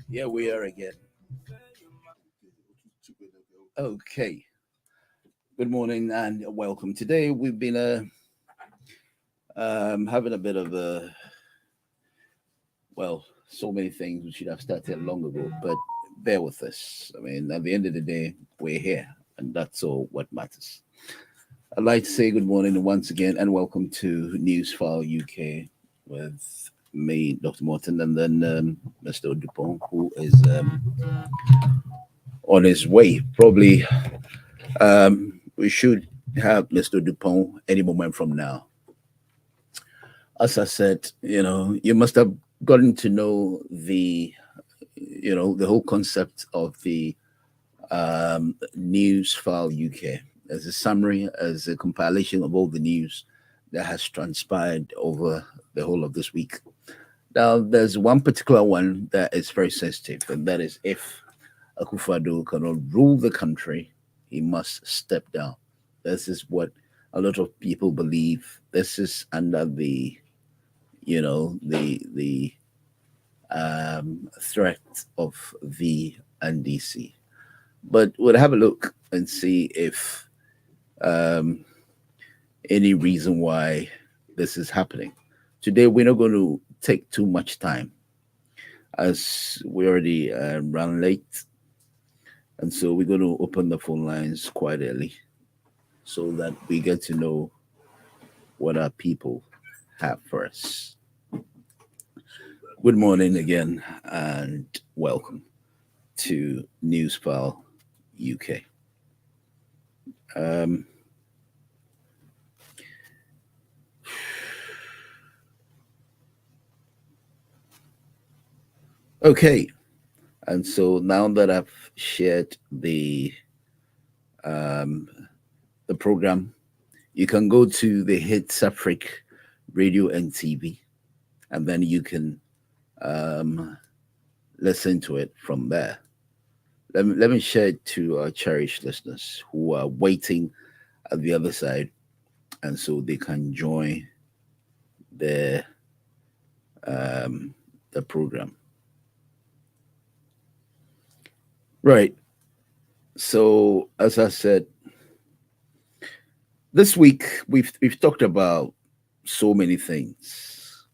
Yeah, we are again. Okay. Good morning and welcome. Today we've been having a bit of so many things we should have started long ago, but bear with us. I mean, at the end of the day, we're here, and that's all what matters. I'd like to say good morning once again and welcome to Newsfile UK with me, Dr. Morton, and then Mr. ODUPONG, who is on his way. Probably we should have Mr. Dupont any moment from now. As I said, you must have gotten to know the whole concept of the News File UK as a summary, as a compilation of all the news that has transpired over the whole of this week. Now, there's one particular one that is very sensitive, and that is if Akufo-Addo cannot rule the country, he must step down. This is what a lot of people believe. This is under the threat of the NDC. But we'll have a look and see if any reason why this is happening. Today, we're not going to take too much time as we already ran late. And so we're going to open the phone lines quite early so that we get to know what our people have for us. Good morning again and welcome to Newsfile UK. Okay, and so now that I've shared the program, you can go to the Hits Africa Radio and TV, and then you can listen to it from there. Let me share it to our cherished listeners who are waiting at the other side, and so they can join the program. Right. So as I said, this week we've talked about so many things.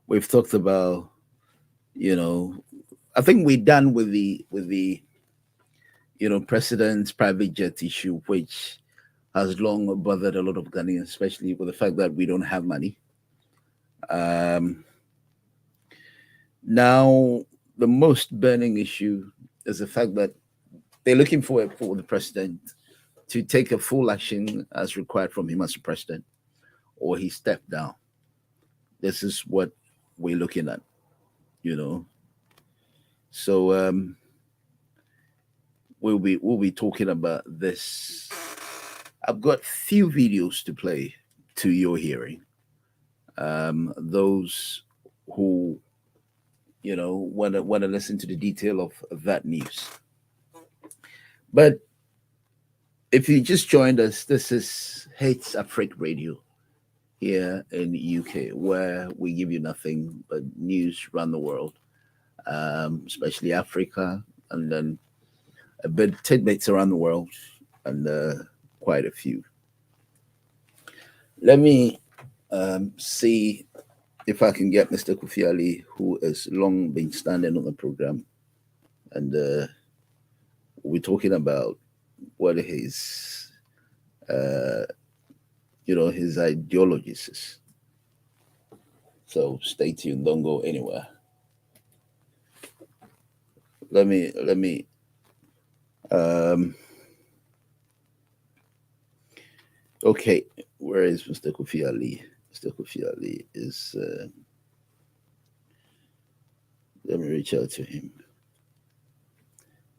We've talked about, I think we're done with the president's private jet issue, which has long bothered a lot of Ghanaians, especially with the fact that we don't have money. Now, the most burning issue is the fact that they're looking for the president to take a full action as required from him as president, or he stepped down. This is what we're looking at, So we'll be talking about this. I've got few videos to play to your hearing. Those who want to listen to the detail of that news. But if you just joined us, this is Hits Africa Radio here in the UK, where we give you nothing but news around the world, especially Africa, and then a bit tidbits around the world, and quite a few. Let me see if I can get Mr. Kofi Ali, who has long been standing on the program, and we're talking about what his his ideologies is. So stay tuned, don't go anywhere. Let me okay, where is Mr. Kofi Ali? Mr. Kofi Ali is let me reach out to him,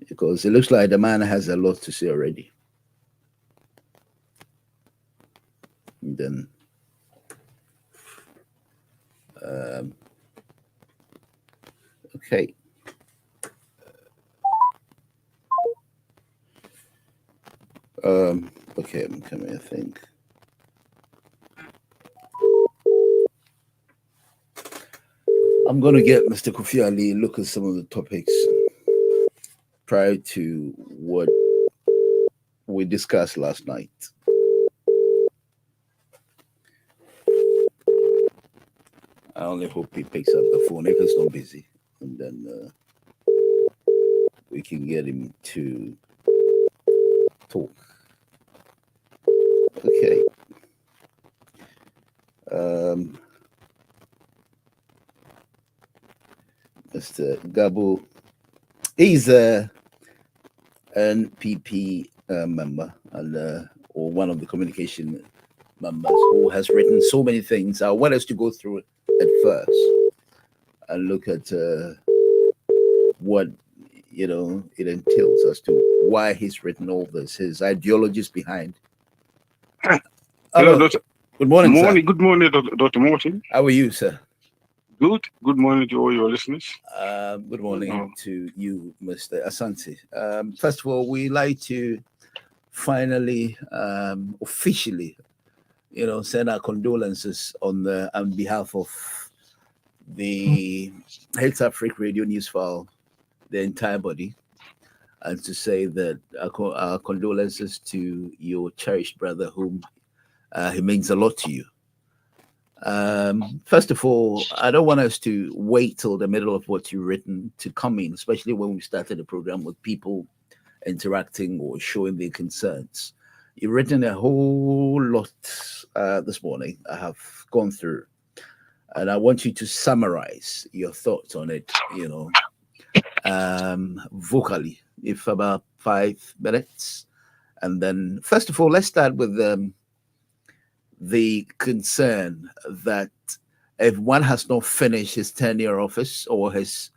because it looks like the man has a lot to say already. And then okay. Okay, I'm coming, I think. I'm going to get Mr. Kofi Ali look at some of the topics prior to what we discussed last night. I only hope he picks up the phone if it's not busy, and then we can get him to talk. Okay. Mr. Gabo, he's a NPP member and or one of the communication members who has written so many things. I want us to go through it at first and look at what it entails as to why he's written all this, his ideologies behind. Hello, Doctor. Good morning, sir. Good morning, Dr. Morton. How are you, sir? Good. Good morning to all your listeners. Good morning to you, Mr. Asante. First of all, we like to finally, officially, send our condolences on behalf of the Health Africa Radio Newsfile, the entire body, and to say that our condolences to your cherished brother, whom he means a lot to you. First of all, I don't want us to wait till the middle of what you've written to come in, especially when we started the program with people interacting or showing their concerns. You've written a whole lot this morning. I have gone through, and I want you to summarize your thoughts on it, vocally, if about 5 minutes. And then, first of all, let's start with the concern that if one has not finished his tenure office or his,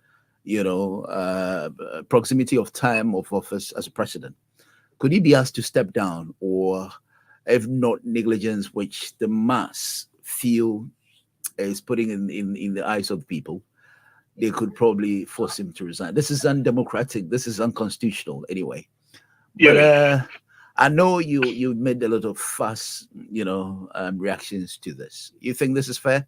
proximity of time of office as a president, could he be asked to step down, or if not negligence, which the mass feel is putting in the eyes of people, they could probably force him to resign. This is undemocratic. This is unconstitutional anyway. But I know you made a lot of fuss, reactions to this. You think this is fair?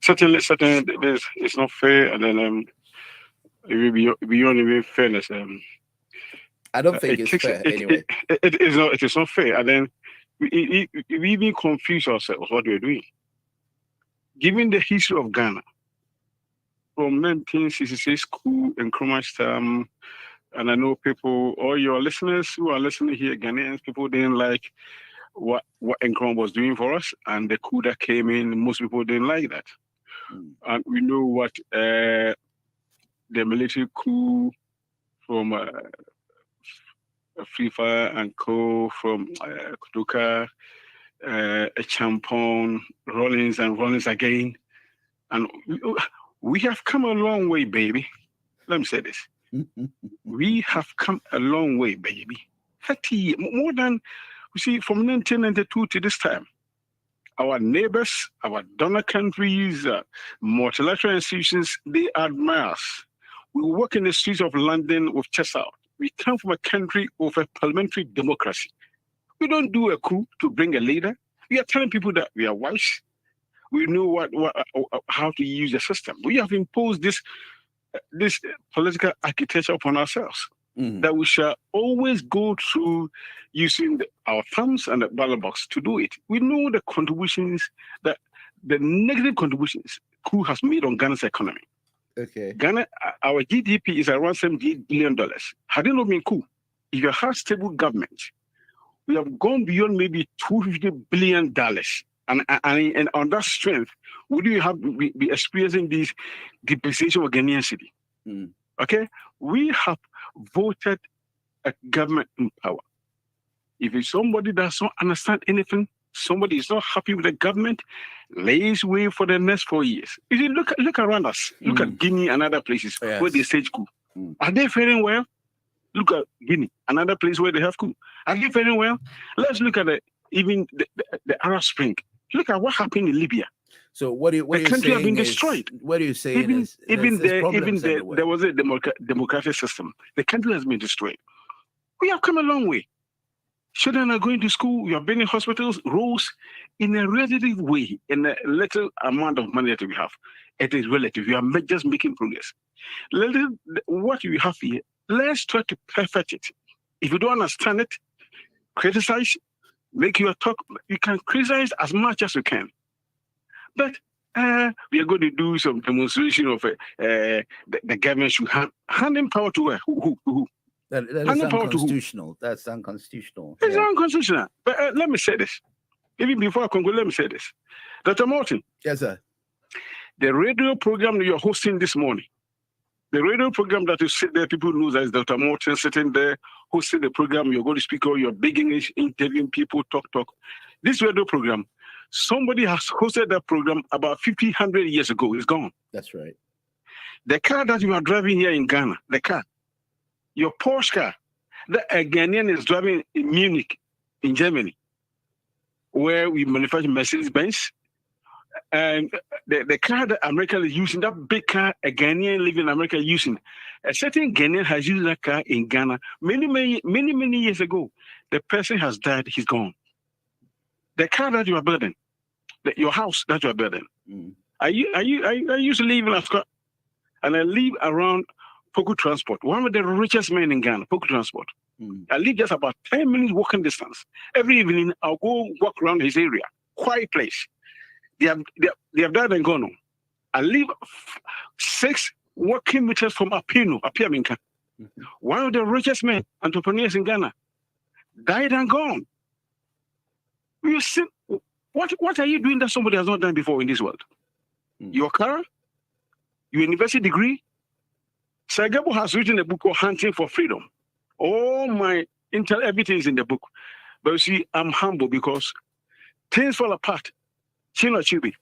Certainly, it's not fair, and then beyond even fairness. I don't think it's fair anyway. It is not fair, and then we even confuse ourselves what we're doing. Given the history of Ghana from 1966 coup and Nkrumah's time. And I know people, all your listeners who are listening here, Ghanaians, people didn't like what Nkrumah was doing for us. And the coup that came in, most people didn't like that. And we know what the military coup from FIFA and Co, from Kuduka, Champon, Rollins and Rollins again. And we have come a long way, baby. Let me say this. We have come a long way, baby. 30 years, more than, you see, from 1992 to this time. Our neighbors, our donor countries, multilateral institutions, they admire us. We work in the streets of London with chest out. We come from a country of a parliamentary democracy. We don't do a coup to bring a leader. We are telling people that we are wise. We know how to use the system. We have imposed this political architecture upon ourselves, that we shall always go through using our thumbs and the ballot box to do it. We know the contributions, the negative contributions coup has made on Ghana's economy. Okay. Ghana, our GDP is around $78 billion. Had it not been coup, if you had stable government, we have gone beyond maybe $250 billion. And on that strength, would you have be experiencing this depreciation of Ghanaian city? Okay? We have voted a government in power. If it's somebody that doesn't understand anything, somebody is not happy with the government, lays way for the next 4 years. You see, look around us. Look at Guinea and other places where they stage coup. Are they faring well? Look at Guinea, another place where they have coup. Are they faring well? Let's look at even the Arab Spring. Look at what happened in Libya. So what are you saying? The country has been destroyed. What are you saying? Even there was a democratic system. The country has been destroyed. We have come a long way. Children are going to school. You are building hospitals, roads, in a relative way, in a little amount of money that we have. It is relative. You are just making progress. What we have here, let's try to perfect it. If you don't understand it, criticize, make your talk. You can criticize as much as you can. But we are going to do some demonstration of the government should hand in power to who? That is unconstitutional. That's unconstitutional. It's unconstitutional. But let me say this. Even before I conclude, let me say this. Dr. Morton. Yes, sir. The radio program that you're hosting this morning, the radio program that you sit there, people know that is Dr. Morton sitting there, hosting the program. You're going to speak or you're big English, interviewing people, talk. This radio program, somebody has hosted that program about 100 years ago. It's gone. That's right. The car that you are driving here in Ghana, the car, your Porsche car, that a Ghanaian is driving in Munich, in Germany, where we manufacture Mercedes-Benz, and the car that America is using, that big car, a Ghanaian living in America is using, a certain Ghanaian has used that car in Ghana many years ago. The person has died, he's gone. The car that you are building, your house that you are building, I used to live in Africa, and I live around Poku Transport, one of the richest men in Ghana, Poku Transport. I live just about 10 minutes walking distance. Every evening, I'll go walk around his area. Quiet place. They have died and gone on. I live 6 walking meters from Apiaminka. One of the richest men, entrepreneurs in Ghana, died and gone. You see, what are you doing that somebody has not done before in this world? Your car, your university degree. Sagabo has written a book called Hunting for Freedom. All my everything is in the book. But you see, I'm humble because things fall apart. Chibi.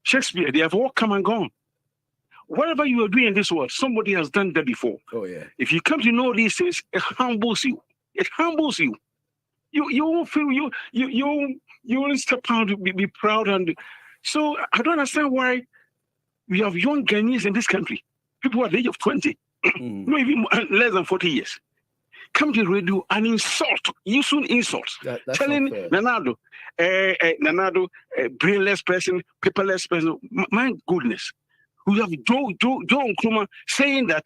Shakespeare, they have all come and gone. Whatever you are doing in this world, somebody has done that before. Oh, yeah. If you come to know these things, it humbles you. It humbles you. You won't feel you won't step out to be proud. And so I don't understand why we have young Ghanaians in this country. People at the age of 20, no, even less than 40 years. Come to radio and insult, using insults, telling Nanado, brainless person, paperless person. My goodness, we have Joe Nkrumah saying that,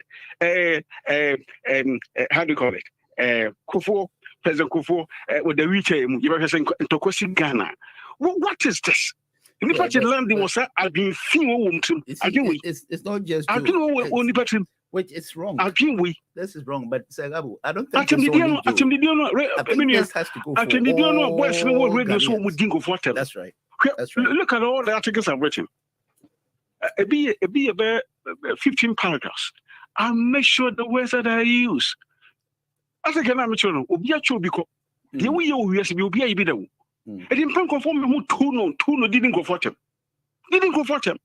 how do you call it? Kufuor, President Kufuor, with the wheelchair, you ever saying Tokosi Ghana. What is this? In the land, I've been feeling it's not just which is wrong. This is wrong, but Sagabu, I don't think this has to go for all. That's right. Look at all the articles I've written. It be about 15 paragraphs. I'll make sure the words that I use. As I can mention, because the way you use will be a bit. It didn't conform who Tuno didn't go for him. Didn't go for him.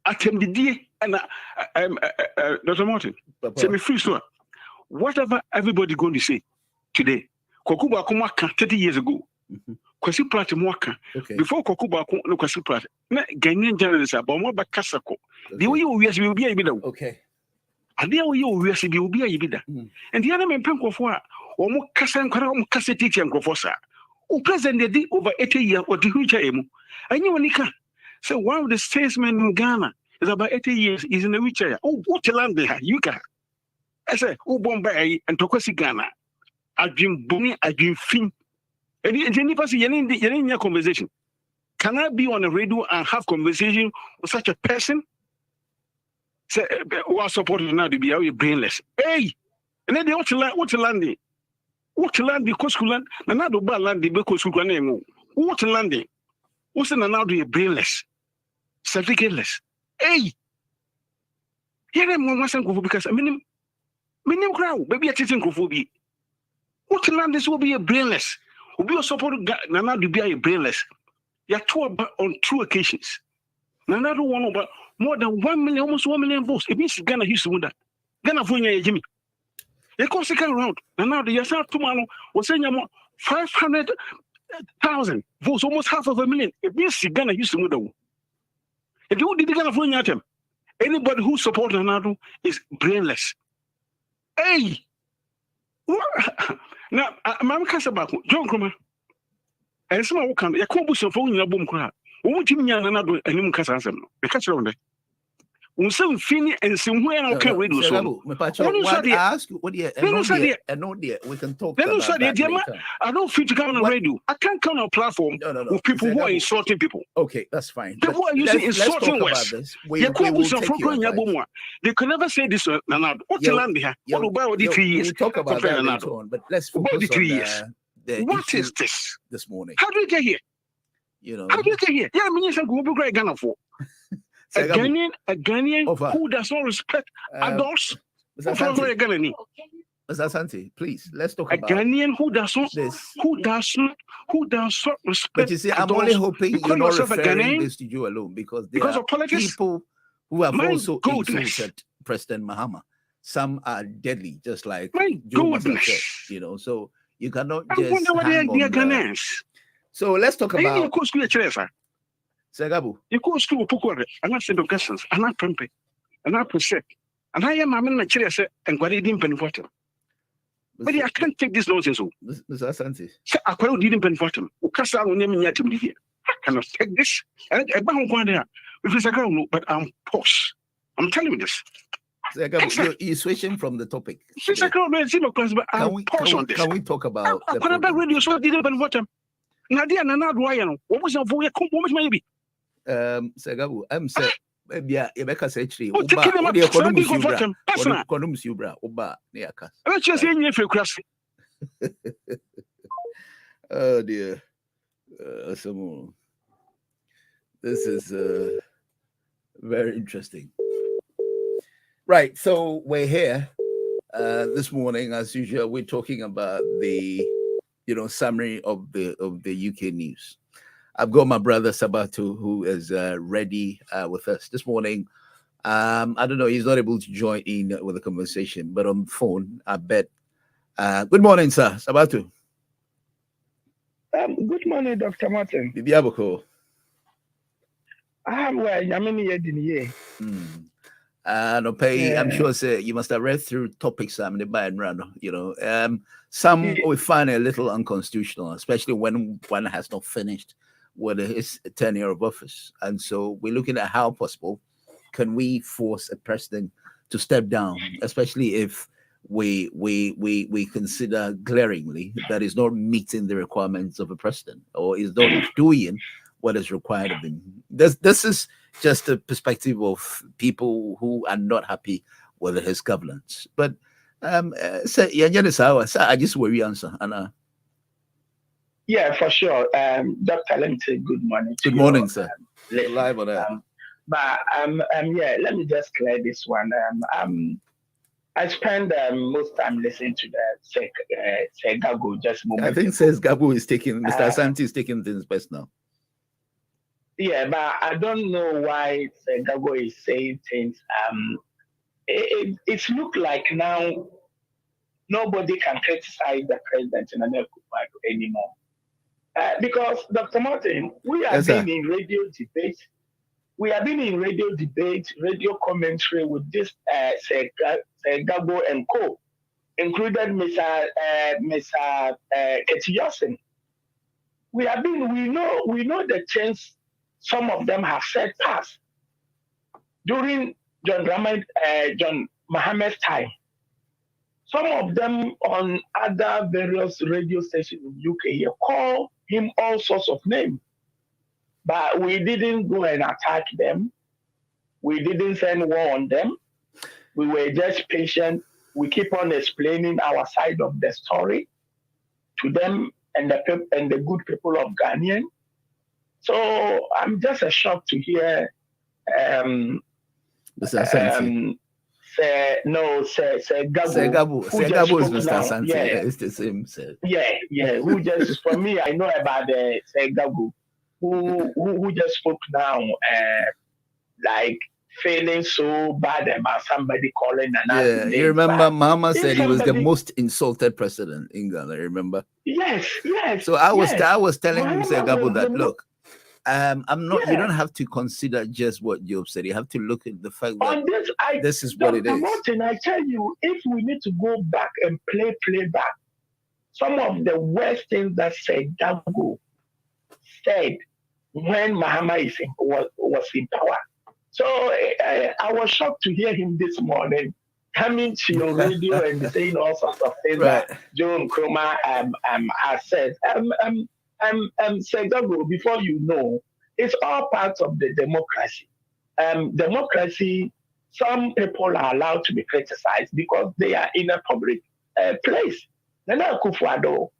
At him the day and Dr. Martin, say me free story. Whatever everybody going to say today, Kokuba Kumaka 30 years ago. Kwasi Plat Mwaka. Before Kokuba no Kwasi Plat. Na Ghanaian journalists about more back Kasako. The way you will be a bit. Okay. And the way you will be a bit. And the other men penko for or more Kassan Kassati and Kofosa. Who present did over 80 years or the future emu. I knew Nika. So one of the statesmen in Ghana is about 80 years, is in a wheelchair. Oh, what land they have? You can. I said, oh, Bombay and Tokosi Ghana. I've been bunny, I've been fin. And you're in your conversation. Can I be on the radio and have conversation with such a person? Say, who are supported now to be brainless. Hey! And then they ought to land. What land because land? Now do bad land because you can what landing? What's the now do brainless, certificateless? Hey, here I'm one myself because I mean, crowd, maybe a teaching cophobia. What land this will be a brainless? Will be a support Nana to be a brainless. You are on 2 occasions. Another one about more than 1 million, almost 1 million votes. It means Ghana used to win that. Ghana for Jimmy. They call second round. And now the Yasa Tumano was saying 500,000 votes, almost 500,000. It means Ghana used to win. And you did Ghana for them. Anybody who supports Nanado is brainless. Hey! Now, I'm about John Cromer. And some of can a combus of phone in a boom cry. Won't you mean another animal Cassam? The catcher on there. Some Finny and somewhere okay with you. So, I ask you, what do you know? We can talk about that. I don't feel to come on the radio. I can't come on a platform with people who are insulting people. Okay, that's fine. People are using insulting words. They can never say this. What's the land here? What about the 3 years? Talk about that later on, but let's focus on what is this morning? How do you get here? How do you get here? Yeah, I mean, you're going to be Ghana for. A Ghanaian who does not respect adults. Mr. Asante, please, let's talk about a Ghanaian who does not respect. But you see, I'm only hoping you're not referring this to you alone, because of politics, people who have also insulted President Mahama. Some are deadly, just like Joe said, so you cannot just hang on. So let's talk about Segabu. You go school Pukore, and I said questions, and I pump and I present, and I am a man in chair and what he didn't pen water. But I can't take this nonsense. Mr. Asante. I didn't pen water. Ukasa will name me yet to be here. I cannot take this. And I bound one there. If it's a girl, but I'm posh. I'm telling you this. You're switching from the topic. Since I can't but I'm posh on this. Can we talk about the radio? So I didn't pen water. Nadia, Nana, why? What was your voice? Come, what maybe? Segabu, I'm saying, yeah, Rebecca said, oh, dear. This is very interesting. Right, so we're here this morning, as usual. We're talking about the summary of the UK news. I've got my brother Sabatu, who is ready with us this morning. I don't know, he's not able to join in with the conversation, but on phone, I bet. Good morning, sir. Sabatu. Good morning, Dr. Martin. Bibiaboko. Well, I'm in here. I'm sure you must have read through topics I'm the by and run, some we find a little unconstitutional, especially when one has not finished with his tenure of office. And so we're looking at how possible can we force a president to step down, especially if we consider glaringly that he's not meeting the requirements of a president or is not doing what is required of him. This is just a perspective of people who are not happy with his governance. But I just worry answer. And yeah, for sure. Dr. Let me say good morning. Good morning, sir. Live on air. Yeah, let me just clear this one. I spend most time listening to the Gabu just moment. I think says Gabu is taking Mr. Asante is taking things personal. Yeah, but I don't know why Gabu is saying things. It looks like now nobody can criticize the president in America anymore. Because, Dr. Martin, we have been in radio debate. We have been in radio debate, radio commentary with this Gabo and Co., included Mr. Ketiyosin. We know the chance some of them have said past during John Mohammed's time. Some of them on other various radio stations in UK here call him all sorts of names. But we didn't go and attack them. We didn't send war on them. We were just patient. We keep on explaining our side of the story to them and the good people of Ghanaian. So I'm just shocked to hear Gabu. Gabu is Mr. Asante. Yeah, it's the same. Yeah. Who just for me, I know about the Gabu, who just spoke now, like feeling so bad about somebody calling and you remember Mama said he was the most insulted president in Ghana. Remember? Yes. So I was telling him, Gabu, that look, I'm not. You Yeah. don't have to consider just what Job said. You have to look at the fact that On this, this is what it is. Martin, I tell you, if we need to go back and play back, some of the worst things that Dago said when Mahama was in power. So I was shocked to hear him this morning coming to your radio and saying all sorts of things Right. that Joe Nkrumah has said. Segago, before you know, it's all part of the democracy. Democracy, some people are allowed to be criticized because they are in a public place. Nana Akufo-Addo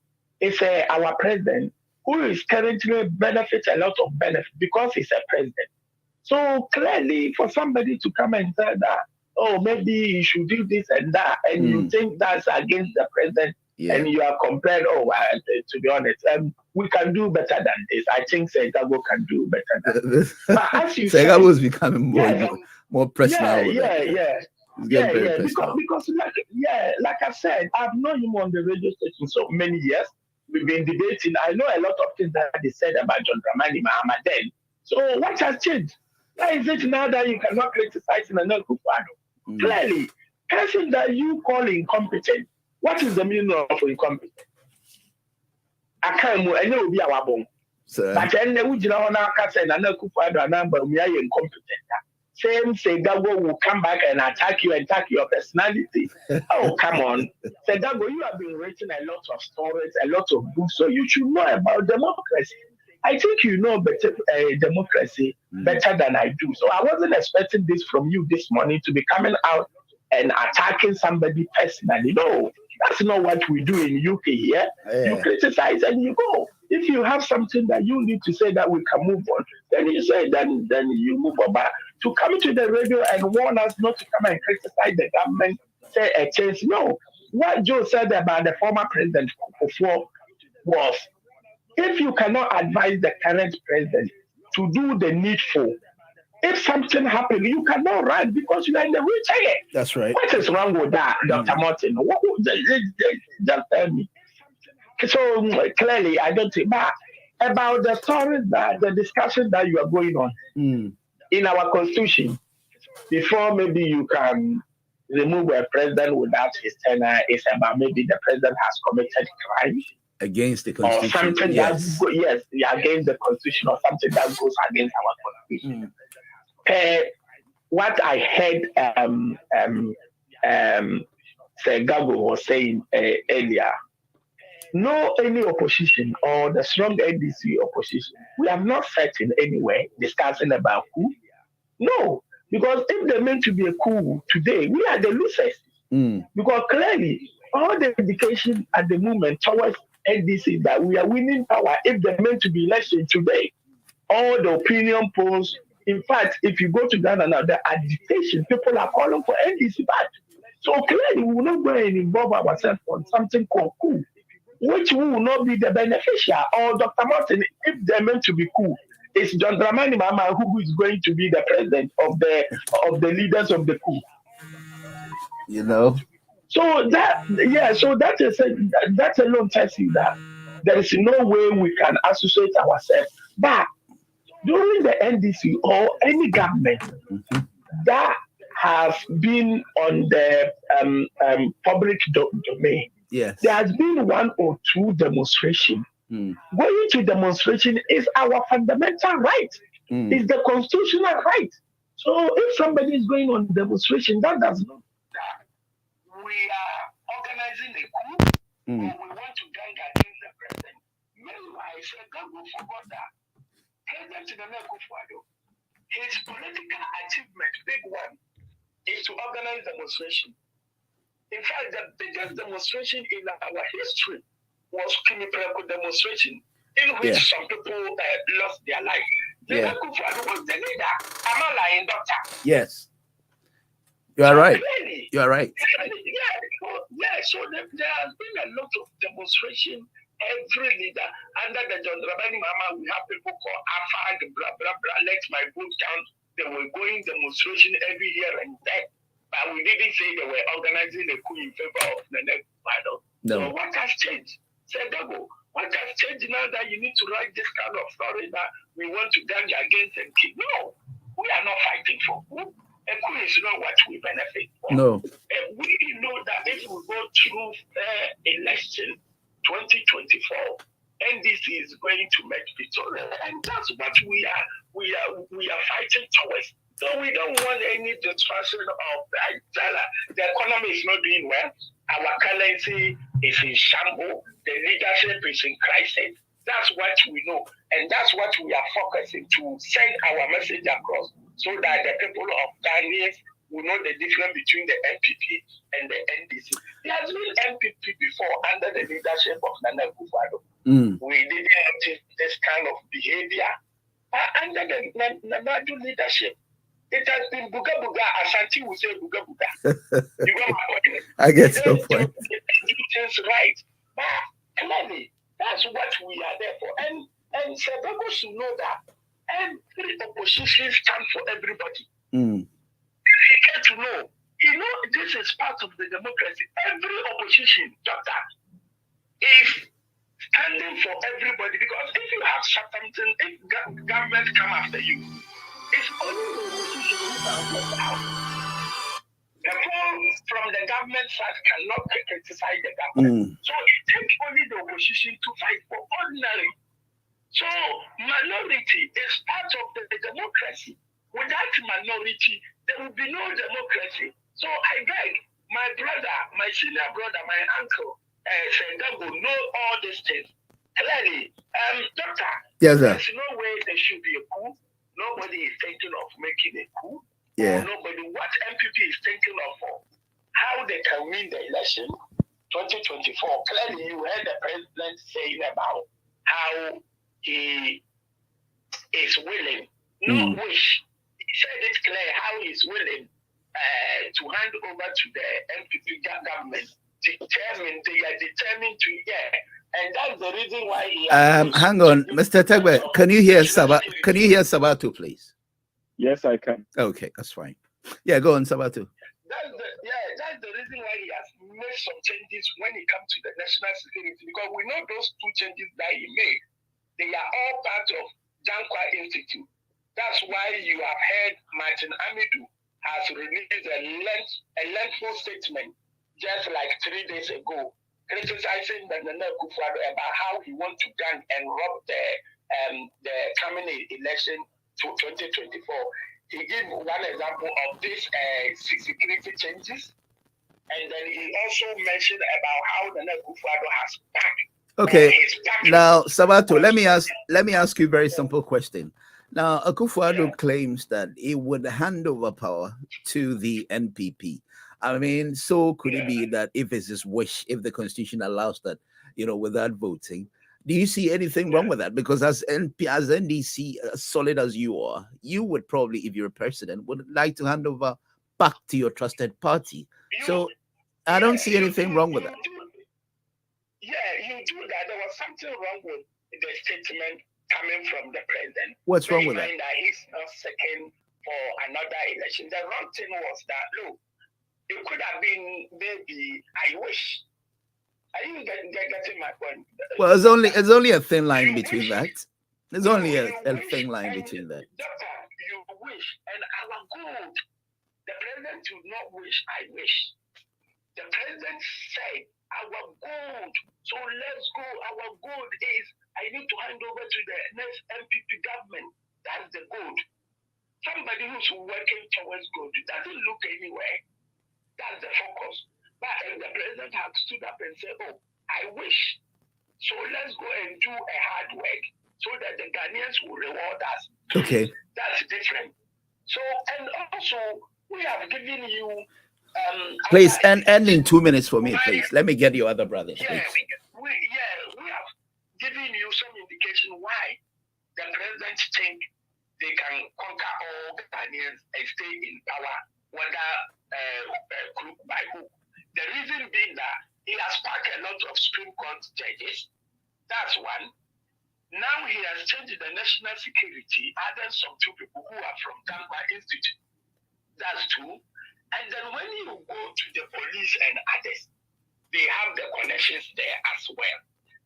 is our president who is currently benefits a lot of benefit because he's a president. So clearly, for somebody to come and say that, oh, maybe you should do this and that, and you think that's against the president, and you are compared, to be honest, we can do better than this. I think Segago can do better than this. But as you said, Segago is becoming more personal. Because like I said, I've known him on the radio station so many years. We've been debating. I know a lot of things that they said about John Dramani Mahama then. So what has changed? Why is it now that you cannot criticize Nana Akufo-Addo? Clearly, person that you call incompetent, what is the meaning of incompetent? I can't move. I know be our bone. But then the original say Nana Akufo-Addo number we are incompetent. Same Segago will come back and attack your personality. Oh, come on. Segago, you have been writing a lot of stories, a lot of books, so you should know about democracy. I think you know better democracy better than I do. So I wasn't expecting this from you this morning to be coming out and attacking somebody personally. No, that's not what we do in UK here. You criticize and you go. If you have something that you need to say that we can move on, then you say, then you move on. But to come to the radio and warn us not to come and criticize the government, say a change. No. What Joe said about the former president before was, if you cannot advise the current president to do the needful, if something happens, you cannot run because you are in the wheelchair. That's right. What is wrong with that, Dr. Martin? Just tell me. So clearly, I don't think. But about the stories that the discussion that you are going on in our constitution, before maybe you can remove a president without his tenure, is about maybe the president has committed crimes against the constitution, or something against the constitution, or something that goes against our constitution. What I heard Segago was saying earlier, no any opposition or the strong NDC opposition, we have not sat in anywhere discussing about coup. No, because if they meant to be a coup today, we are the losers. Because clearly, all the indication at the moment towards NDC that we are winning power if they're meant to be election today. All the opinion polls, in fact, if you go to Ghana now, the agitation, people are calling for NDC back. So clearly, we will not go and involve ourselves on something called coup, which we will not be the beneficiary. Or Dr. Martin, if they're meant to be coup, it's John Dramani Mahama who is going to be the president of the leaders of the coup. You know. So that alone tells you that there is no way we can associate ourselves. But during the NDC or any government that has been on the public domain, there has been one or two demonstrations. Going to demonstration is our fundamental right. It's the constitutional right. So if somebody is going on demonstration, that does not we are organizing a coup or we want to gang against the president. Meanwhile, Segago forgot that President Nana Akufo-Addo, his political achievement, big one, is to organize demonstration. In fact, the biggest demonstration in our history was Kinipreko demonstration, in which some people lost their life. Nana Akufo-Addo was the leader. Am I lying, doctor? Yes. You are right. Clearly, you are right. So there has been a lot of demonstration. Every leader under the John Dramani Mahama, we have people called AFAG, blah blah blah. Let my vote count. They were going demonstration every year and there, but we didn't say they were organizing a coup in favor of the next battle. No. So what has changed? Segago, What has changed now that you need to write this kind of story that we want to gang against and keep? No, we are not fighting for coup. A coup is not what we benefit from. No. We know that if we go through election 2024, NDC is going to make victory, and that's what we are fighting towards. So we don't want any destruction of the dollar. The economy is not doing well. Our currency is in shambles. The leadership is in crisis. That's what we know, and that's what we are focusing to send our message across, so that the people of Ghanaians will know the difference between the NPP and the NDC. There has been NPP before under the leadership of Nana Akufo-Addo. We didn't notice this kind of behavior under the Nana leadership. It has been buga buga. Ashanti will say buga buga. You got my point. I get your point. It's right, but clearly that's what we are there for. And Sebeko should know that every opposition stands for everybody. You get to know. You know, this is part of the democracy. Every opposition, doctor, is standing for everybody, because if you have something, if government come after you, it's only the opposition who can get out. People from the government side cannot criticize the government. So it takes only the opposition to fight for ordinary. So minority is part of the democracy. Without minority, there will be no democracy. So I beg my brother, my senior brother, my uncle, Sengago, know all these things clearly. Doctor, yes, sir. There's no way there should be a coup. Nobody is thinking of making a coup. Yeah. Nobody. What MPP is thinking of for how they can win the election 2024. Clearly, you heard the president saying about how he is willing, not wish. He said it clear how he is willing to hand over to the MPP government. Determined, they are determined to, and that's the reason why he. Hang on, Mr. Tegbe, can you hear Sabato, please? Yes, I can. Okay, that's fine. Yeah, go on, Sabato. That's the reason why he has made some changes when it comes to the national security, because we know those two changes that he made, they are all part of Jankwa Institute. That's why you have heard Martin Amidu has released a lengthy statement just like 3 days ago, criticizing the Nana Akufo-Addo about how he wants to gang and rob the coming election to 2024. He gave one example of these security changes, and then he also mentioned about how Nana Akufo-Addo has packed. Okay, now Sabato, let me ask you a very simple question. Now, Akufo-Addo claims that he would hand over power to the NPP. I mean, so could it be that if it's his wish, if the constitution allows that, without voting, do you see anything wrong with that? Because as NDC, as solid as you are, you would probably, if you're a president, would like to hand over back to your trusted party. So I don't see anything wrong with that. Yeah, you do that. There was something wrong with the statement coming from the president. What's wrong with that? That he's not seeking for another election. The wrong thing was that, look, it could have been maybe I wish. Are you getting my point? Well, it's only a thin line between that. There's only a thin line between that. Doctor, you wish, and our good. The president should not wish, I wish. The president said, our good. So let's go. Our good is, I need to hand over to the next MPP government. That's the good. Somebody who's working towards good doesn't look anywhere. That's the focus. But if the president had stood up and said, oh, I wish. So let's go and do a hard work so that the Ghanaians will reward us. Okay. That's different. So, and also, we have given you... please, end in 2 minutes for me, please. Let me get your other brothers, we please. have given you some indication why the president think they can conquer all Ghanaians and stay in power, whether crook by hook. The reason being that he has packed a lot of Supreme Court judges. That's one. Now he has changed the national security, added some two people who are from Gamba Institute. That's two. And then when you go to the police and others, they have the connections there as well.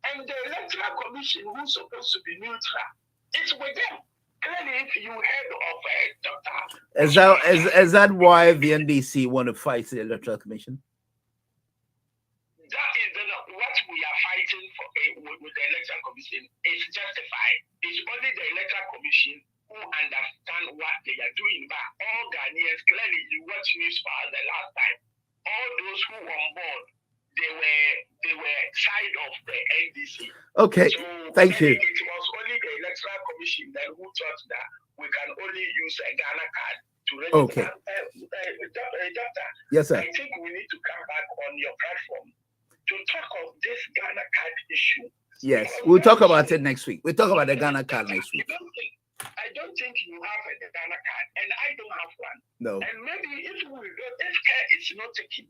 And the Electoral Commission, who's supposed to be neutral, it's with them. Clearly, if you heard of Dr. Is that why the NDC want to fight the Electoral Commission? That is what we are fighting for with the Electoral Commission. It's justified. It's only the Electoral Commission who understand what they are doing. But all Ghanaians, clearly, you watch Newsfile the last time. All those who were on board, they were side of the NDC. Okay, so thank you. It was only the Electoral Commission that who thought that we can only use a Ghana card to register. Okay. Doctor, yes, sir. I think we need to come back on your platform to talk of this Ghana card issue. Yes, we'll talk about it next week. We'll talk about the Ghana card next week. I don't think you have a Ghana card, and I don't have one. No. And maybe if care is not taken,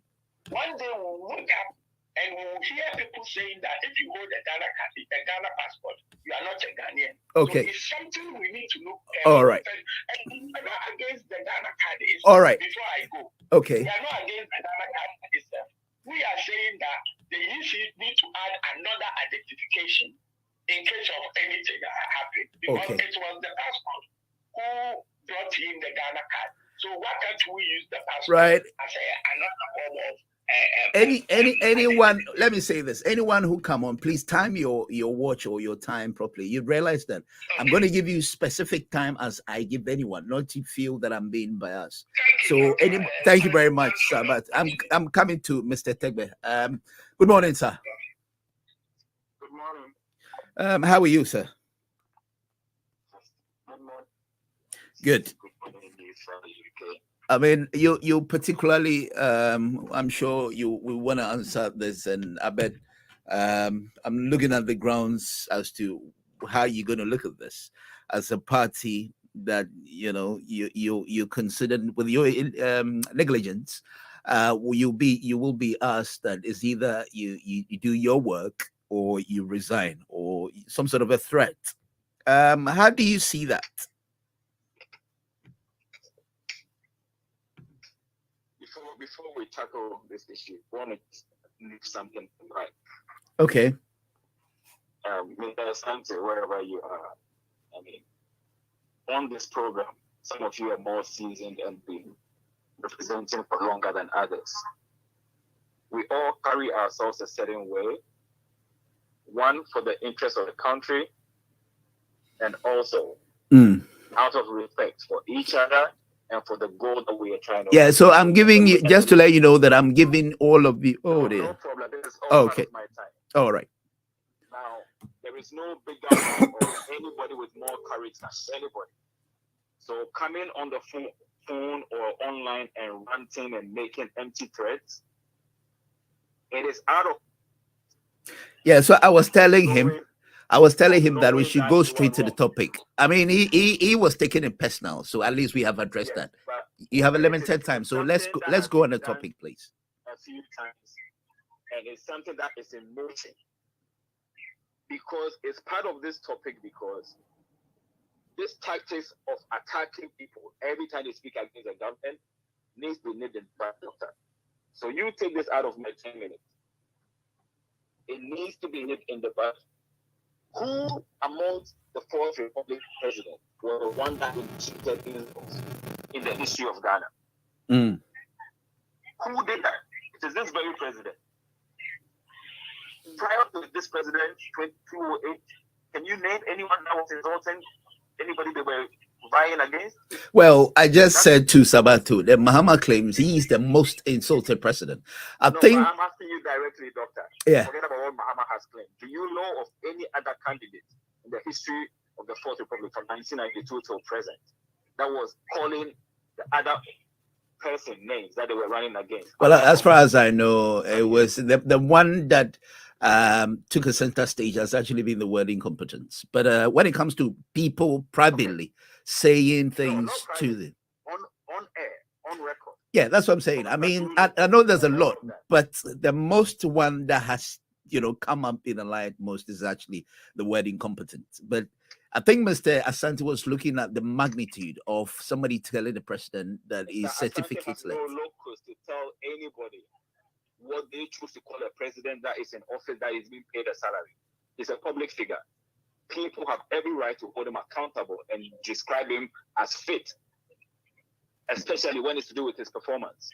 one day we'll wake up and we'll hear people saying that if you hold a Ghana card, a Ghana passport, you are not a Ghanaian. Okay. So it's something we need to look at. All right. And we are not against the Ghana card itself. All right. Before I go. Okay. We are not against the Ghana card itself. We are saying that the EC need to add another identification in case of anything that happened. Because it was the passport who brought in the Ghana card. So why can't we use the passport as another form of anyone, let me say this, anyone who come on, please time your watch or your time properly. You realize that I'm going to give you specific time as I give anyone, not to feel that I'm being biased. Thank you very much, sir. But I'm coming to Mr. Tegbe. Good morning, sir. Good morning. How are you, sir? Good morning. Good. Good morning, Newsfile Uk. I mean, you particularly, I'm sure you will want to answer this, and I bet I'm looking at the grounds as to how you're going to look at this as a party that you considered with your negligence. You will be asked that it's either you do your work or you resign, or some sort of a threat. How do you see that? Before we tackle this issue, I want to leave something right. Okay. Mr. Asante, wherever you are, I mean, on this program, some of you are more seasoned and been representing for longer than others. We all carry ourselves a certain way, one for the interest of the country, and also out of respect for each other and for the goal that we are trying to. Yeah, so I'm giving you, just to let you know that I'm giving all of the. No problem. This is all part of my time. All right. Now, there is no bigger one or anybody with more courage than anybody. So coming on the phone or online and ranting and making empty threats, it is out of. Yeah, so I was telling him that we should go straight to the topic. I mean, he was taking it personal, so at least we have addressed that. You have a limited time, so let's go on the topic, please. A few times, and it's something that is in motion because it's part of this topic. Because this tactics of attacking people every time they speak against the government needs to be nipped in the bud, doctor. So you take this out of my 10 minutes. It needs to be nipped in the bud. Who amongst the fourth Republic president were the one that initiated in the history of Ghana? Who did that? It is this very president. Prior to this president, 2008, can you name anyone that was insulting anybody they were vying against? Well, I just said to Sabato that Mahama claims he is the most insulted president. I think. I'm asking you directly, Doctor. Yeah. Forget about what Mahama has claimed. Do you know of any other candidate in the history of the Fourth Republic from 1992 till present that was calling the other person names that they were running against? Well, as far as I know, it was the one that took a center stage has actually been the word incompetence. But when it comes to people privately saying things to them on air, on record. Yeah, that's what I'm saying. I mean, I know there's a lot, but the most one that has come up in the light most is actually the word incompetent. But I think Mr. Asante was looking at the magnitude of somebody telling the president that his certificates left. No locus to tell anybody what they choose to call a president that is in office that is being paid a salary. He's a public figure. People have every right to hold him accountable and describe him as fit, especially when it's to do with his performance.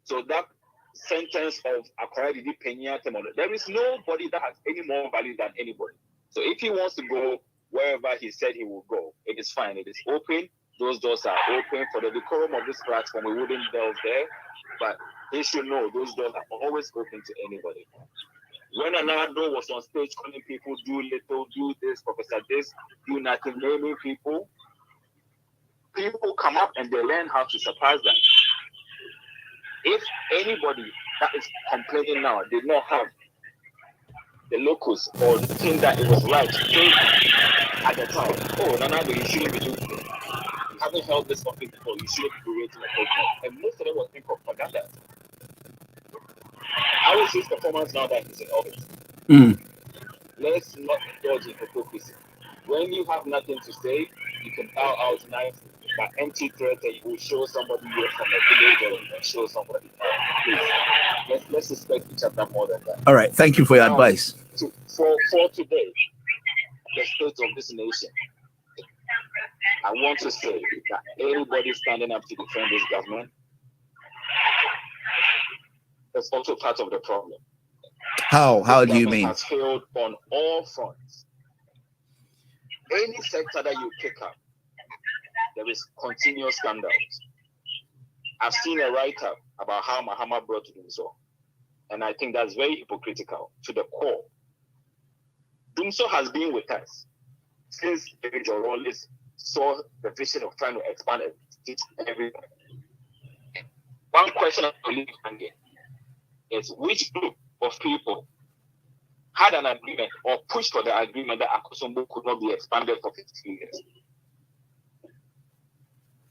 So that sentence of Akwaradi Penya Temono, there is nobody that has any more value than anybody. So if he wants to go wherever he said he will go, it is fine. It is open. Those doors are open. For the decorum of this platform, we wouldn't delve there. But he should know those doors are always open to anybody. When Anado was on stage calling people, do little, do this, Professor this, do nothing, naming people, people come up and they learn how to surpass that. If anybody that is complaining now did not have the locus or think that it was right to say at the time, oh, Nanado, you shouldn't be doing this. You haven't held this topic before, you shouldn't be creating a program. And most of them were think propaganda. I will see his performance now that he's in office. Let's not indulge in hypocrisy. When you have nothing to say, you can bow out nice, but empty threat and you will show somebody you're from a village or you can show somebody. Please, let's respect each other more than that. All right, thank you for your advice. For today, the state of this nation, I want to say that anybody standing up to defend this government is also part of the problem. How do you mean? Has failed on all fronts. Any sector that you pick up, there is continuous scandals. I've seen a write-up about how Mahama brought Dumso, and I think that's very hypocritical to the core. Dumso has been with us since David Wallace saw the vision of trying to expand it to everybody. One question I believe is which group of people had an agreement or pushed for the agreement that Akosombo could not be expanded for 15 years.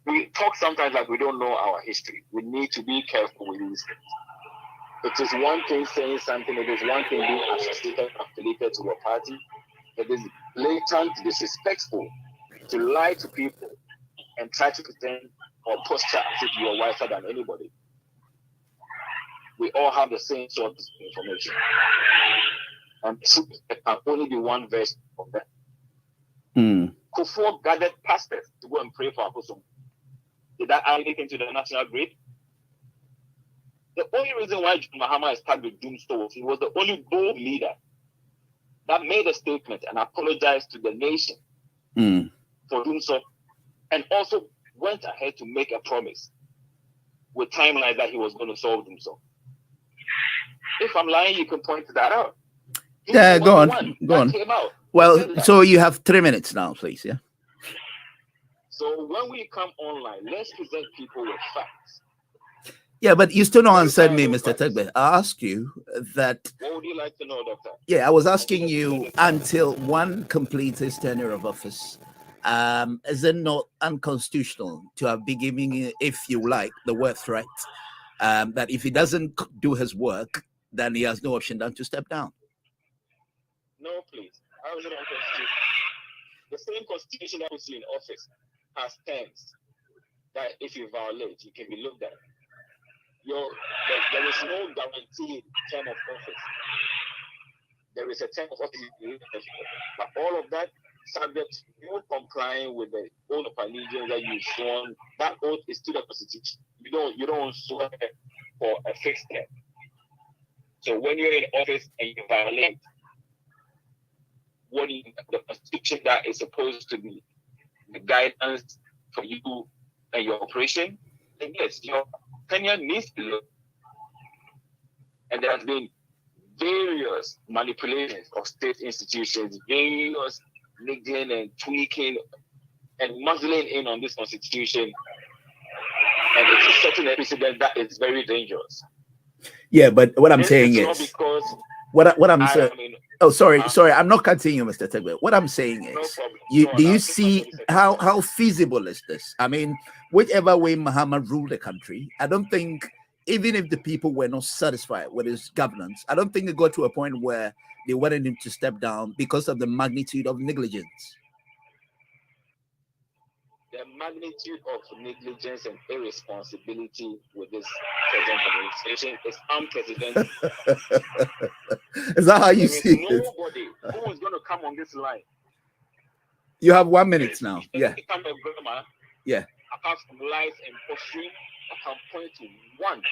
We talk sometimes like we don't know our history. We need to be careful with these things. It is one thing saying something, it is one thing being affiliated to a party. It is blatant, disrespectful to lie to people and try to pretend or posture as if you are wiser than anybody. We all have the same sort of information. And there can only be one version of that. Kufuor gathered pastors to go and pray for Akosombo. Did that add anything to the national grid? The only reason why John Mahama is tagged with Doomsday was he was the only bold leader that made a statement and apologized to the nation for Doomsday, and also went ahead to make a promise with timelines that he was going to solve Doomsday. If I'm lying, you can point that out. Yeah, go on. Well, so you have 3 minutes now, please. Yeah. So when we come online, let's present people with facts. Yeah, but you still don't answer me, Mr. Tegbe. I asked you that. What would you like to know, Doctor? Yeah, I was asking you until one completes his tenure of office. Is it not unconstitutional to have been giving, if you like, the word threat that if he doesn't do his work, then he has no option than to step down? No, please. How is it unconstitutional? The same constitution that puts you in office has terms that if you violate, you can be looked at. There is no guaranteed term of office. There is a term of office, but all of that subject to you complying with the oath of allegiance that you've sworn. That oath is to the Constitution. You don't swear for a fixed term. So when you're in office and you violate the Constitution that is supposed to be the guidance for you and your operation, then yes, your tenure needs to look. And there has been various manipulations of state institutions, various niggling and tweaking and muzzling in on this constitution. And it's setting a precedent that is very dangerous. Yeah, but what I'm saying is what I'm saying. Oh, sorry, I'm not cutting you, Mr. Tegbe. What I'm saying is, do you see how feasible is this? I mean, whichever way Mahama ruled the country, I don't think, even if the people were not satisfied with his governance, I don't think it got to a point where they wanted him to step down because of the magnitude of negligence. The magnitude of negligence and irresponsibility with this present administration is unprecedented. Is that how you see it? Nobody come on this line. You have 1 minute now. Yeah. Become a grammar. Yeah. Apart from lies and poetry, I can point to one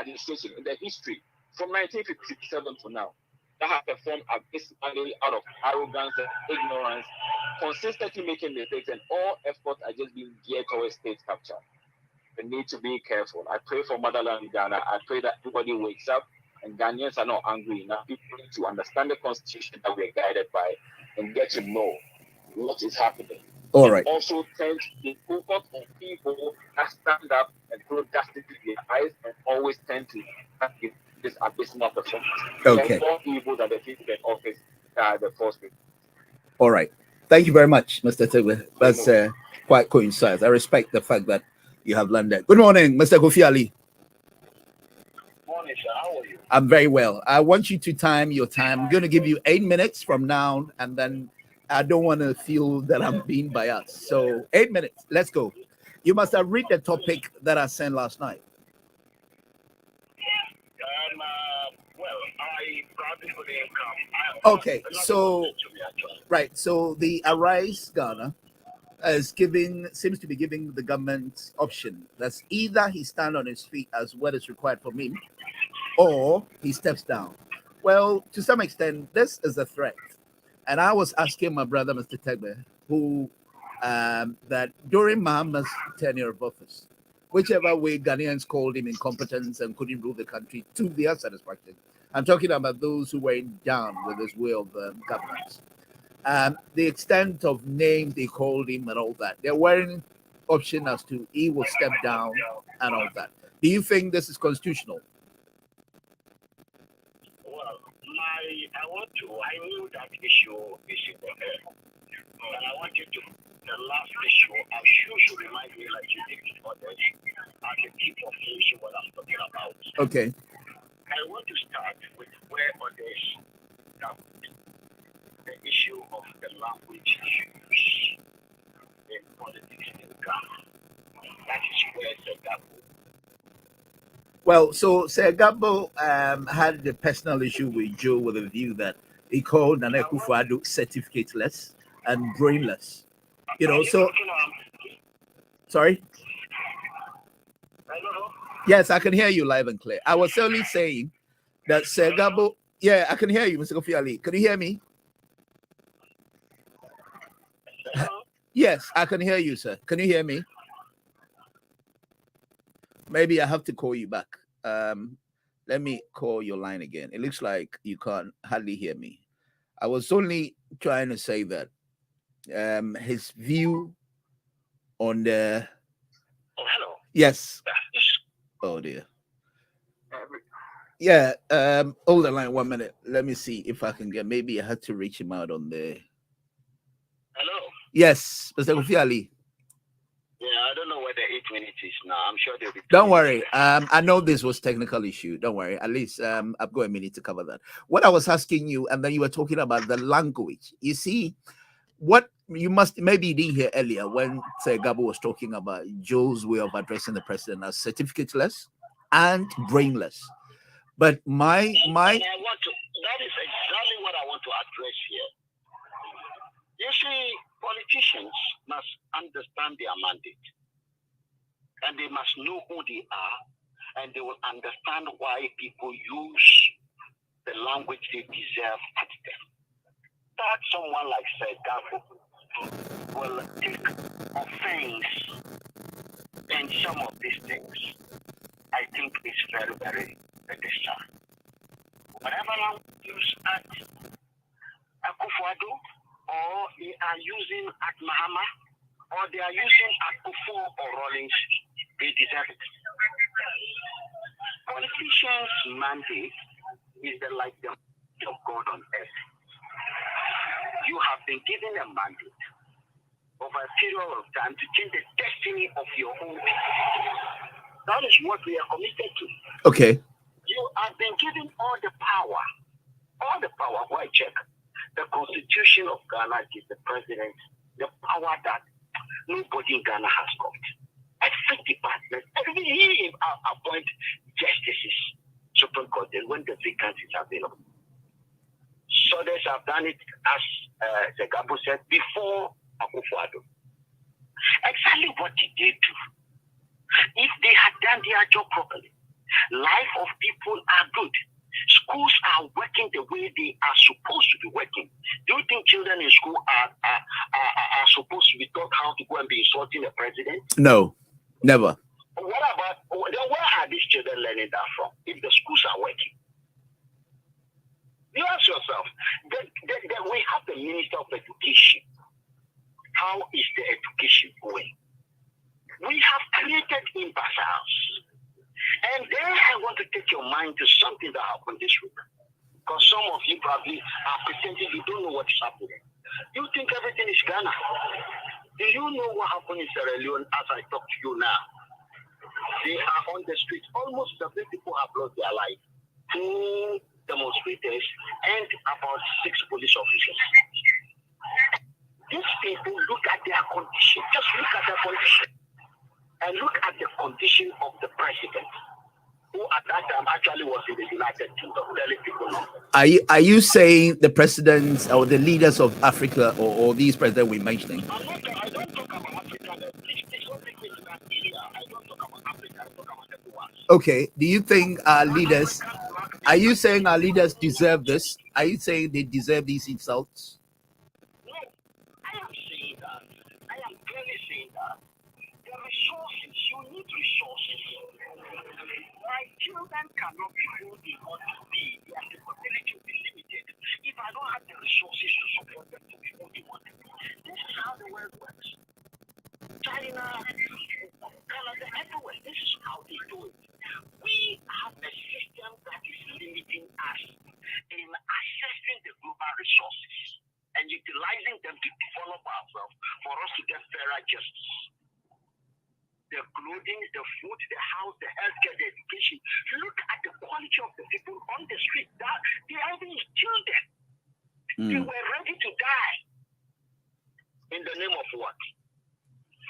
administration in the history from 1957 to now that have performed abysmally out of arrogance and ignorance, consistently making mistakes, and all efforts are just being geared towards state capture. We need to be careful. I pray for motherland Ghana. I pray that everybody wakes up and Ghanaians are not angry enough. People need to understand the constitution that we are guided by and get to know what is happening. All right. Also tend to be focused on people that stand up and throw dust into their eyes and always tend to have this abysmal performance. Okay. The more evil that the people in office are the first people. All right. Thank you very much, Mr. Tegbe. That's quite coincides. I respect the fact that you have learned that. Good morning, Mr. Kofi Ali. Morning, sir. How are you? I'm very well. I want you to time your time. I'm going to give you 8 minutes from now, and then I don't want to feel that I'm being biased. So 8 minutes. Let's go. You must have read the topic that I sent last night. Well, I probably couldn't come. Okay, so right. So the Arise Ghana seems to be giving the government option. That's either he stand on his feet as what is required from him, or he steps down. Well, to some extent, this is a threat. And I was asking my brother, Mr. Tegbe, who that during Muhammad's tenure of office, whichever way Ghanaians called him incompetent and couldn't rule the country to their satisfaction. I'm talking about those who were down with his way of governance. The extent of name they called him and all that, there weren't option as to he will step down and all that. Do you think this is constitutional? Well, I knew that issue for her. And I want you to, the last issue, I'm sure you remind me like you did before that, I can keep on finishing what I'm talking about. Okay. I want to start with where others come. The issue of the language issues in politics in Ghana. That is where Segabo. Well, so Segabo had the personal issue with Joe with a view that he called Nana Akufo-Addo certificateless and brainless. You know, so sorry. Yes, I can hear you live and clear. I was only saying that Segabo. Yeah, I can hear you, Mr. Kofi Ali. Can you hear me? Yes, I can hear you, sir. Can you hear me? Maybe I have to call you back. Let me call your line again. It looks like you can't hardly hear me. I was only trying to say that his view on the... Oh, hello. Yes. Oh, dear. Yeah, hold the line 1 minute. Let me see if I can get... Maybe I had to reach him out on the... Hello. Yes, Mr. Kofi Ali. Yeah, I don't know where the 8 minutes is now. I'm sure they'll be... Don't worry. I know this was technical issue. Don't worry. At least I've got a minute to cover that. What I was asking you, and then you were talking about the language. You see, what you must... Maybe you didn't hear earlier when Gabo was talking about Joe's way of addressing the president as certificateless and brainless. But my... that is exactly what I want to address here. You see, politicians must understand their mandate, and they must know who they are, and they will understand why people use the language they deserve at them. That someone like Segabo will take offense in some of these things, I think is very, very sad. Whatever language used at Akufo-Addo, or they are using at Mahama, or they are using at Kufo or Rawlings, they deserve it. Politicians' mandate is like the of God on earth. You have been given a mandate over a period of time to change the destiny of your own people. That is what we are committed to. Okay. You have been given all the power, who I check. The Constitution of Ghana gives the president the power that nobody in Ghana has got. Every department, he appoint justices, Supreme Court, then when the vacancy is available. So others have done it as Zegabo said, before Akufo-Addo. Exactly what did they do? If they had done their job properly, life of people are good. Schools are working the way they are supposed to be working. Do you think children in school are supposed to be taught how to go and be insulting the president? No, never. What about, then where are these children learning that from if the schools are working? You ask yourself, then we have the Minister of Education. How is the education going? We have created imbeciles. And then I want to take your mind to something that happened this week. Because some of you probably are pretending you don't know what is happening. You think everything is Ghana. Do you know what happened in Sierra Leone as I talk to you now? They are on the street. Almost 7 people have lost their life. 2 demonstrators and about 6 police officers. These people look at their condition. Just look at their condition. And look at the condition of the president, who at that time actually was in the United Kingdom. Telling people no. Are you saying the presidents or the leaders of Africa or these presidents we're mentioning? I don't talk about Africa. Please don't take me to that area. I don't talk about Africa. I talk about everyone. Okay. Do you think our leaders? Are you saying our leaders deserve this? Are you saying they deserve these insults? No, I am saying that. I am clearly saying that. The resources, you need resources. My children cannot be who they want to be. Their capability will be limited if I don't have the resources to support them to be who they want to be. This is how the world works. China, Canada, everywhere. This is how they do it. We have a system that is limiting us in accessing the global resources and utilizing them to develop ourselves for us to get fairer justice. The clothing, the food, the house, the healthcare, the education. Look at the quality of the people on the street. They are even children. They were ready to die. In the name of what?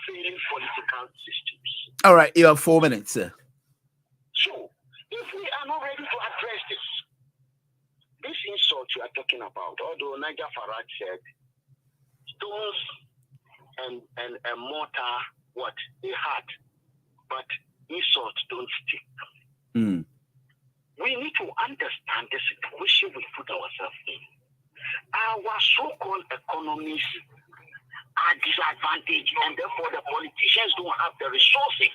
Failing political systems. All right, you have 4 minutes, sir. So, if we are not ready to address this insult you are talking about, although Niger Farage said, stones and a mortar, what they had, but insults don't stick. We need to understand the situation we put ourselves in. Our so-called economies are disadvantaged, and therefore the politicians don't have the resources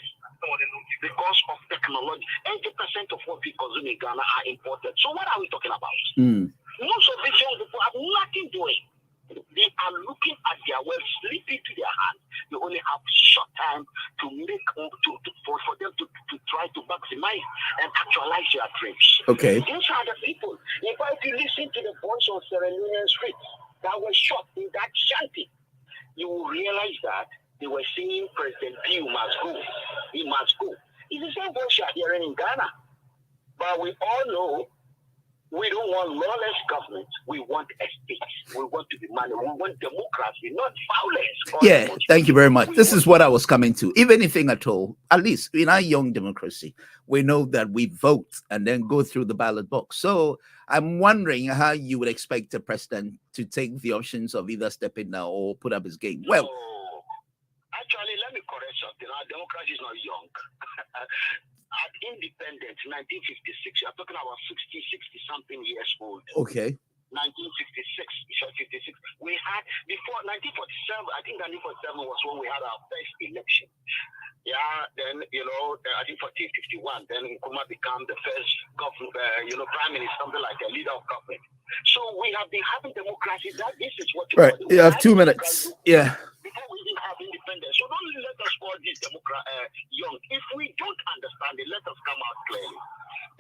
because of technology. 80% of what we consume in Ghana are imported. So what are we talking about? Most of these young people have nothing doing. They are looking at their wealth slipping to their hands. They only have short time to make for them to try to maximize and actualize their dreams. Okay. These are the people. If you listen to the voice of Sierra Leonean streets that were shot in that shanty, you will realize that they were saying President P must go. He must go. It's the same voice you are hearing in Ghana. But we all know we don't want lawless government. We want a state. We want to be managed. We want democracy, not violence. Yeah, thank you very much. This is what I was coming to. If anything at all, at least in our young democracy, we know that we vote and then go through the ballot box. So I'm wondering how you would expect a president to take the options of either stepping down or put up his game. Well, actually, let me correct something. Our democracy is not young. At independence, 1956, you're talking about 60-something years old. Okay. 1956. We had, before 1947, I think 1947 was when we had our first election. Yeah, then, I think 1951, then Nkrumah became the first prime minister, something like a leader of government. So we have been having democracy. This is what you right. You have 2 minutes. Yeah. Before we didn't have independence. So don't let us call this young. If we don't understand it, let us come out clearly.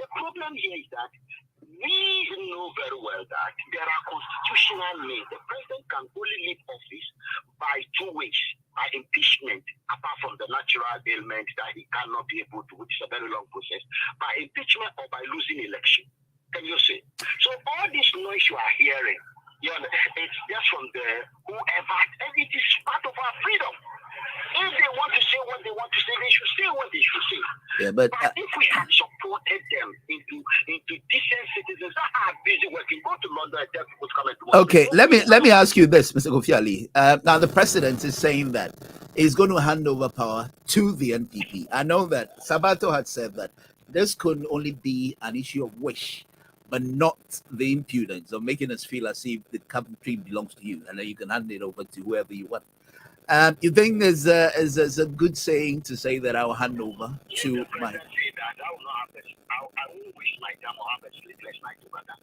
The problem here is that we know very well that there are constitutional means. The president can only leave office by 2 ways. By impeachment, apart from the natural ailment that he cannot be able to, which is a very long process, by impeachment or by losing election. Can you see? So all this noise you are hearing It's just from there, whoever, and it is part of our freedom. If they want to say what they want to say, they should say what they should say. Yeah, but if we had supported them into decent citizens that are busy working, go to London and tell people to come and do what okay, let me ask you this, Mr. Kofi Ali. Now the president is saying that he's going to hand over power to the NPP. I know that Sabato had said that this could only be an issue of wish, but not the impudence of making us feel as if the country belongs to you and then you can hand it over to whoever you want. You think there's a good saying to say that I'll hand over to my... say that, I will not have I won't wish my time or have a sleepless night over that.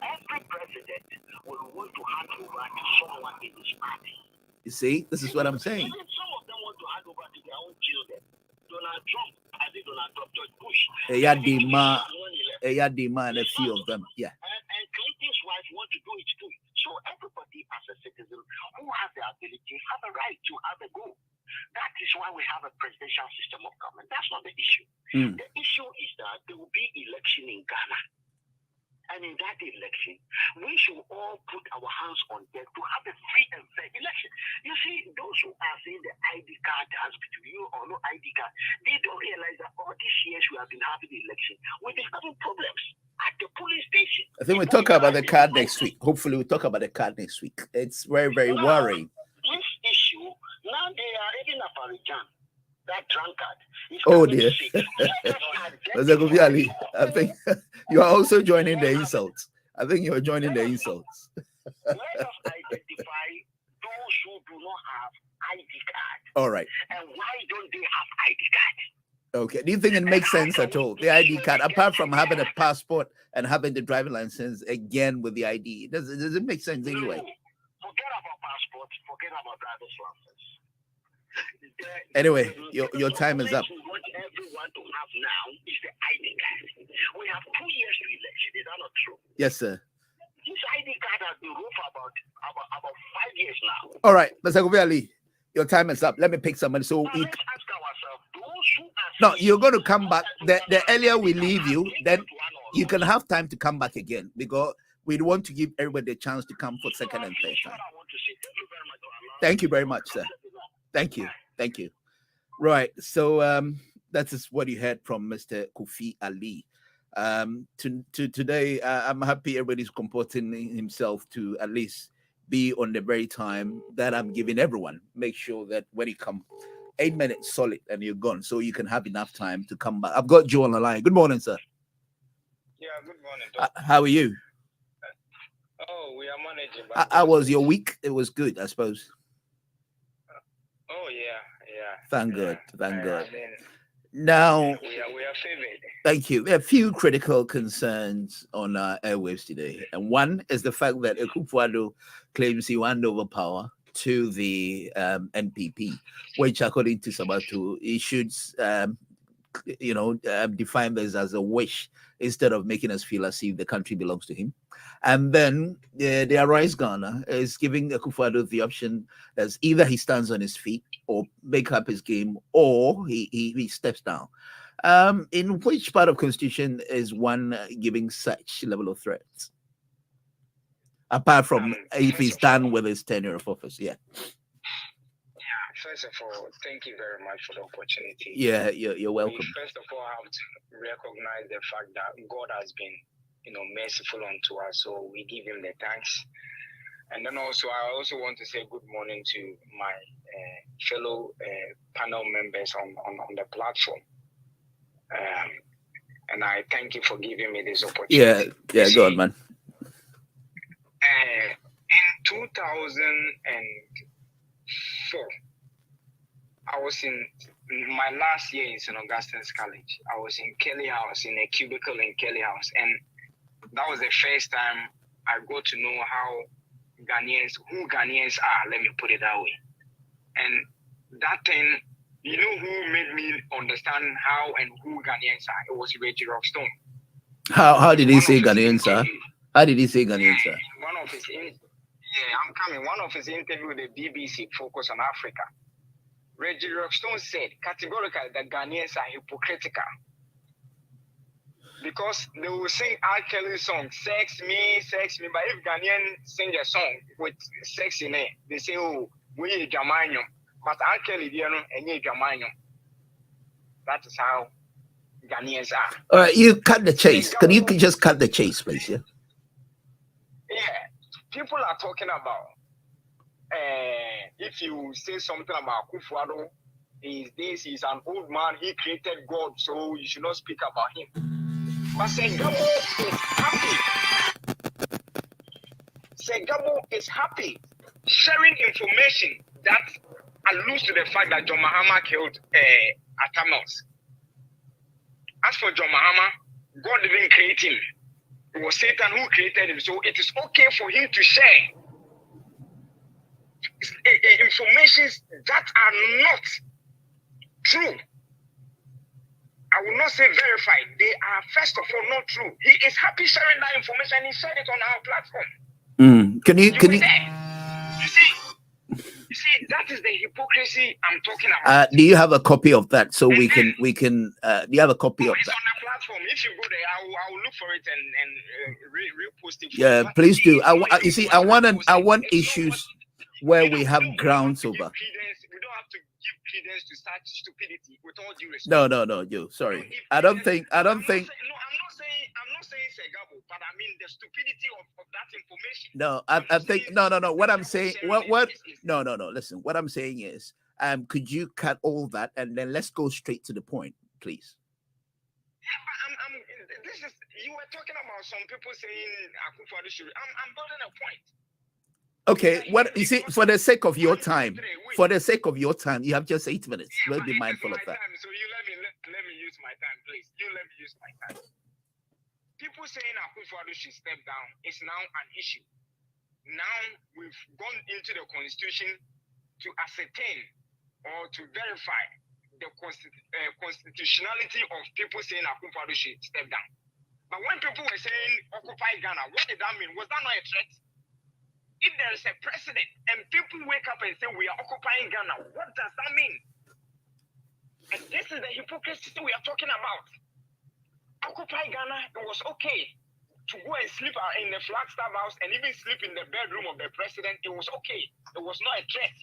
Every president will want to hand over to someone in his party. You see, this is what I'm saying. Even some of them want to hand over to their own children. Donald Trump, I think Donald Trump, George Bush. Yadima and a few of them, yeah. And Clinton's wife want to do it too. So everybody as a citizen who has the ability have a right to have a go. That is why we have a presidential system of government. That's not the issue. The issue is that there will be election in Ghana. And in that election, we should all put our hands on deck to have a free and fair election. You see, those who are saying the ID card has between you or no ID card, they don't realize that all these years we have been having the election, we've been having problems at the police station. I think we'll talk about the card next week. Hopefully we'll talk about the card next week. It's very, very worrying. This issue, now they are even a Farijan, that drunkard. Oh dear. I think you are also joining the insults. I think you are joining the insults. Let us identify those who do not have ID card. All right. And why don't they have ID card? Okay. Do you think it makes sense at all? The ID card, apart from having a passport and having the driving license again with the ID, does it make sense anyway? No. Forget about passports, forget about driver's license. Anyway, your time is up. What everyone to have now is the ID card. We have 2 years to election. Is that not true? Yes, sir. This ID card has been ruled for about 5 years now. All right, Mr. Kofi Ali, your time is up. Let me pick somebody. So Now, let's ask ourselves, those who are no, you're going to come back. The earlier we leave you, then you can have time to come back again because we want to give everybody a chance to come for second and third time. Thank you very much, sir. Thank you. Thank you. Right. So that is what you heard from Mr. Kofi Ali. Today, I'm happy everybody's comporting himself to at least be on the very time that I'm giving everyone. Make sure that when you come, 8 minutes solid and you're gone, so you can have enough time to come back. I've got Joe on the line. Good morning, sir. Yeah, good morning. How are you? Oh, we are managing. How was your week? It was good, I suppose. Oh, yeah. Thank God. Now, we are favored. Thank you. There are a few critical concerns on our airwaves today. And one is the fact that Akufo-Addo claims he handed over power to the NPP, which, according to Sabato, he should, define this as a wish instead of making us feel as if the country belongs to him. And then the Arise Ghana is giving Akufo-Addo the option as either he stands on his feet or make up his game or he steps down. In which part of Constitution is one giving such level of threats? Apart from if he's done with his tenure of office, yeah. First of all, thank you very much for the opportunity. Yeah, you're welcome. We first of all have to recognize the fact that God has been, merciful unto us, so we give him the thanks. And then also, I also want to say good morning to my fellow panel members on the platform. And I thank you for giving me this opportunity. Yeah, go on, man. In 2004, I was in my last year in St. Augustine's College. I was in Kelly House, in a cubicle in Kelly House. And that was the first time I got to know who Ghanaians are, let me put it that way. And that thing, who made me understand how and who Ghanaians are? It was Reggie Rockstone. How did he say Ghanaians are? How did he say Ghanaians are? One of his interviews with the BBC, Focus on Africa. Reggie Rockstone said categorically that Ghanaians are hypocritical. because they will sing R. Kelly song, sex me. But if Ghanaian sing a song with sex in it, they say, oh, we Jamanyo. But R. Kelly, you know, and you Jamanyo. That is how Ghanaians are. All right, you cut the chase. Can you just cut the chase, please? Yeah. Yeah. People are talking about if you say something about Kufuado, he's an old man, he created God, so you should not speak about him. But Segabo is happy. Segabo is happy sharing information that alludes to the fact that John Mahama killed Atamels. As for John Mahama, God didn't create him. It was Satan who created him. So it is okay for him to share information that are not true. I will not say verified. They are, first of all, not true. He is happy sharing that information. He shared it on our platform. Can you? You see, that is the hypocrisy I'm talking about. Do you have a copy of that so we can? Do you have a copy of it's that? On the platform. If you go there, I will look for it and repost it. Yeah, please do. You see, I want issues where we have grounds over. We don't have to give credence to such stupidity. With all due respect. No, you. Sorry, I don't think. I'm not saying Segabo, but I mean the stupidity of that information. No, I think no. What I'm saying, no. Listen, what I'm saying is, could you cut all that and then let's go straight to the point, please? This is, you were talking about some people saying Akufo-Addo should. I'm building a point. Okay, what you see, for the sake of your time, you have just 8 minutes. We'll be mindful of that. So you let me use my time, please. You let me use my time. People saying Akufo-Addo should step down is now an issue. Now we've gone into the constitution to ascertain or to verify the constitutionality of people saying Akufo-Addo should step down. But when people were saying occupy Ghana, what did that mean? Was that not a threat? If there is a precedent and people wake up and say we are occupying Ghana, what does that mean? And this is the hypocrisy we are talking about. Occupy Ghana, it was okay to go and sleep in the Flagstaff house and even sleep in the bedroom of the president. It was okay. It was not a threat.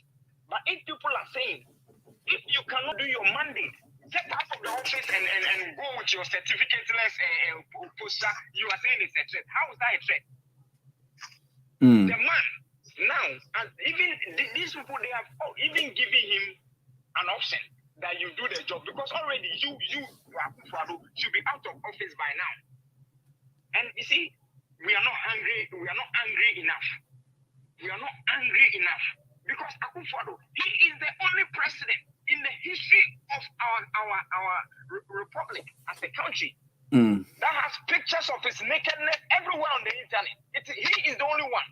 But if people are saying, if you cannot do your mandate, get out of the office and go with your certificateless poster, you are saying it's a threat. How is that a threat? The man now, and even these people, they have even given him an option that you do the job, because already you should be out of office by now. And you see, we are not angry enough. We are not angry enough because Akufo-Addo, he is the only president in the history of our republic as a country that has pictures of his nakedness everywhere on the internet. He is the only one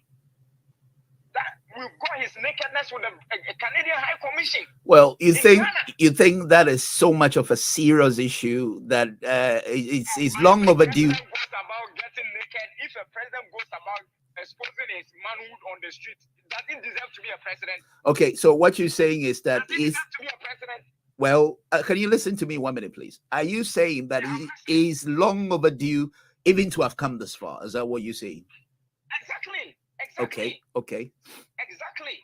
that we've got his nakedness with a Canadian High Commission. Well, you think that is so much of a serious issue that it's long overdue. About getting naked. If a president goes about exposing his manhood on the street, does he deserve to be a president? Okay, so what you're saying is that is to be a president? Well, can you listen to me 1 minute, please? Are you saying that he is long overdue even to have come this far? Is that what you're saying? Exactly. Okay. Exactly.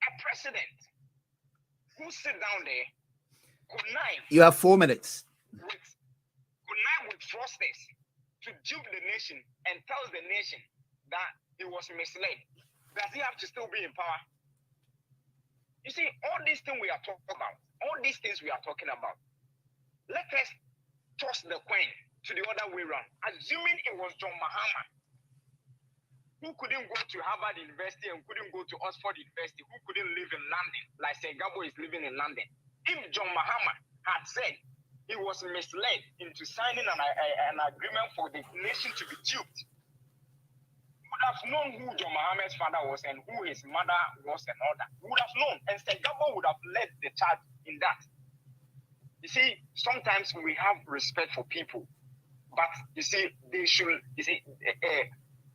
A president who sit down there, connive. You have 4 minutes. Connive with fraudsters to dupe the nation and tells the nation that he was misled. Does he have to still be in power? You see, all these things we are talking about, let us toss the coin to the other way around. Assuming it was John Mahama, who couldn't go to Harvard University and couldn't go to Oxford University, who couldn't live in London, like Segabo is living in London. If John Mahama had said he was misled into signing an agreement for the nation to be duped, he would have known who John Mahama's father was and who his mother was and all that. He would have known, and Segabo would have led the charge in that. You see, sometimes we have respect for people, but you see, they should,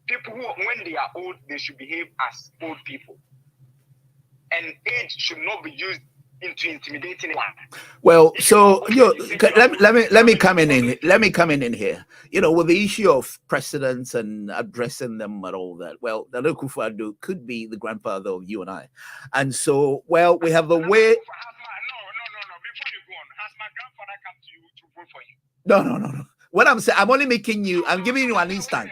people who, when they are old, they should behave as old people. And age should not be used into intimidating one. Well, so let me come in. Let me come in here. With the issue of presidents and addressing them and all that. Well, the Akufo-Addo could be the grandfather of you and I, and so we have a way. No. Before you go on, has my grandfather come to you to vote for you? No. What I'm saying, I'm only making you. I'm giving you an instance.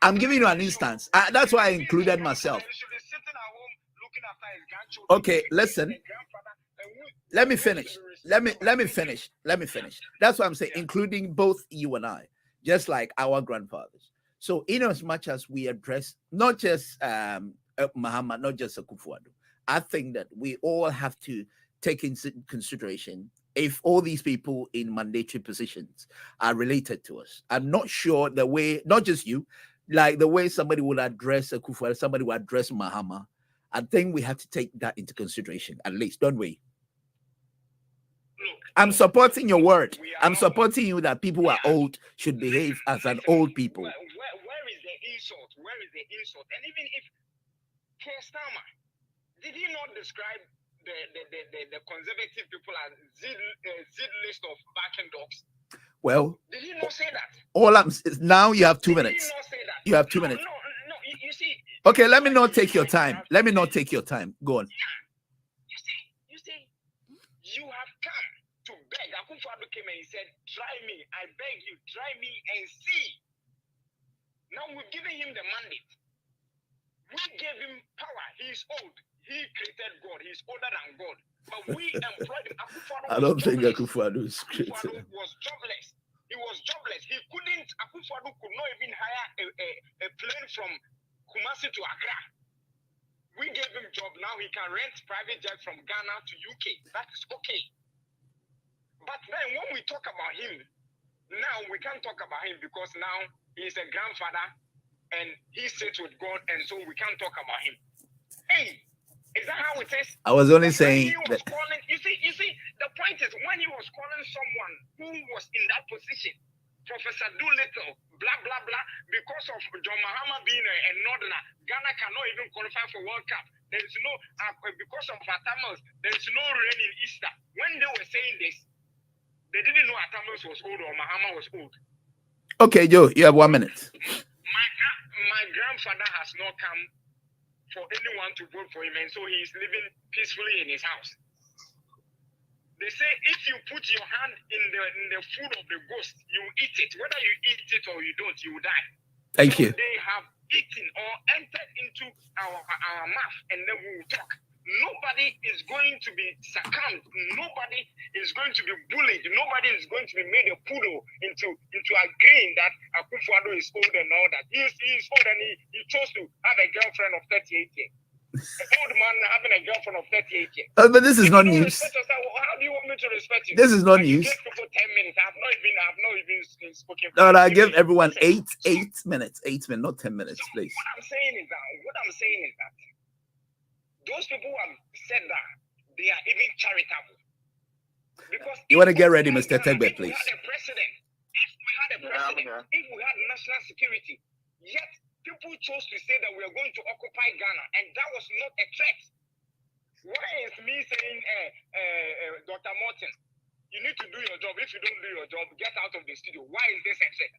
I'm giving you an instance. That's why I included myself. Okay, listen. Let me finish. Let me finish. That's what I'm saying, including both you and I, just like our grandfathers. So, in as much as we address not just Muhammad, not just Akufo-Addo, I think that we all have to take into consideration if all these people in mandatory positions are related to us. I'm not sure the way, not just you, like the way somebody would address Akufo-Addo, somebody would address Muhammad. I think we have to take that into consideration, at least, don't we? I'm supporting your word. I'm supporting you that people who are old should behave as an old people. Where is the insult? Where is the insult? And even if Kestama, did he not describe the conservative people as Z list of backing dogs? Well, did he not say that? All I'm now you have 2 minutes. Did he not say that? You have 2 minutes. No. You see. Okay, let me not take your time. Let me not take your time. Go on. You see, you have come to beg. Akufo-Addo came and he said, "Try me. I beg you, try me and see." Now we've given him the mandate. We gave him power. He's old. He created God. He's older than God. But we employed him. I don't think Akufo-Addo is created. Akufo-Addo was jobless. He was jobless. Akufo-Addo could not even hire a plane from Kumasi to Accra. We gave him job. Now he can rent private jet from Ghana to UK. That is okay. But then when we talk about him, now we can't talk about him because now he's a grandfather and he sits with God, and so we can't talk about him. Hey, is that how it is? I was only saying that. You see, the point is when he was calling someone who was in that position, Professor Doolittle, blah, blah, blah, because of John Mahama being a northerner, Ghana cannot even qualify for World Cup. There is no, because of Atamils, there is no rain in Easter. When they were saying this, they didn't know Atamils was old or Mahama was old. Okay, Joe, you have 1 minute. My grandfather has not come for anyone to vote for him, and so he is living peacefully in his house. They say if you put your hand in the food of the ghost, you eat it. Whether you eat it or you don't, you will die. Thank you. They have eaten or entered into our mouth, and then we will talk. Nobody is going to be succumbed. Nobody is going to be bullied. Nobody is going to be made a poodle into agreeing that Akufo-Addo is old and all that. He is old and he chose to have a girlfriend of 38 years. An old man having a girlfriend of 38 years. But this is not news. How do you want me to respect you? This is not news. Give people 10 minutes. I've not even spoken. No, I give everyone 8 minutes. 8 minutes, not 10 minutes, please. What I'm saying is that those people who have said that they are even charitable. Because you want to get ready, Mr. Tegbe, please. If we had a president, if we had national security, yet people chose to say that we are going to occupy Ghana, and that was not a threat. Why is me saying, Dr. Morton, you need to do your job. If you don't do your job, get out of the studio. Why is this a threat?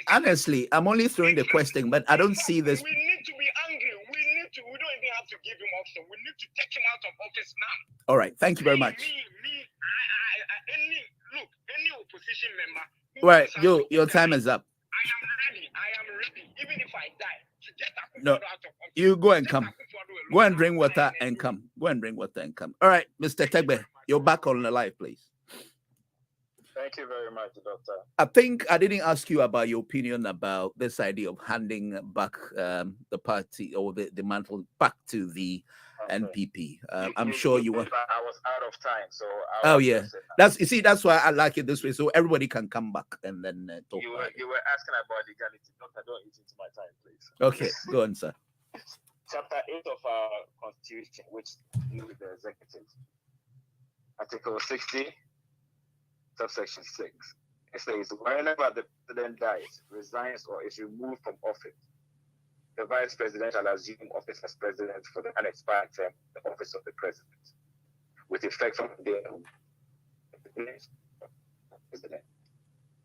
Honestly, I'm only throwing the question, but I don't see this. We need to be angry. We don't even have to give him option. We need to take him out of office now. All right. Thank you very much. Any opposition member. Right, Joe, your time is up. I am ready. Even if I die, to get Akufo-Addo out of office. You go and come. Go and drink water and come. Go and drink water and come. All right, Mr. Tegbe, you're back on the live, please. Thank you very much, Doctor. I think I didn't ask you about your opinion about this idea of handing back the party or the mantle back to the NPP. I'm sure you were. I was out of time, so. That's why I like it this way, so everybody can come back and then talk. You were asking about legality. Doctor, don't eat into my time, please. Okay, go on, sir. Chapter 8 of our Constitution, which deals with the executive, Article 60. Subsection 6. It says, whenever the president dies, resigns, or is removed from office, the vice president shall assume office as president for the unexpired term of the office of the president. with effect from the day of president.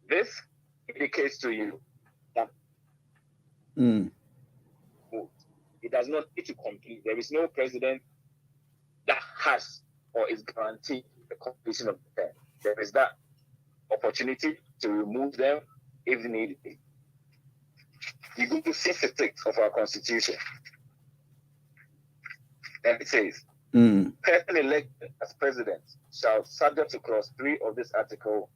This indicates to you that it does not need to complete. There is no president that has or is guaranteed the completion of the term. There is that opportunity to remove them if need be. You go to 66 of our Constitution, and it says, person elected as president shall, subject to clause 3 of this article,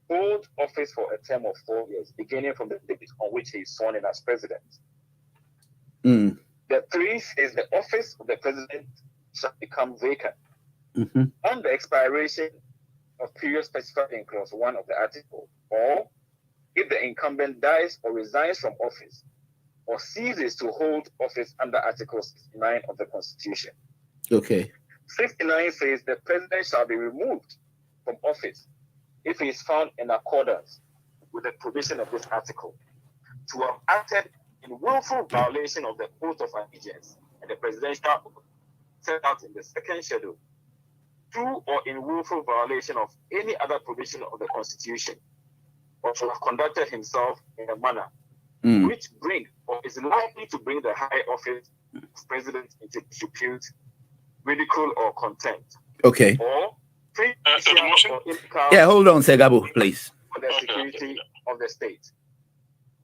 hold office for a term of 4 years, beginning from the date on which he is sworn in as president. The 3 says the office of the president shall become vacant on the expiration of period specified in clause 1 of the article, or if the incumbent dies or resigns from office or ceases to hold office under Article 69 of the Constitution. Okay. 69 says the president shall be removed from office if he is found in accordance with the provision of this article to have acted in willful violation of the oath of allegiance and the presidential oath set out in the second schedule, through or in willful violation of any other provision of the Constitution, or to have conducted himself in a manner which bring or is likely to bring the high office of president into disrepute, ridicule, or contempt. Okay. Or yeah, hold on, Segabo, please. For the security of the state,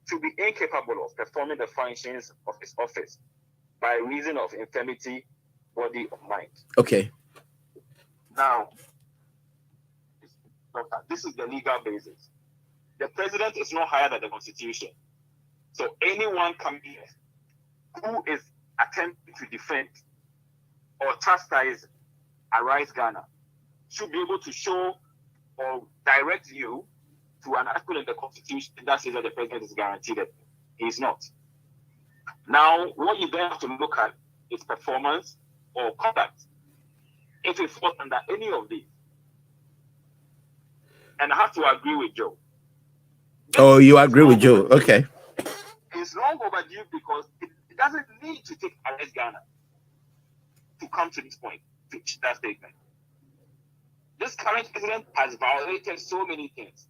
to be incapable of performing the functions of his office by reason of infirmity, body or mind. Okay. Now, this is the legal basis. The president is not higher than the Constitution. So anyone coming here who is attempting to defend or chastise Arise Ghana should be able to show or direct you to an article in the Constitution that says that the president is guaranteed it. He is not. Now, what you then have to look at is performance or conduct. If it falls under any of these, and I have to agree with Joe. Oh, you agree with Joe? Okay. It's long overdue because it doesn't need to take Arise Ghana to come to this point, to that statement. This current president has violated so many things.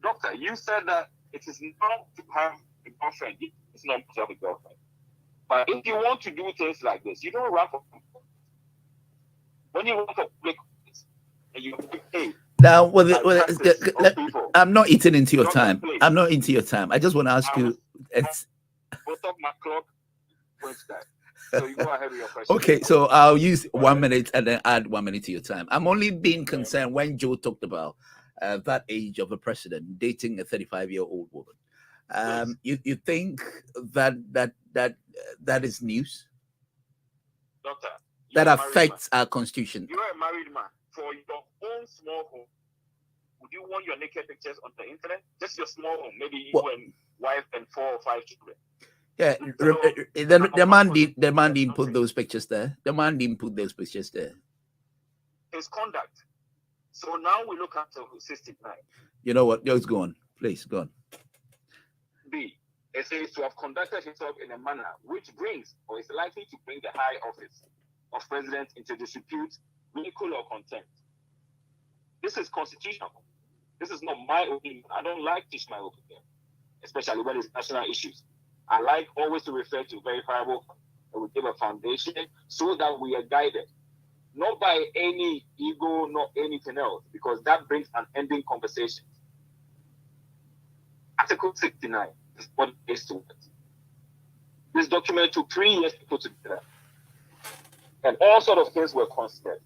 Doctor, you said that it is not to have a girlfriend. It's not to have a girlfriend. But if you want to do things like this, you don't run for when you run for public office and you get paid. Now, I'm not eating into your time. I'm not into your time. I just want to ask you. It's both of my clock. So you go ahead with your question. Okay, so I'll use 1 minute and then add 1 minute to your time. I'm only being concerned when Joe talked about that age of a president dating a 35-year-old woman. You think that is news? Doctor, that affects our constitution. You are a married man. For your own small home, would you want your naked pictures on the internet? Just your small home, maybe you and wife and 4 or 5 children. Yeah, the man didn't put those pictures there. The man didn't put those pictures there. His conduct. So now we look at 69. You know what? Just go on. Please, go on. B. It says to have conducted himself in a manner which brings or is likely to bring the high office of president into disrepute, ridicule, or contempt. This is constitutional. This is not my opinion. I don't like to my opinion, especially when it's national issues. I like always to refer to verifiable and we give a foundation so that we are guided, not by any ego, not anything else, because that brings an ending conversation. Article 69 is what it is to it. This document took 3 years to put together, and all sort of things were considered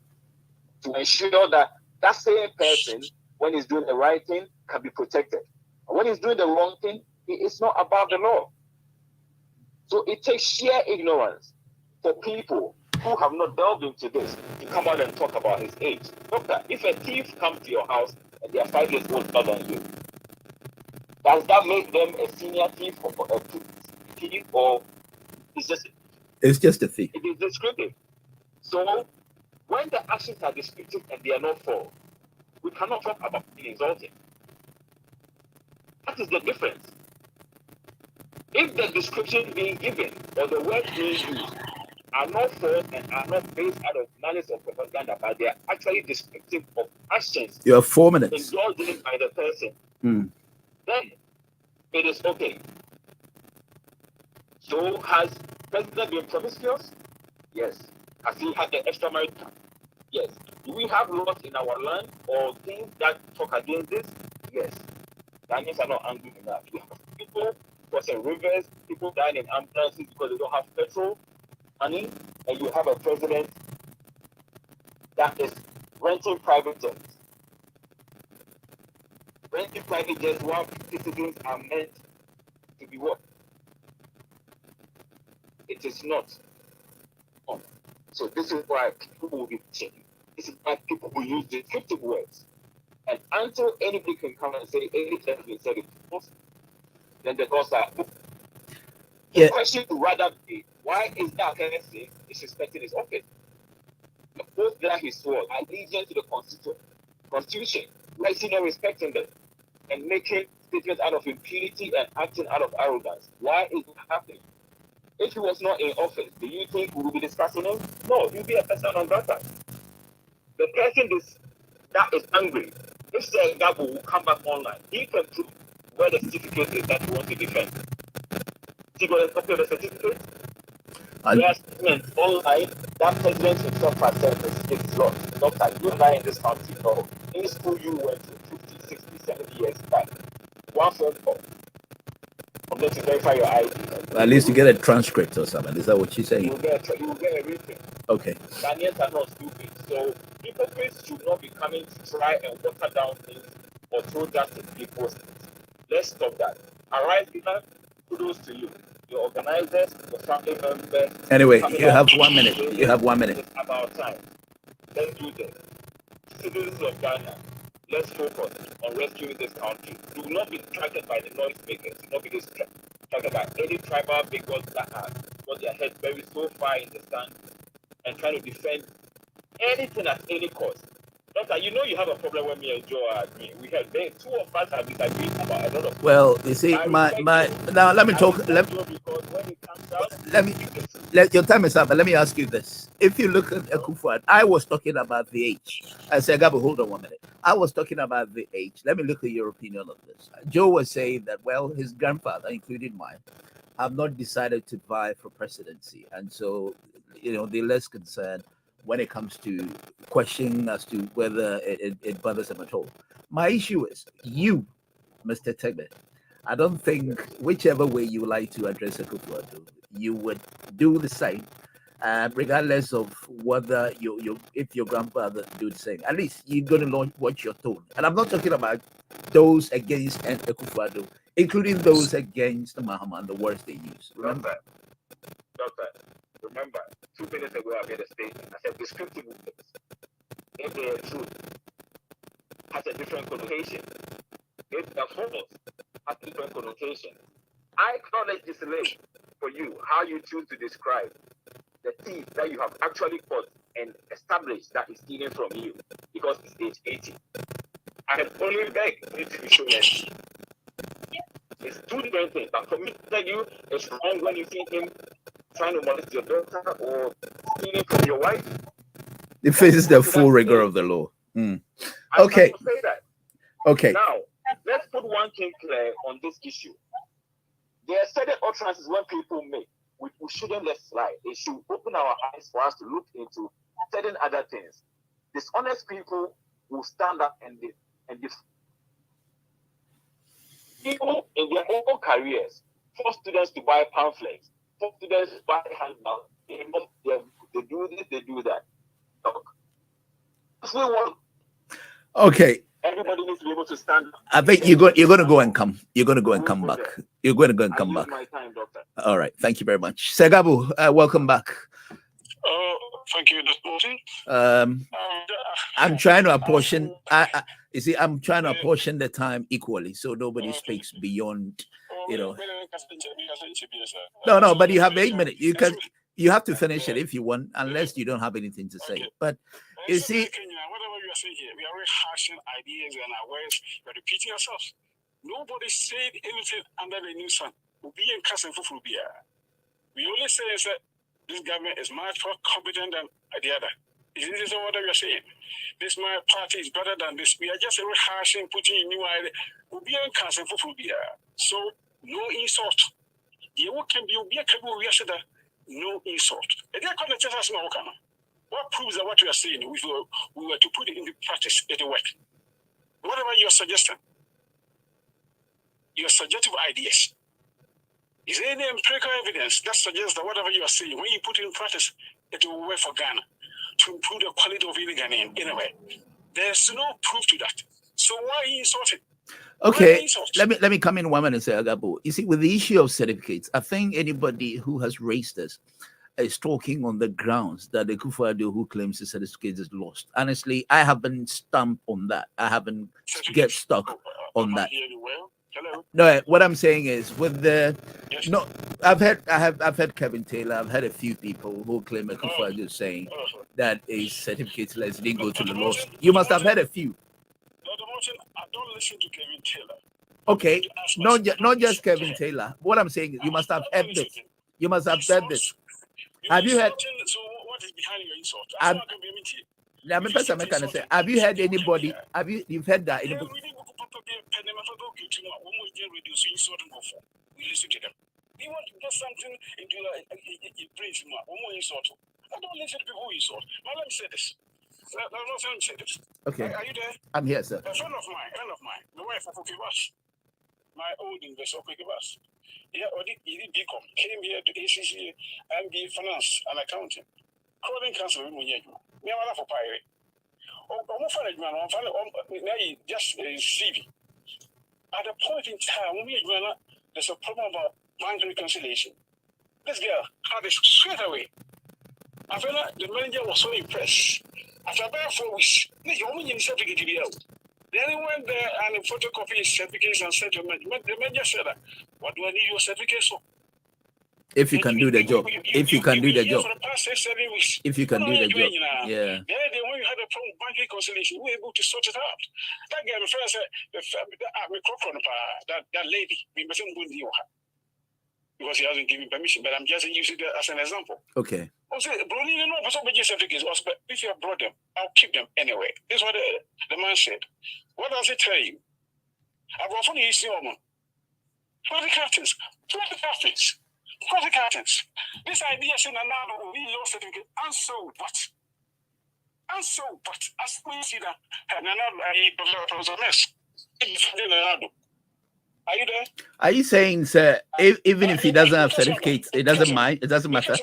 to ensure that that same person, when he's doing the right thing, can be protected. And when he's doing the wrong thing, he is not above the law. So it takes sheer ignorance for people who have not delved into this to come out and talk about his age. Doctor, if a thief comes to your house and they are 5 years older than you, does that make them a senior thief or a thief, or it's just a thief? It is descriptive. So when the actions are descriptive and they are not false, we cannot talk about being exalted. That is the difference. If the description being given or the word being used are not false and are not based out of malice or propaganda, but they are actually descriptive of actions You have 4 minutes. indulged in by the person, then it is okay. So has President been promiscuous? Yes. Has he had the extramarital? Yes. Do we have laws in our land or things that talk against this? Yes. Ghanaians are not angry enough. You have people crossing rivers, people dying in ambulances because they don't have petrol money, and you have a president that is renting private jets. Renting private jets while citizens are meant to be what? It is not. So this is why people will be changed. This is why people will use descriptive words. And until anybody can come and say anything has been said in false, then the doors are open. The question would rather be, why is that Kennedy disrespecting his office? The oath that he swore, allegiance to the Constitution, why is he not respecting them and making statements out of impunity and acting out of arrogance? Why is it happening? If he was not in office, do you think we would be discussing him? No, he'll be a person on that side. The person that is angry, if Sir Gabo will come back online, he can prove where the certificate is that he wants to defend. He got a copy of the certificate. Yes, online, that president himself has said it's lost. Doctor, you and I in this country know in school you went to 50, 60, 70 years back. One phone call. I'm going to verify your ID. At least you get a transcript or something. Is that what you're saying? You will get a reprint. Okay. Ghanaians are not stupid. So hypocrites should not be coming to try and water down things or throw dust in people's things. Let's stop that. Arise, Ghana, kudos to you. Your organizers, your family members. Anyway, you have 1 minute. You have 1 minute. It's about time. Let's do this. Citizens of Ghana, let's focus on rescuing this country. Do not be distracted by the noise makers. Do not be distracted by any tribal bigots that have got their head buried so far in the sand and trying to defend anything at any cost. Doctor, you know you have a problem when me and Joe are agreeing. We have two of us have disagreed about a lot of. Well, you see, my now let me talk. Let your time is up, but let me ask you this: if you look at Akufo, I was talking about the age. I said, Gabo, hold on 1 minute. I was talking about the age. Let me look at your opinion on this. Joe was saying that, well, his grandfather, including mine, have not decided to vie for presidency, and so they're less concerned when it comes to questioning as to whether it bothers them at all. My issue is you, Mr. Tegbe. I don't think whichever way you like to address Akufo, you would do the same, regardless of whether if your grandfather do the same. At least you're going to watch your tone. And I'm not talking about those against Akufo, including those against Mahama and the words they use. Remember? Doctor, remember, 2 minutes ago I made a statement. I said descriptive words, if they are true, has a different connotation. If they're false, has a different connotation. I cannot legislate for you how you choose to describe the thief that you have actually caught and established that is stealing from you because it's age 80. I can only beg you to be shown mercy. It's two different things. But for me to tell you, it's wrong when you see him trying to molest your daughter or stealing from your wife. It faces the full rigor of the law. Okay. Say that. Okay. Now, let's put one thing clear on this issue. There are certain utterances when people make, we shouldn't let slide. It should open our eyes for us to look into certain other things. Dishonest people will stand up and people in their own careers force students to buy pamphlets, force students to buy handouts. They do this, they do that. Okay. Everybody needs to be able to stand up. I think you're going to go and come. You're going to go and come back. You're going to go and come back. My time, doctor. All right. Thank you very much. Segabu, welcome back. Thank you, Dr. I'm trying to apportion. You see, I'm trying to apportion the time equally, so nobody speaks beyond. No, but you have 8 minutes. You have to finish it if you want, unless you don't have anything to say. But you see, whatever you are saying here, we are rehashing ideas and our words. We're repeating ourselves. Nobody said anything under the new sun. We only say is that This government is much more competent than the other. Is this what we are saying? This my party is better than this. We are just rehashing, putting in new idea. We'll be on council for phobia. So no insult. You can be a cable yesterday. No insult. And they're going to tell us what proves that what we are saying, we were to put it into practice, it will work. Whatever you're suggesting, your subjective ideas, is there any empirical evidence that suggests that whatever you are saying, when you put it in practice, it will work for Ghana to improve the quality of any Ghanaian in a way? There's no proof to that. So why are you insulting? Okay, let me come in 1 minute and say, Agabo. You see, with the issue of certificates, I think anybody who has raised this is talking on the grounds that the Kufuor who claims the certificate is lost. Honestly, I haven't stamped on that. I haven't get stuck on that. No, what I'm saying is with the no, I've heard Kevin Taylor. I've heard a few people who claim that Kufuor is saying that a certificate didn't go to the law. You must have heard a few. I don't listen to Kevin Taylor. Okay, not just Kevin Taylor. What I'm saying is you must have heard this. You must have heard this. Have you heard? So what is behind your insult? Have you heard anybody? You've heard that? We listen to them. We want to get something into your brain. I don't listen to people who insult. Now let me say this. Okay. Are you there? I'm here, sir. A friend of mine, the wife of Okibas, my old investor Okibas. Yeah, he did BCom, came here to ACC and be finance and accounting. Calling council, me are for pirate. Just CV. At a point in time, there's a problem about bank reconciliation. This girl had it straight away. I felt like the manager was so impressed. After about 4 weeks, the only certificate to be out. Then he went there and photocopy his certificates and said to the manager said, what do I need your certificate for? If you can do the job. If you can do the job. For the past 6-7 weeks. If you can do the job. Yeah. The other day when you had a problem with bank reconciliation, we were able to sort it out. That guy, the first that lady, we must because he hasn't given permission, but I'm just using it as an example. Okay. Also, if you have brought them, I'll keep them anyway. This is what the man said. What does it tell you? I've often used the woman. For the captains. This idea saying another we lost certificate and so what? As we see that another was a mess. Are you there? Are you saying, sir, even if he doesn't have certificates, it doesn't mind? It doesn't matter?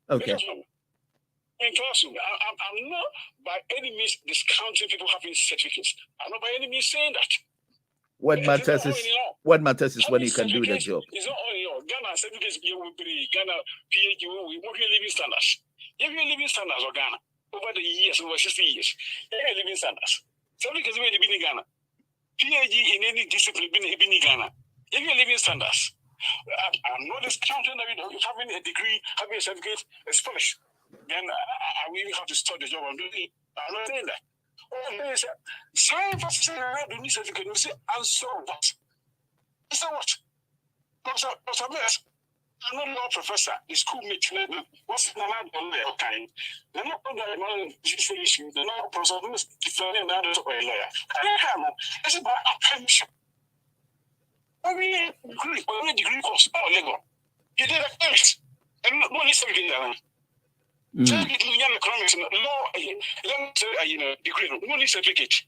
Okay. In classroom, I'm not by any means discounting people having certificates. I'm not by any means saying that. What matters is when you can do the job. It's not only Ghana certificates will be Ghana PhD, we want living standards. If you're living standards of Ghana over the years, over 60 years, you're living standards. Certificates will be in Ghana. PhD in any discipline in Ghana. If you're living standards, I'm not discounting that if having a degree, having a certificate is foolish. Then I will have to start the job I'm doing. I'm not saying that. Science say I don't need certificate. We say, and so what? So what? Dr. Mess, I'm not a law professor. The schoolmate, what's the lawyer kind? They're not going to issue. They're not professor. They're defending others or a lawyer. I don't have it's about apprenticeship. We degree course, or legal. You did a chemist. And no listen to that. Economics, law, degree, no need certificate.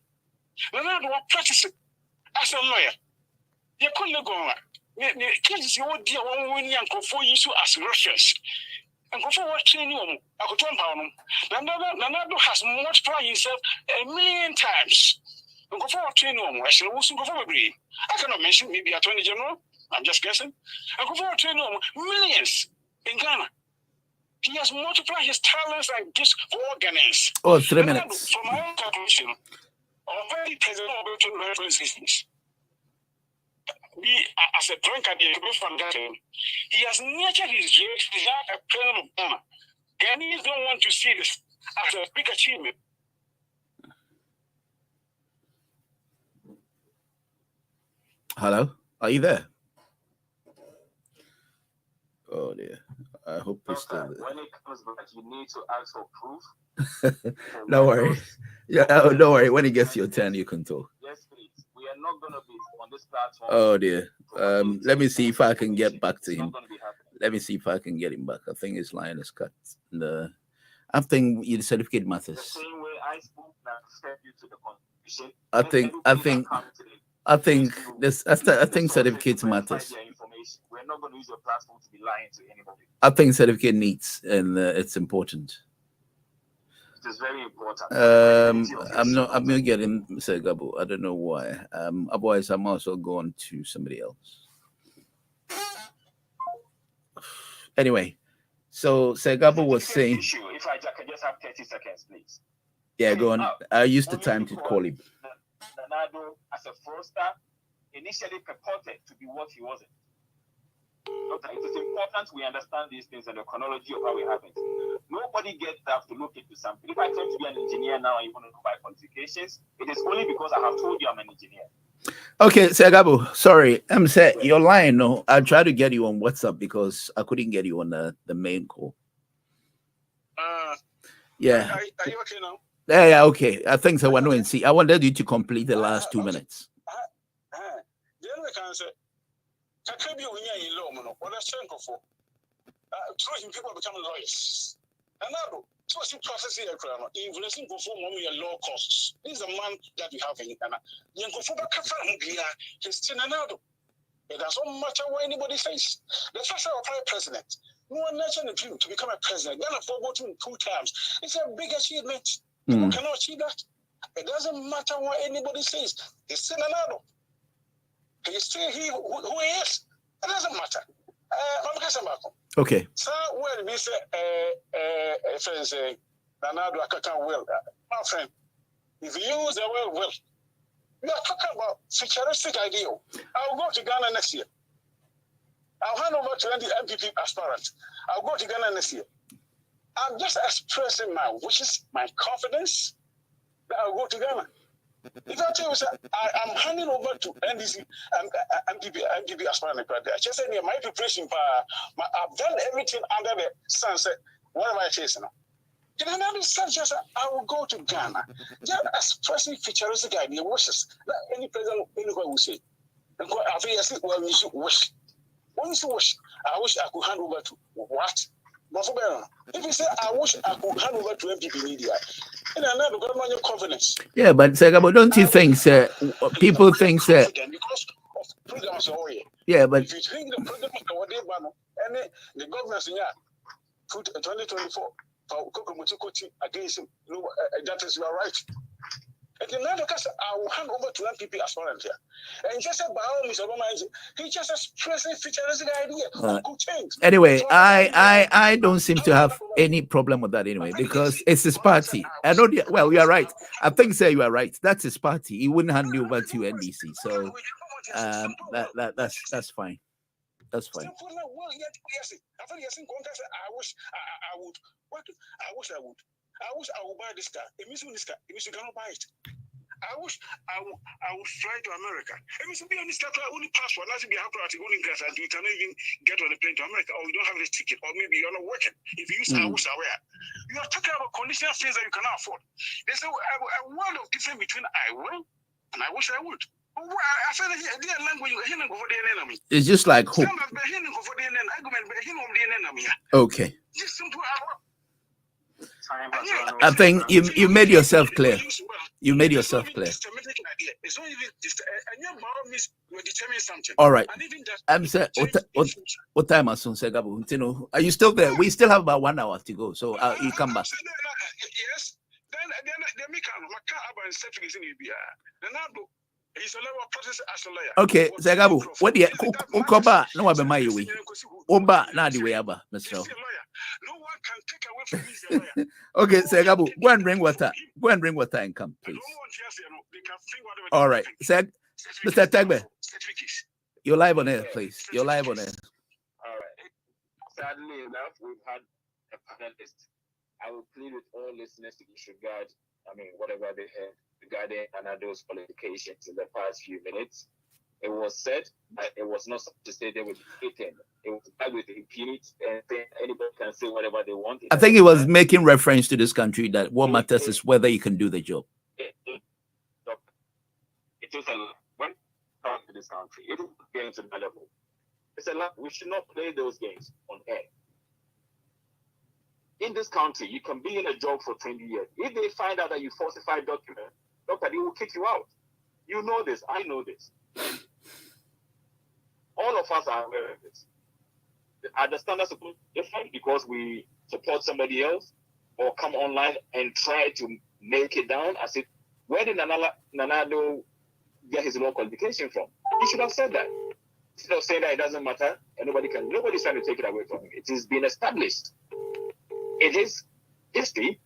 Now, I don't practice it as a lawyer. You couldn't go on. The cases you would deal one young for you as reference. And go for what training I could turn pound. Nanado has multiplied himself 1,000,000 times. And go for what training I should also go for agree. I cannot mention maybe Attorney General. I'm just guessing. And go for training millions in Ghana. He has multiplied his talents and gifts for organs. Oh, 3 minutes. From my own calculation, already president of the resistance. As a drunkard, he has nurtured his dreams without a president of Ghana. Ghanaians don't want to see this as a big achievement. Hello? Are you there? Oh dear. I hope he's still Doctor, when it comes back, you need to ask for proof. there. Don't worry. Yeah, don't worry. When he gets your turn, you can talk. Yes, please. We are not going to be on this platform. Oh dear. Let me see if I can get back to It's him. not going to be happening. Let me see if I can get him back. I think his line is cut. The I think the certificate The matters. same way I spoke that sent you to the constitution. I think this. I think certificate matters. We're not going to use your platform to be lying to anybody. I think certificate needs, and it's important. It is very important. I'm not getting Mr. Gabo. I don't know why. Otherwise, I'm also going to somebody else. Anyway, so Segabo was saying. If I can just have 30 seconds, please. Yeah, go on. I used the time to call him. Ronaldo, as a fraudster, initially purported to be what he wasn't. Doctor, it is important we understand these things and the chronology of how it happens. Nobody gets that to look into something. If I claim to be an engineer now and you want to know my qualifications, it is only because I have told you I'm an engineer. Okay, Segabo, sorry. I'm saying you're lying. No, I tried to get you on WhatsApp because I couldn't get you on the main call. Yeah. Are you okay now? Yeah, okay. I think so. I wanted you to complete the last 2 minutes. The other can say, Kakabi in law, what a chunk of through him, people become lawyers. And now, so she process here, influencing for law costs. This is a man that we have in Ghana. Yankofuba Kafa, he's still another. It doesn't matter what anybody says. The first prime president, no one mentioned dream to become a president. Ghana for voting 2 times. It's a big achievement. People cannot achieve that. It doesn't matter what anybody says. He's still another. He's still he who he is. It doesn't matter. Okay. So when we say friends say Ronaldo Akaka will, my friend, if you use the word will, we are talking about futuristic ideal. I'll go to Ghana next year. I'll hand over to the MPP aspirant. I'll go to Ghana next year. I'm just expressing my wishes, my confidence that I'll go to Ghana. If I tell you, I'm handing over to NDC and MPP aspirant. I just said, my preparation, I've done everything under the sunset. What am I chasing now? In another sense, just I will go to Ghana. Just expressing futuristic idea, wishes. Like any president, anybody will say. And I think yes, well, you should wish. When you say wish, I wish I could hand over to what? If you say I wish I could hand over to MPP media, and another government your confidence. Yeah, but Segabo, don't you think, sir? People think, sir. Because of programs are here. Yeah, but if you think the program and the governors in here put 2024 against him, that is you are right. And in that case, I will hand over to MPP aspirant here. And just by all means, he just expressing futuristic idea. Could change. Anyway, I don't seem to have any problem with that anyway, because it's his party. I know. Well, you are right. I think, sir, you are right. That's his party. He wouldn't hand you over to NDC. So that's fine. That's fine. I wish I would buy this car. It means this car. It means you cannot buy it. I wish I would fly to America. It means be on this car. Only passport. Let's be happy to go in class and you cannot even get on the plane to America, or you don't have this ticket, or maybe you're not working. If you use I wish I were, you are talking about conditional things that you cannot afford. There's a world of difference between I will and I wish I would. I said their language. It's just like hope. Okay. Just simple. I think you made yourself clear. You made yourself clear. All right. I'm saying, what time is on Segabo? Are you still there? We still have about 1 hour to go, so you come back. Yes. Then they make my car about settings in Libya. He's a level process as a lawyer. Okay, Segabo, what do you Ukoba? No, I'm my way. Oba, not the way, Abba, Mr. No one can take away from me. He's a lawyer. Okay, Segabo, go and bring water. Go and bring water and come, please. All right, Mr. Tagbe, you're live on air, please. You're live on air. All right. Sadly enough, we've had a panelist. I will plead with all listeners to disregard, whatever they heard regarding Anado's qualifications in the past few minutes. It was said that it was not to say they were hating It was that with impunity and anybody can say whatever they want. I think he was making reference to this country that what matters is whether you can do the job. It is a when come to this country, it is getting to that level. It's a lot. We should not play those games on air. In this country, you can be in a job for 20 years. If they find out that you falsified documents, doctor, they will kick you out. You know this. I know this. All of us are aware of this. Are the standards different because we support somebody else or come online and try to make it down? As if, where did Nanado get his law qualification from? He should have said that. Instead of saying that it doesn't matter, and nobody's trying to take it away from him. It has been established in his history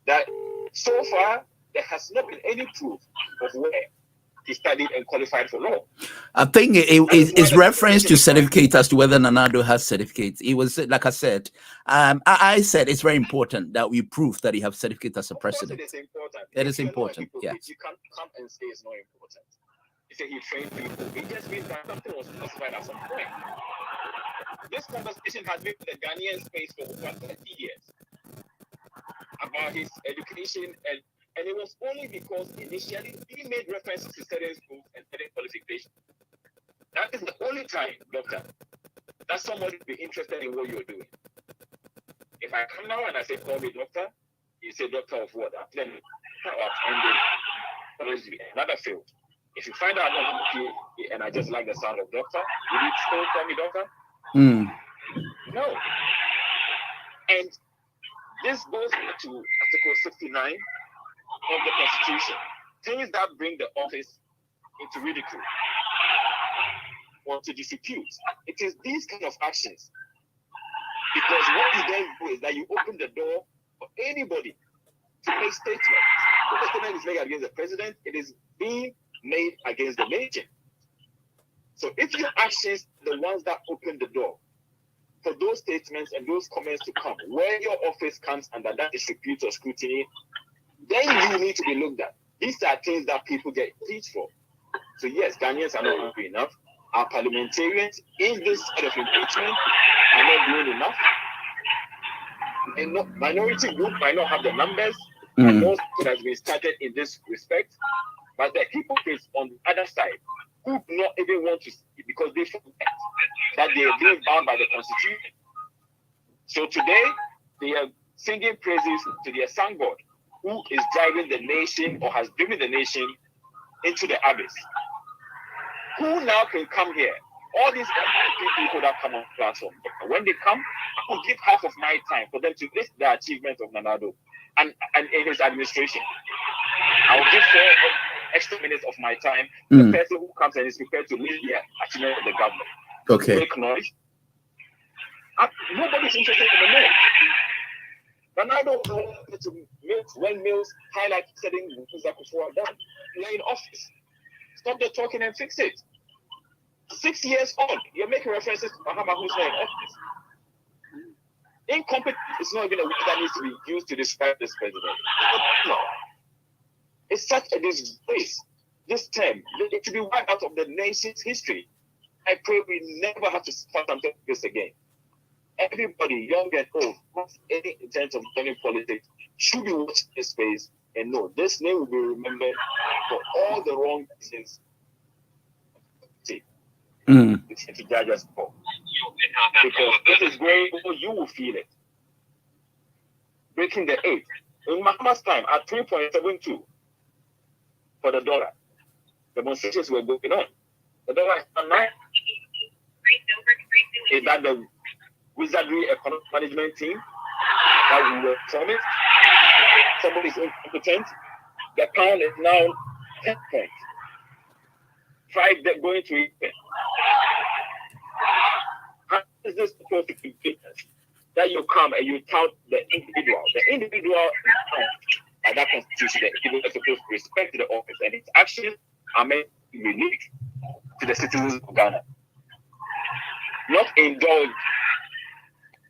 that so far there has not been any proof of where he studied and qualified for law. I think it's reference to certificate as to whether Nanado has certificates. It was, like I said, I said it's very important that we prove that he has certificate as a president. It is important. It is important, yes. You can't come and say it's not important. You say he trained people. It just means that something was classified at some point. This conversation has been in the Ghanaian space for over 30 years about his education, and it was only because initially he made references to certain schools and certain qualifications. That is the only time, doctor, that somebody will be interested in what you're doing. If I come now and I say, call me doctor, you say, doctor of what? Then another field. If you find out I'm okay and I just like the sound of doctor, will you still call me doctor? No. And this goes to Article 69 of the Constitution. Things that bring the office into ridicule or to disrepute. It is these kind of actions. Because what you then do is that you open the door for anybody to make statements. If the statement is made against the president, it is being made against the nation. So if your actions are the ones that open the door for those statements and those comments to come, where your office comes under that disrepute or scrutiny, then you need to be looked at. These are things that people get impeached for. So yes, Ghanaians are not hungry enough. Our parliamentarians in this sort of impeachment are not doing enough. And minority group might not have the numbers. And most has been started in this respect. But the hypocrites on the other side who do not even want to see because they forget that they are being bound by the Constitution. So today, they are singing praises to their sun god, who is driving the nation or has driven the nation into the abyss. Who now can come here? All these people that come on the platform, when they come, I will give half of my time for them to list the achievements of Nanado and in his administration. I will give 4 extra minutes of my time to the person who comes and is prepared to lead the achievement of the government. Okay. Make noise. Nobody's interested in the noise. Nanado wanted to make when Mills highlight certain things that before done. You're in office. Stop the talking and fix it. 6 years on, you're making references to Mahama who's not in office. Incompetent is not even a word that needs to be used to describe this president. No. It's such a disgrace. This term, it should be wiped out of the nation's history. I pray we never have to fight something like this again. Everybody, young and old, who has any intent of joining politics, should be watching this space and know this name will be remembered for all the wrong reasons. To judge us for. Because this is going, you will feel it. Breaking the 8. In Mahama's time, at 3.72 for the dollar, demonstrations were going on. The dollar is on 9. Is that the wizardry economic management team that we were promised? Somebody is incompetent. The pound is now 10 points. Try going to it. How is this supposed to be business? That you come and you tout the individual. The individual by that constitution, the individual is supposed to respect the office, and its actions are meant to be unique to the citizens of Ghana. Not indulge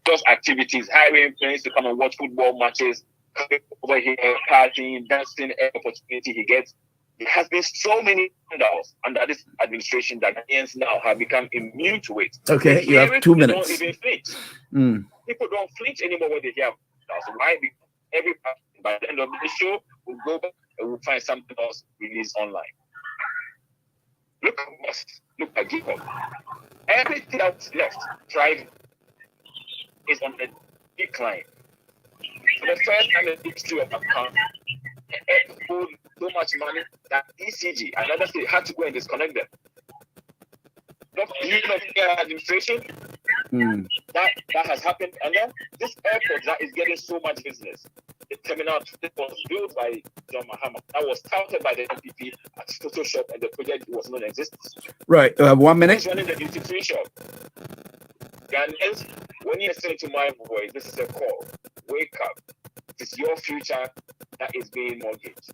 those activities, hiring friends to come and watch football matches, coming over here, partying, dancing, every opportunity he gets. There has been so many scandals under this administration that Ghanaians now have become immune to it. Okay, you have 2 minutes. Don't even flinch. Mm. People don't flinch anymore when they hear scandals. Why? Because every by the end of the show, we'll go back and we'll find something else released online. Look at us. Look at Jacob. Everything that's left, Thrive, is on the decline. For the first time in the history of account, it owed so much money that ECG, another state, had to go and disconnect them. Not even of the administration. That has happened. And then this airport that is getting so much business. The terminal that was built by John Mahama, that was touted by the MPP at Photoshop, and the project was non-existent. Right, 1 minute. He's running the duty-free shop. Ghanaians, when you listen to my voice, this is a call. Wake up. It's your future that is being mortgaged.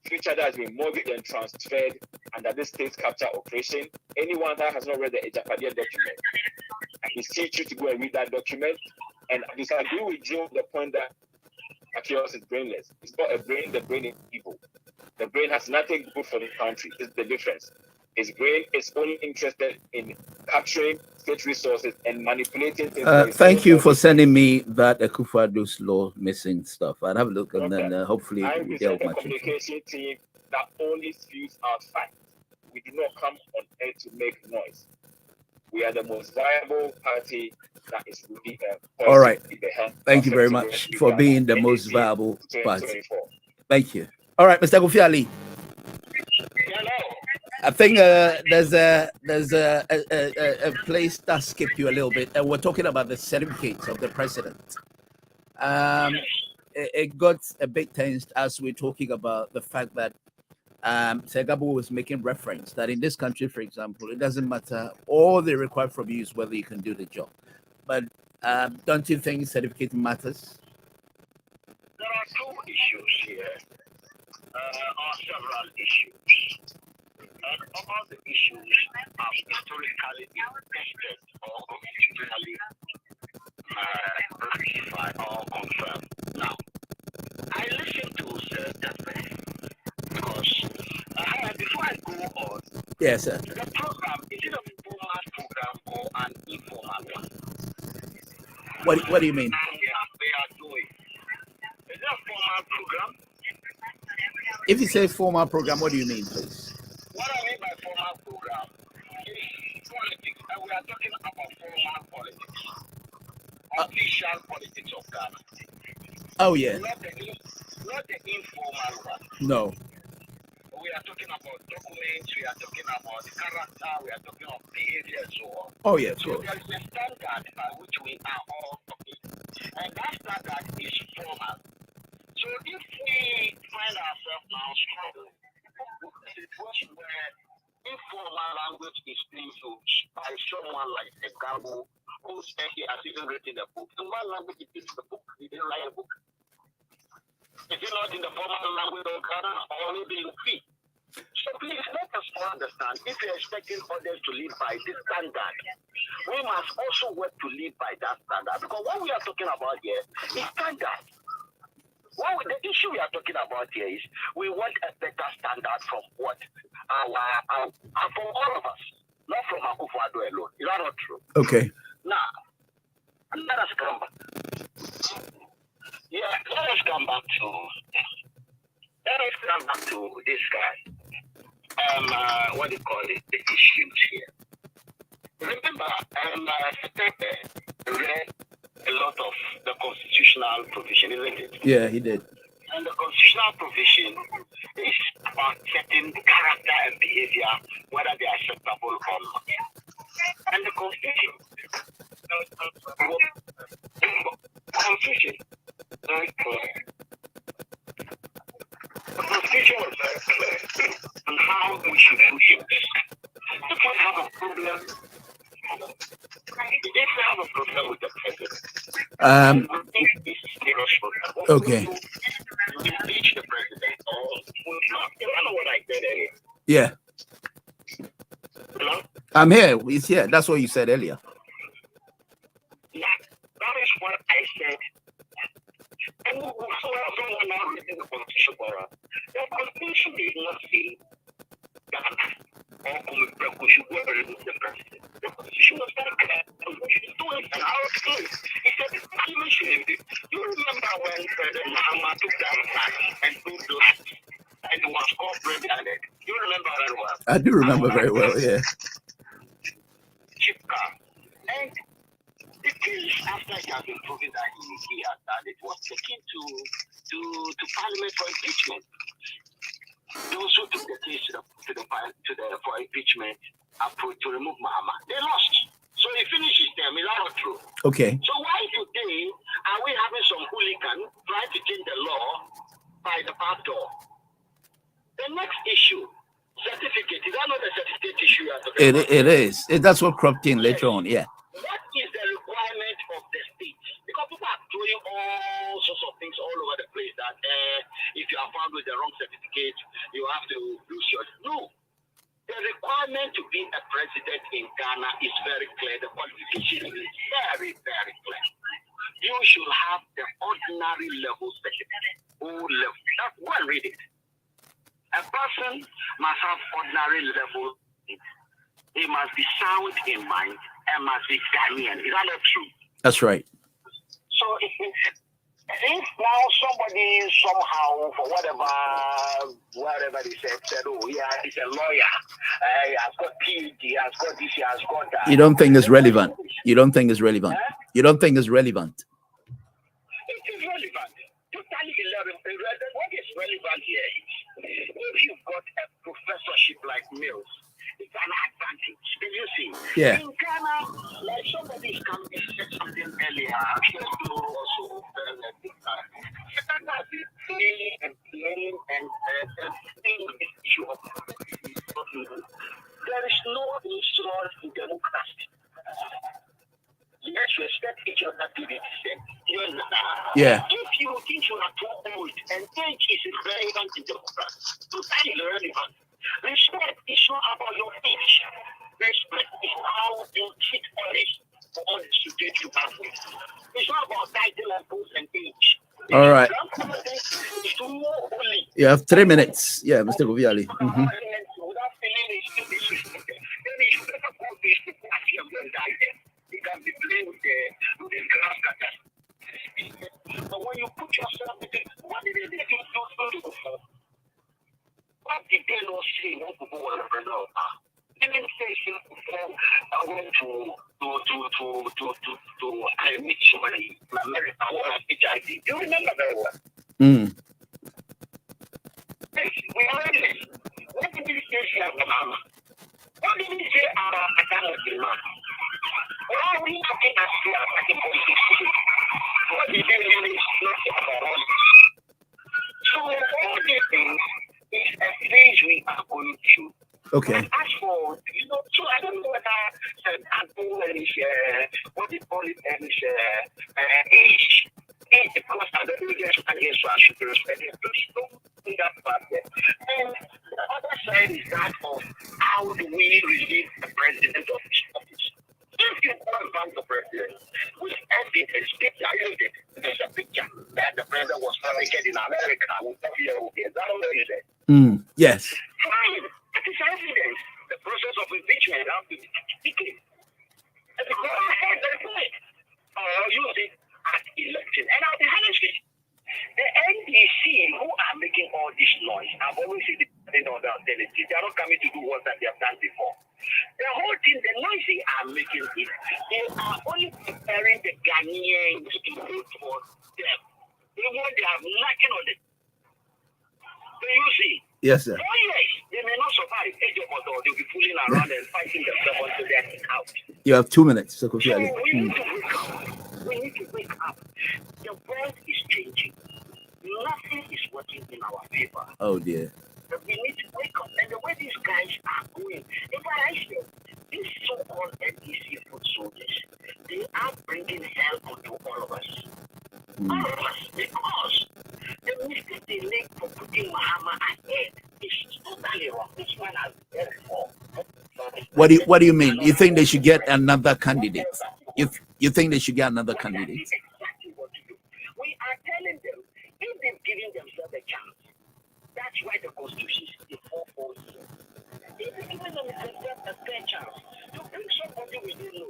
Future that has been mortgaged and transferred under this state capture operation. Anyone that has not read the Ejapadia document, I beseech you to go and read that document. And I disagree with Joe on the point that Akios is brainless. It's not a brain, the brain is evil. The brain has nothing good for the country. It's the difference. His brain is only interested in capturing state resources and manipulating things. Thank you for sending me that Akufo-Addo's law missing stuff. I'll have a look and then hopefully I'm we the get much communication team that only spews out facts. We do not come on air to make noise. We are the most viable party that is really all right. Thank you very much for being the most viable party. Thank you. All right, Mr. Kofi Ali. I think there's a place that skipped you a little bit, and we're talking about the certificates of the president. It got a bit tensed as we're talking about the fact that Segabo was making reference that in this country, for example, it doesn't matter. All they require from you is whether you can do the job. But don't you think certificate matters? There are two issues here, or several issues. And all the issues are historically tested or constitutionally ratified or confirmed. Now, I listened to Sir Tefe because before I go on, yes, sir. The program, is it a formal program or an informal one? What do you mean? They are doing. Is it a formal program? If you say formal program, what do you mean, please? What I mean by formal program is politics, and we are talking about formal politics, official politics of Ghana. Oh, yeah. Not the informal one. No. We are talking about documents, we are talking about character, we are talking about behavior, and so on. Oh, yeah, so sure. there is a standard by which we are all talking, and that standard is formal. So if we find ourselves now struggling with a situation where informal language is being used by someone like a Gabo who said he has even written a book, in what language is the book? He didn't write a book. Is it not in the formal language of Ghana or maybe in Cree? So please let us understand, if you're expecting others to live by this standard, we must also work to live by that standard. Because what we are talking about here is standard. The issue we are talking about here is we want a better standard from what from all of us, not from Akufo-Addo alone. Is that not true? Okay. Now, let us come back. Yeah, let us come back to this guy. What do you call it? The issues here. Remember, Tepe read a lot of the constitutional provision, isn't it? Yeah, he did. And the constitutional provision is about setting character and behavior, whether they are acceptable or not. And the constitution, very clear. The constitution was very clear on how we should do things. If we have a problem, with the president, okay. We impeach the president or not. You don't know what I said earlier. Yeah. Hello? I'm here. He's here. That's what you said earlier. Yeah, that is what I said. And someone now reading the constitution for us. The constitution did not say issue was very clear. We should do it in our place. He said, the parliament should do. You remember when President Mahama took that back and proved that, and it was called president. You remember very well. I do remember very well, yeah. Cheap car. And the case, after it had been proven that he had done it, was taken to Parliament for impeachment. Those who took the case for impeachment to remove Mahama, they lost. So he finished his term. Is that not true? Okay. So why today are we having some hooligan trying to change the law by the back door? The next issue, certificate. Is that not a certificate issue? It is. That's what cropped in later on, yeah. What is the requirement of the state? Because people are throwing all sorts of things all over the place that if you are found with the wrong certificate, you have to lose your... No. The requirement to be a president in Ghana is very clear. The qualification is very, very clear. You should have the ordinary level certificate. O level. That's one read it. A person must have ordinary level. He must be sound in mind and must be Ghanaian. Is that not true? That's right. So if now somebody somehow, for whatever they said, oh yeah, he's a lawyer, he has got PhD, he has got this, he has got that. You don't think it's relevant? You don't think it's relevant? You don't think it's relevant? It is relevant. Totally irrelevant. What is relevant here is if you've got a professorship like Mills, it's an advantage. Can you see? Yeah. In Ghana, like somebody is coming to say something earlier, I'm sure you also Ghana is playing and staying with this issue of there is no insurance in democracy. Let's respect each other to the extent. You understand? Yeah. If you think you are too old and age is irrelevant in democracy, totally irrelevant. Respect is not about your age. Respect is how you treat others for all the students you have with. It's not about title and post and age. All right. It's more holy. You have 3 minutes. Yeah, Mr. Goviali. Mm-hmm. Without feeling it's disrespected. Then you should never go to the party of your diet. You can be playing with the grass cutters. But when you put yourself in it, what did they do before? What did they not say? What did they want to know? They didn't say before I went to I meet somebody in America who has HIV. You remember very well. Mm. Yes, we already did. What did he say about Mama? What did he say about Adam's man? Why are we talking as we are talking politics? What did they really not about all this? So all these things is a phase we are going through. Okay. And as for, so I don't know whether what they call it, age, because I don't know if I should respect it. Don't do that part there. And the other side is that of how do we relieve the president of his office. If you confront the president with evidence, there's a picture that the president was fabricated in America. Is that what you said? Yes. Fine. It is evidence. The process of impeachment has to be taken. And the go ahead and do it. Or use it at election. And I'll be honest with you. The NDC who are making all this noise, I've always said they don't have alternative. They are not coming to do what they have done before. The whole thing, the noise they are making is they are only preparing the Ghanaians to vote for them. Even they have nothing on it. Do you see? Yes, sir. 4 years, they may not survive. They'll be fooling around and fighting themselves until they're out. You have 2 minutes, Mr. So Kofi Ali. we need to wake up. We need to wake up. The world is changing. Nothing is working in our favor. Oh, dear. But we need to wake up. And the way these guys are going, if I say, these so-called NDC foot soldiers, they are bringing hell onto all of us. All of us. Because the mistake they make for putting Mahama ahead is totally wrong. This man has very wrong. What do you mean? You think they should get another candidate? You think they should get another candidate? Exactly what to do. We are telling them, if they've given themselves a chance, that's why the Constitution is 4 years. If they've given themselves a fair chance to bring somebody we didn't know,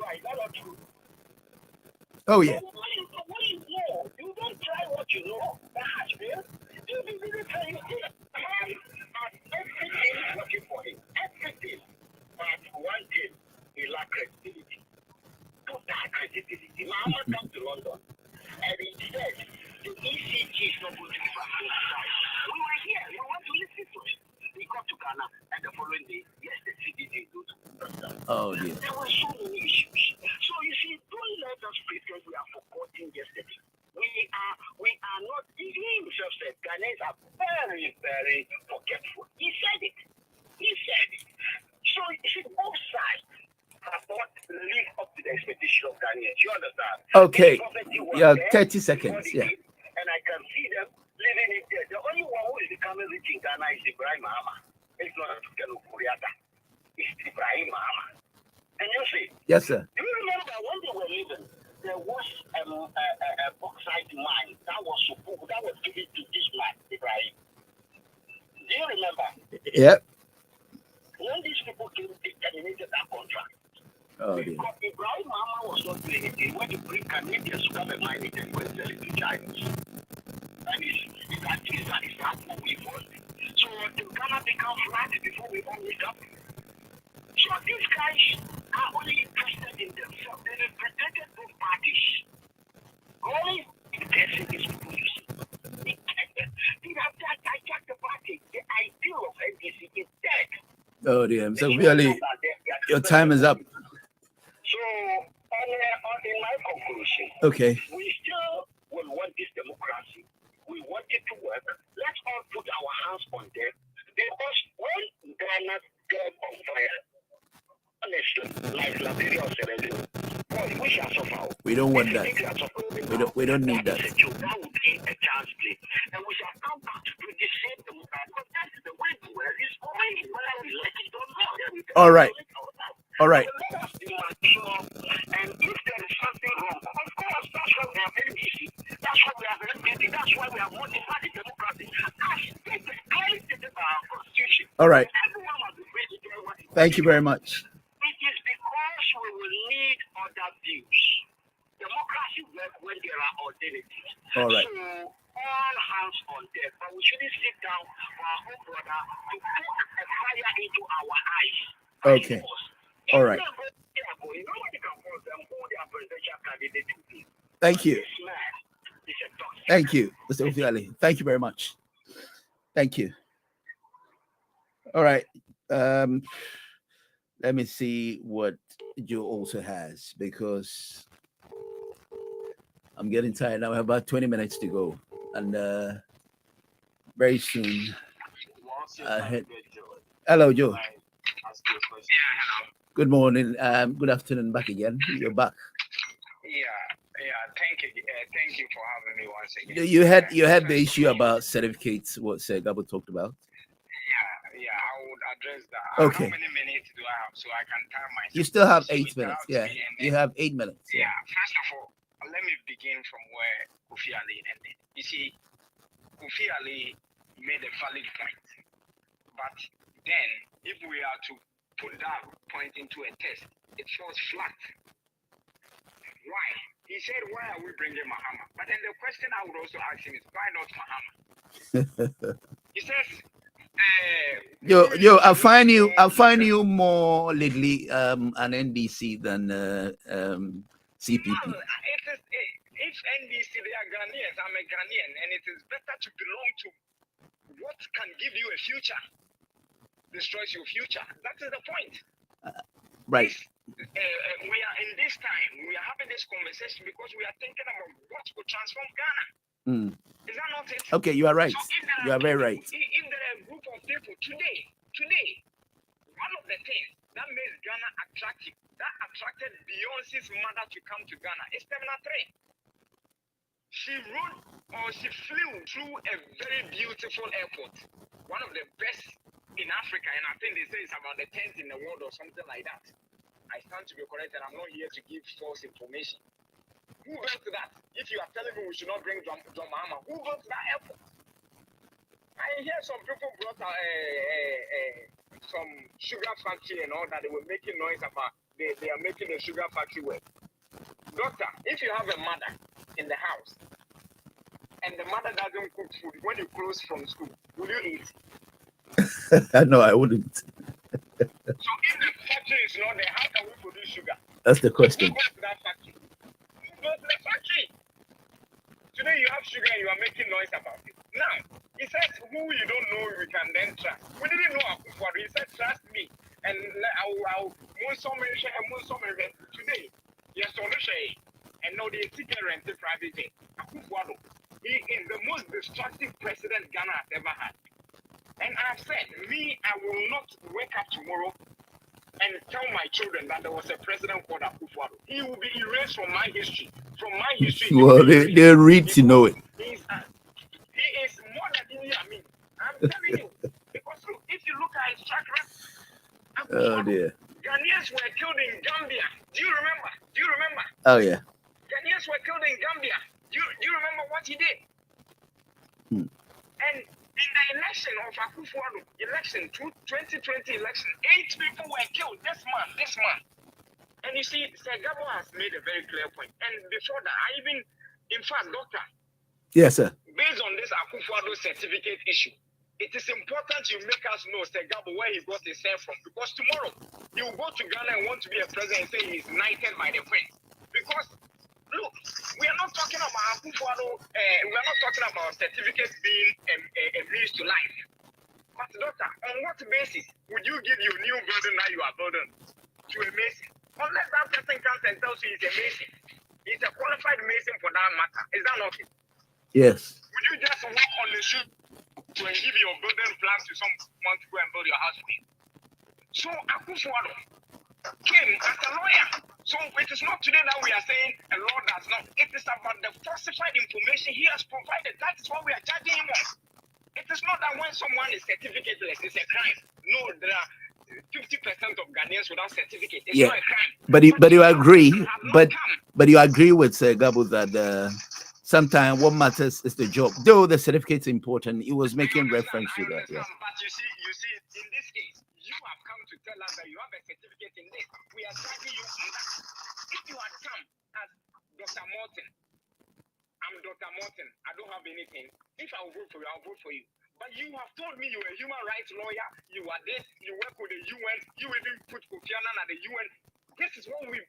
Why? Is that not true? Oh yeah. So what you know, you don't try what you know. That has been. You be really trying to and everything working for him. Everything. But one thing, he lack credibility. To that credibility, Mama come to London and he said the ECG is not going to be vaccinated. We were here. We want to listen to it. We got to Ghana and the following day, yes, the CDC go to London. Oh dear. There were so many issues. So you see, don't let us pretend we are forgotten yesterday. We are not. He himself said Ghanaians are very, very forgetful. He said it. So you see, both sides have not lived up to the expectation of Ghanaians. You understand? Okay. The poverty was Yeah, there 30 before seconds. they Yeah. did, and I can see them living it there. The only one who is becoming rich in Ghana is Ibrahim Mahama. It's not Kenu Kuriata. It's Ibrahim Mahama. And you see, Yes, sir. do you remember when they were living, there was a bauxite mine that was given to this man, Ibrahim. Do you remember? Yep. When these people came, they terminated that contract. Oh dear. Because Ibrahim Mama was not doing it. They went to bring Canadians to come and mine it and go and sell it to Chinese. And it's actually that what we want. So the Ghana become flat before we all wake up. So these guys are only interested in themselves. They represented both parties. Only interested in these people, you see. They have hijacked the party. The ideal of NDC is dead. Oh dear. So really, your time is up. So, in my conclusion, Okay. we still will want this democracy. We want it to work. Let's all put our hands on them. Because when Ghana get on fire, honestly, like Liberia or Sierra Leone, boy, we shall suffer. We don't want that. We don't need that. That would be a chance play. And we shall come back to do the same democracy. Because that's the way we were. It's already whether we like it or not. All right. All right. Let us be mature. And if there is something wrong, of course, that's why we have NDC. That's why we have NDC. That's why we have multi-party democracy. As stated, clearly stated by our constitution. All right. Everyone must be free to do what he Thank you very much. It is because we will need other views. Democracy works when there are alternatives. All right. So all hands on deck, but we shouldn't sit down for our own brother to put a fire into our eyes. Okay. All right. Thank you. Thank you, Mr. Ofiali. Thank you very much. Thank you. All right. Let me see what Joe also has, because I'm getting tired now. I have about 20 minutes to go, and very soon. Hello, Joe. Good morning. Good afternoon. Back again. You're back. Yeah. Thank you for having me once again. You had the issue about certificates. What Gabo talked about. Yeah. I would address that. Okay. How many minutes do I have so I can time myself? You still have 8 minutes. Yeah. You have 8 minutes. Yeah. First of all, let me begin from where Kofi Ali ended. You see, Kofi Ali made a valid point, but then if we are to put that point into a test, it falls flat. Why? He said, why are we bringing Mahama? But then the question I would also ask him is, why not Mahama? He says, I find you more lately an NDC than CPP. Well, if NDC, they are Ghanaians, I'm a Ghanaian, and it is better to belong to what can give you a future, destroys your future. That is the point. Right. We are in this time, we are having this conversation because we are thinking about what will transform Ghana. Is that not it? Okay, you are right. So You are very right. If there are a group of people today, one of the things that makes Ghana attractive, that attracted Beyonce's mother to come to Ghana is Terminal 3. She flew through a very beautiful airport, one of the best in Africa, and I think they say it's about the 10th in the world or something like that. I stand to be correct, and I'm not here to give false information. Who built that? If you are telling me we should not bring John Mahama, who built that airport? I hear some people brought some sugar factory and all that. They were making noise about they are making a sugar factory work. Doctor, if you have a mother in the house and the mother doesn't cook food when you close from school, will you eat? No, I wouldn't. So if the factory is not there, how can we produce sugar? That's the question. Who goes to that factory? Who goes to the factory? Today you have sugar and you are making noise about it. Now, he says who you don't know we can then trust. We didn't know Akufo-Addo. He said trust me. And I'll today, yes, and now the ticket rented private jet. Akufo-Addo, he is the most destructive president Ghana has ever had. And I've said, I will not wake up tomorrow and tell my children that there was a president called Akufo-Addo. He will be erased from my history. From my history. Well, they read to know it. He is more than Idi Amin. I'm telling you. Because if you look at his track record, Oh dear. Ghanaians were killed in Gambia. Do you remember? Oh yeah. Ghanaians were killed in Gambia. Do you remember what he did? And in the election of Akufo-Addo, 2020 election, 8 people were killed this month. And you see, Sir Gabo has made a very clear point. And before that, in fact, Doctor. Yes, sir. Based on this Akufo-Addo certificate issue, it is important you make us know, Sir Gabo, where he got his hair from. Because tomorrow, he will go to Ghana and want to be a president and say he is knighted by the Queen. Because, look, we are not talking about Akufo-Addo, we are not talking about certificates being a means to life. But, Doctor, on what basis would you give your new building that you are building to a mason? Unless that person comes and tells you he's a mason. He's a qualified mason for that matter. Is that not it? Yes. Would you just walk on the shoe to give your building plans to someone to go and build your house for you? So Akufo-Addo came as a lawyer. So it is not today that we are saying a law does not. It is about the falsified information he has provided. That is what we are judging him on. It is not that when someone is certificateless, it's a crime. No, there are 50% of Ghanaians without certificate. It's not a crime. But you agree, but you agree with Gabo that sometimes what matters is the job. Though the certificate is important, he was making reference to that. Yeah. But you see, in this case, you have come to tell us that you have a certificate in this. We are charging you on that. If you had come as Dr. Morton, I'm Dr. Morton, I don't have anything. If I will vote for you, I'll vote for you. But you have told me you're a human rights lawyer, you are this, you work with the UN, you even put Kofi Annan at the UN. This is what we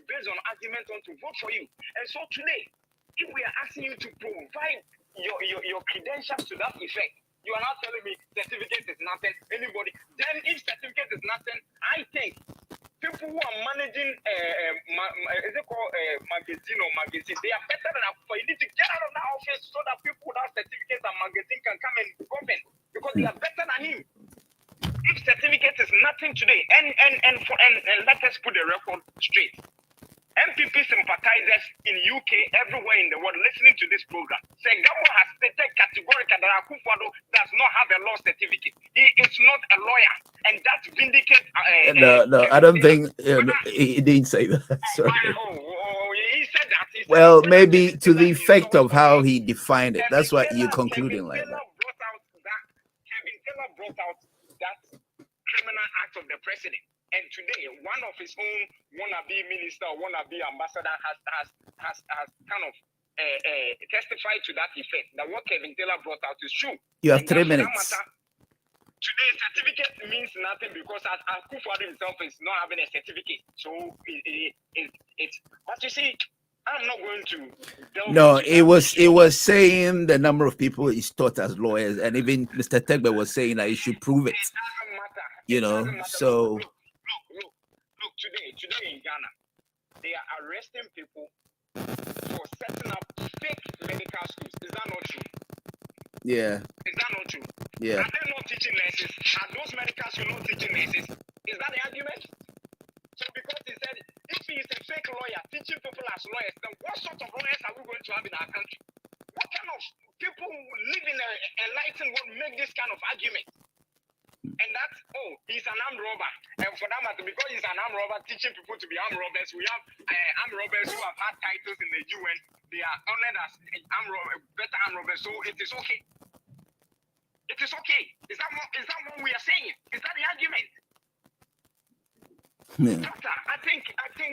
based on argument on to vote for you. And so today, if we are asking you to provide your credentials to that effect, you are not telling me certificate is nothing, anybody. Then if certificate is nothing, I think people who are managing is it called magazine, they are better than Akufo. You need to get out of that office so that people without certificates and magazine can come and govern because they are better than him. If certificate is nothing today, and let us put the record straight. MPP sympathizers in UK, everywhere in the world, listening to this program, Sir Gabo has stated categorically that Akufo-Addo does not have a law certificate. He is not a lawyer, and that vindicates. No, I don't think he didn't say that. Sorry. He said that. Well, maybe to the effect of how he defined it. That's why you're concluding like that. Kevin Taylor brought out that criminal act of the president. And today, one of his own wannabe minister or wannabe ambassador has kind of testified to that effect. That what Kevin Taylor brought out is true. You have 3 minutes. Today, certificate means nothing because Akufo-Addo himself is not having a certificate. So it's. But you see, I'm not going to. No, it was saying the number of people he's taught as lawyers, and even Mr. Tegbe was saying that he should prove it. It doesn't matter. You know, so. Look, today in Ghana, they are arresting people for setting up fake medical schools. Is that not true? Yeah. Is that not true? Yeah. Are they not teaching nurses? Are those medical schools not teaching nurses? Is that the argument? So because he said, if he is a fake lawyer teaching people as lawyers, then what sort of lawyers are we going to have in our country? What kind of people who live in an enlightened world make this kind of argument? And that's, he's an armed robber. And for that matter, because he's an armed robber, teaching people to be armed robbers, we have armed robbers who have had titles in the UN. They are honored as better armed robbers. So it is okay. It is okay. Is that what we are saying? Is that the argument? Yeah. Doctor, I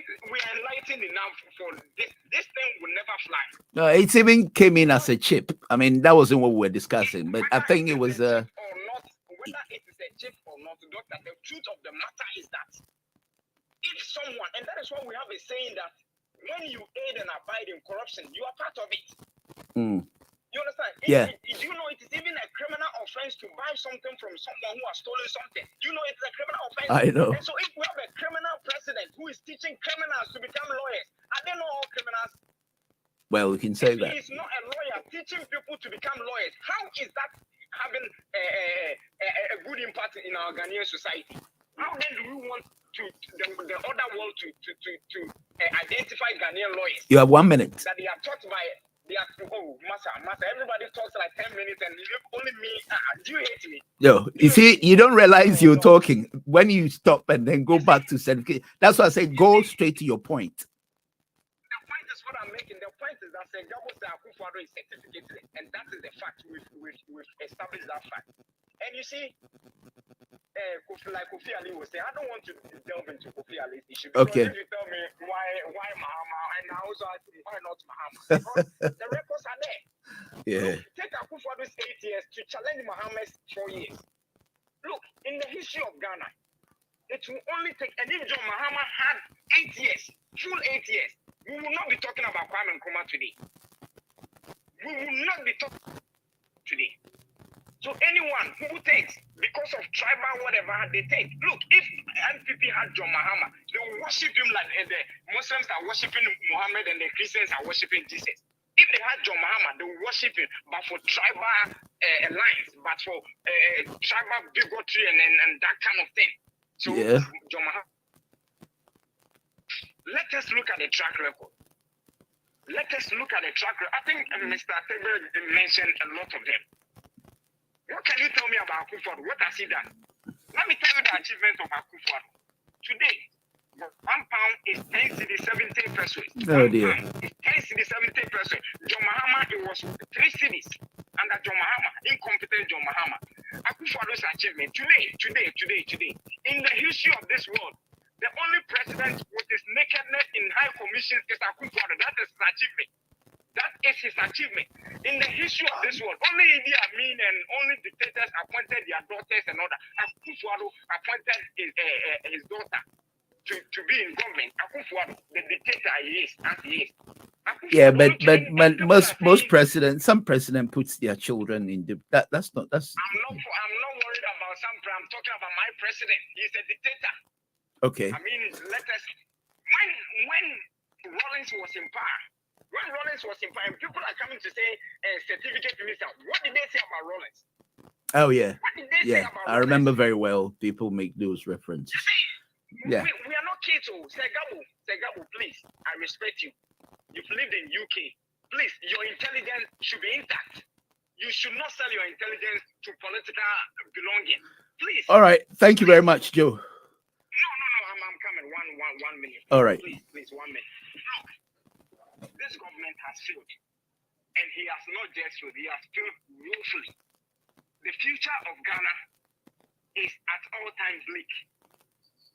think we are enlightened enough for this. This thing will never fly. No, it even came in as a chip. I mean, that wasn't what we were discussing, but I think it was or not, whether it is a chip or not, doctor, the truth of the matter is that if someone, and that is why we have a saying that when you aid and abide in corruption, you are part of it. You understand? Yeah. Do you know it is even a criminal offense to buy something from someone who has stolen something? You know it's a criminal offense. I know. And so if we have a criminal president who is teaching criminals to become lawyers, are they not all criminals? Well, we can say If that. he is not a lawyer teaching people to become lawyers, how is that having a good impact in our Ghanaian society? How then do we want the other world to identify Ghanaian lawyers? You have 1 minute. That they are taught by, Master, everybody talks like 10 minutes and only me. Do you hate me? Yo, you see, you don't realize you're talking when you stop and then go back to certificate. That's why I say go straight to your point. The point is what I'm making. The point is that Senghabo Akufo-Addo is certificated, and that is the fact. We've established that fact. And you see, like Kofi Ali was saying, I don't want to delve into Kofi Ali's issue. Okay. If you tell me why Mahama, and I also ask me why not Mahama, because the records are there. Yeah. Look, take Akufo-Addo's 8 years to challenge Mahama's 4 years. Look, in the history of Ghana, it will only take, and if John Mahama had 8 years, full 8 years, we will not be talking about Kwame Nkrumah today. We will not be talking today. So anyone who takes, because of tribal whatever they take, look, if NPP had John Mahama, they will worship him like the Muslims are worshiping Muhammad and the Christians are worshiping Jesus. If they had John Mahama, they will worship him, but for tribal lines, but for tribal bigotry and that kind of thing. So Yeah. John Mahama, let us look at the track record. Let us look at the track record. I think Mr. Tebe mentioned a lot of them. What can you tell me about Akufo-Addo? What has he done? Let me tell you the achievements of Akufo-Addo. Today, £1 is 10 cedi 70 pesos. Oh dear. It's 10 cedi 70 pesos. John Mahama, it was 3 cedis under John Mahama, incompetent John Mahama. Akufo-Addo's achievement today, in the history of this world, the only president with his nakedness in high commissions is Akufo-Addo. That is his achievement. That is his achievement. In the history of this world, only Idi Amin and only dictators appointed their daughters and all that. Akufo-Addo appointed his daughter to be in government. Akufo-Addo, the dictator he is, as he is. Yeah, but most presidents, some president puts their children in the that's not. I'm not worried about some. I'm talking about my president. He's a dictator. Okay. I mean, let us. When Rawlings was in power. When Rawlings was in power, and people are coming to say certificate minister. What did they say about Rawlings? Oh yeah. What did they say about I remember very well. People make those references. Yeah. We are not kids. Segabo, please. I respect you. You've lived in UK. Please, your intelligence should be intact. You should not sell your intelligence to political belonging. Please. All right. Thank you very much, Joe. No. I'm coming. One minute. All right. Please, 1 minute. Look, this government has failed. And he has not just failed. He has failed woefully. The future of Ghana is at all times bleak.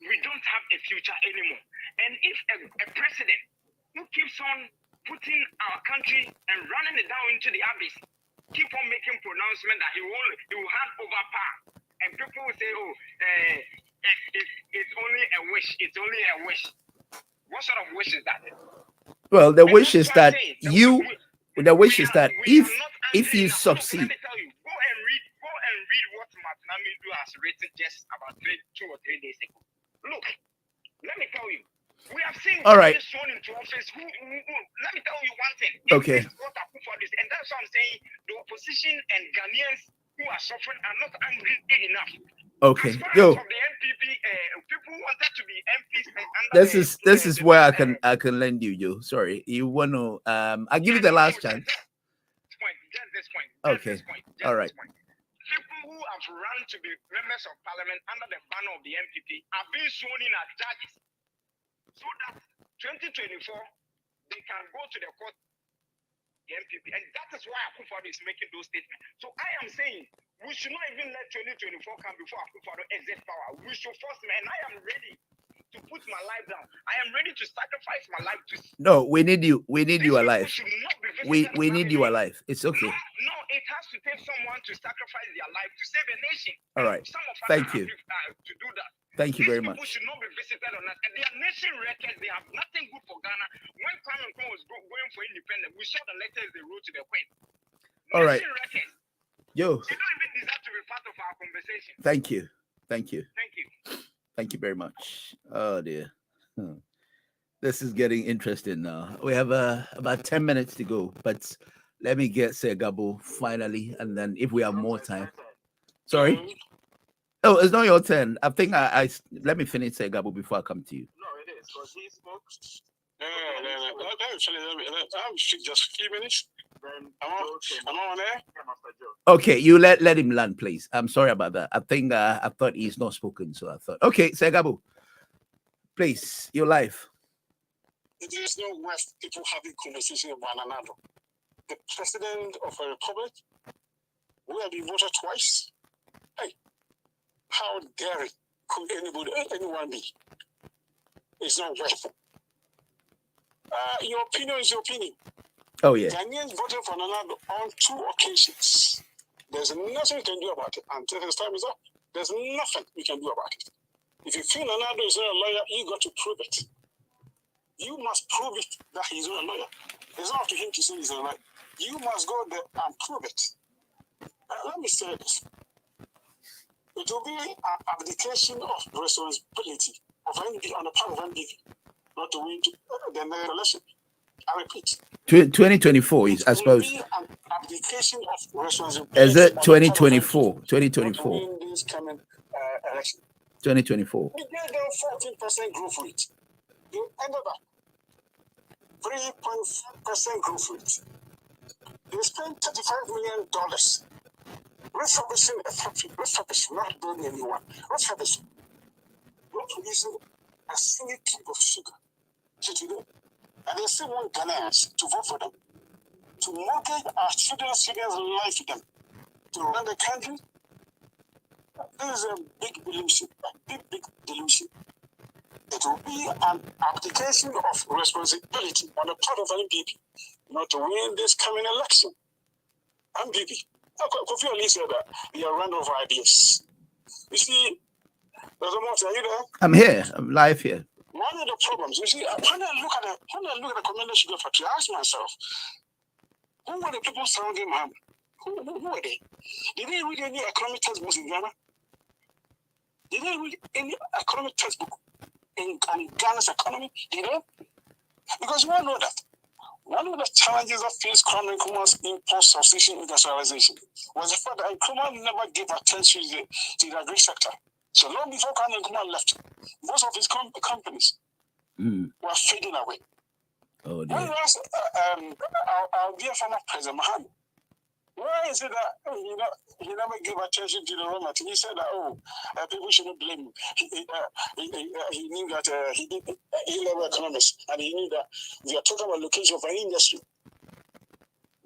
We don't have a future anymore. And if a president who keeps on putting our country and running it down into the abyss, keep on making pronouncements that he will hand over power, and people will say, it's only a wish. It's only a wish. What sort of wish is that? Well, the wish is that the wish is that if you succeed. Let me tell you, go and read what Martin Amidu has written just about 2 or 3 days ago. Look, let me tell you, we have seen sworn into office. Let me tell you one thing. Okay. And that's what I'm saying. The opposition and Ghanaians who are suffering are not angry enough. Okay. As far Yo. as of the MPP, people wanted to be MPs. This is where I can lend you, Joe. Sorry, you want to? I'll give you the last chance. Just this point. Okay. All right. People who have run to be members of parliament under the banner of the MPP are being sworn in as judges, so that 2024 they can go to the court, the MPP, and that is why Akufo-Addo is making those statements. So I am saying we should not even let 2024 come before Akufo-Addo exit power. We should force him, and I am ready to put put my life down. I am ready to sacrifice my life to. No, we need you. We need you These people alive. should not be We visited need you alive. It's okay. No, it has to take someone to sacrifice their life to save a nation. All right. Some of us Thank are you. to do that. Thank you very These much. people should not be visited on us. And they are nation records. They have nothing good for Ghana. When Kwame Nkrumah was going for independence, we saw the letters they wrote to the Queen. All right. Nation records. Yo. They don't even deserve to be part of our conversation. Thank you. Thank you. Thank you. Thank you very much. Oh dear. This is getting interesting now. We have about 10 minutes to go, but let me get Segabo finally, and then if we have more time. Sorry. Oh, it's not your turn. I think I let me finish Segabo before I come to you. No, it is because he spoke. Let me speak just a few minutes. Then I'm on there. Okay, you let him land, please. I'm sorry about that. I think I thought he's not spoken, so I thought. Okay, Segabo, please, your life. There is no worth people having conversation with one another. The president of a republic, who have been voted twice. Hey, how dare it could anyone be? It's not worth it. Your opinion is your opinion. Oh yeah. Ghanaians voted for Nana on 2 occasions. There's nothing we can do about it until his time is up. There's nothing we can do about it. If you feel Nana is not a lawyer, you got to prove it. You must prove it that he's not a lawyer. It's not up to him to say he's a lawyer. You must go there and prove it. Let me say this. It will be an abdication of responsibility of NB on the part of NBV not to win the next election. I repeat. 2024 is, I suppose. An abdication of responsibility. Is it 2024? 2024. To win this coming election. 2024. We gave them 14% growth rate. They ended up 3.4% growth rate. They spent $35 million refurbishing a factory, not building anyone, refurbishing. Not producing a single cube of sugar to today. And they still want Ghanaians to vote for them, to mortgage our children's life to them, to run the country. This is a big delusion, a big delusion. It will be an abdication of responsibility on the part of NPP not to win this coming election. NPP. Kofi Ali said that we are run over ideas. You see, Dr. Martin, are you there? I'm here. I'm live here. One of the problems, you see, when I look at the Commander Sugar Factory, I ask myself, who were the people surrounding him? Who were they? Did they read any economic textbooks in Ghana? Did they read any economic textbook in Ghana's economy? Did they? Because we all know that. One of the challenges that faced Kwame Nkrumah's post-substitution industrialization was the fact that Nkrumah never gave attention to the agri sector. So long before Kwame Nkrumah left, most of his companies were fading away. Oh, dear. When you ask our dear former President Mahmoud, why is it that he never gave attention to the raw material? He said that people shouldn't blame him. He knew that he did A-level economics, and he knew that we are talking about location of an industry.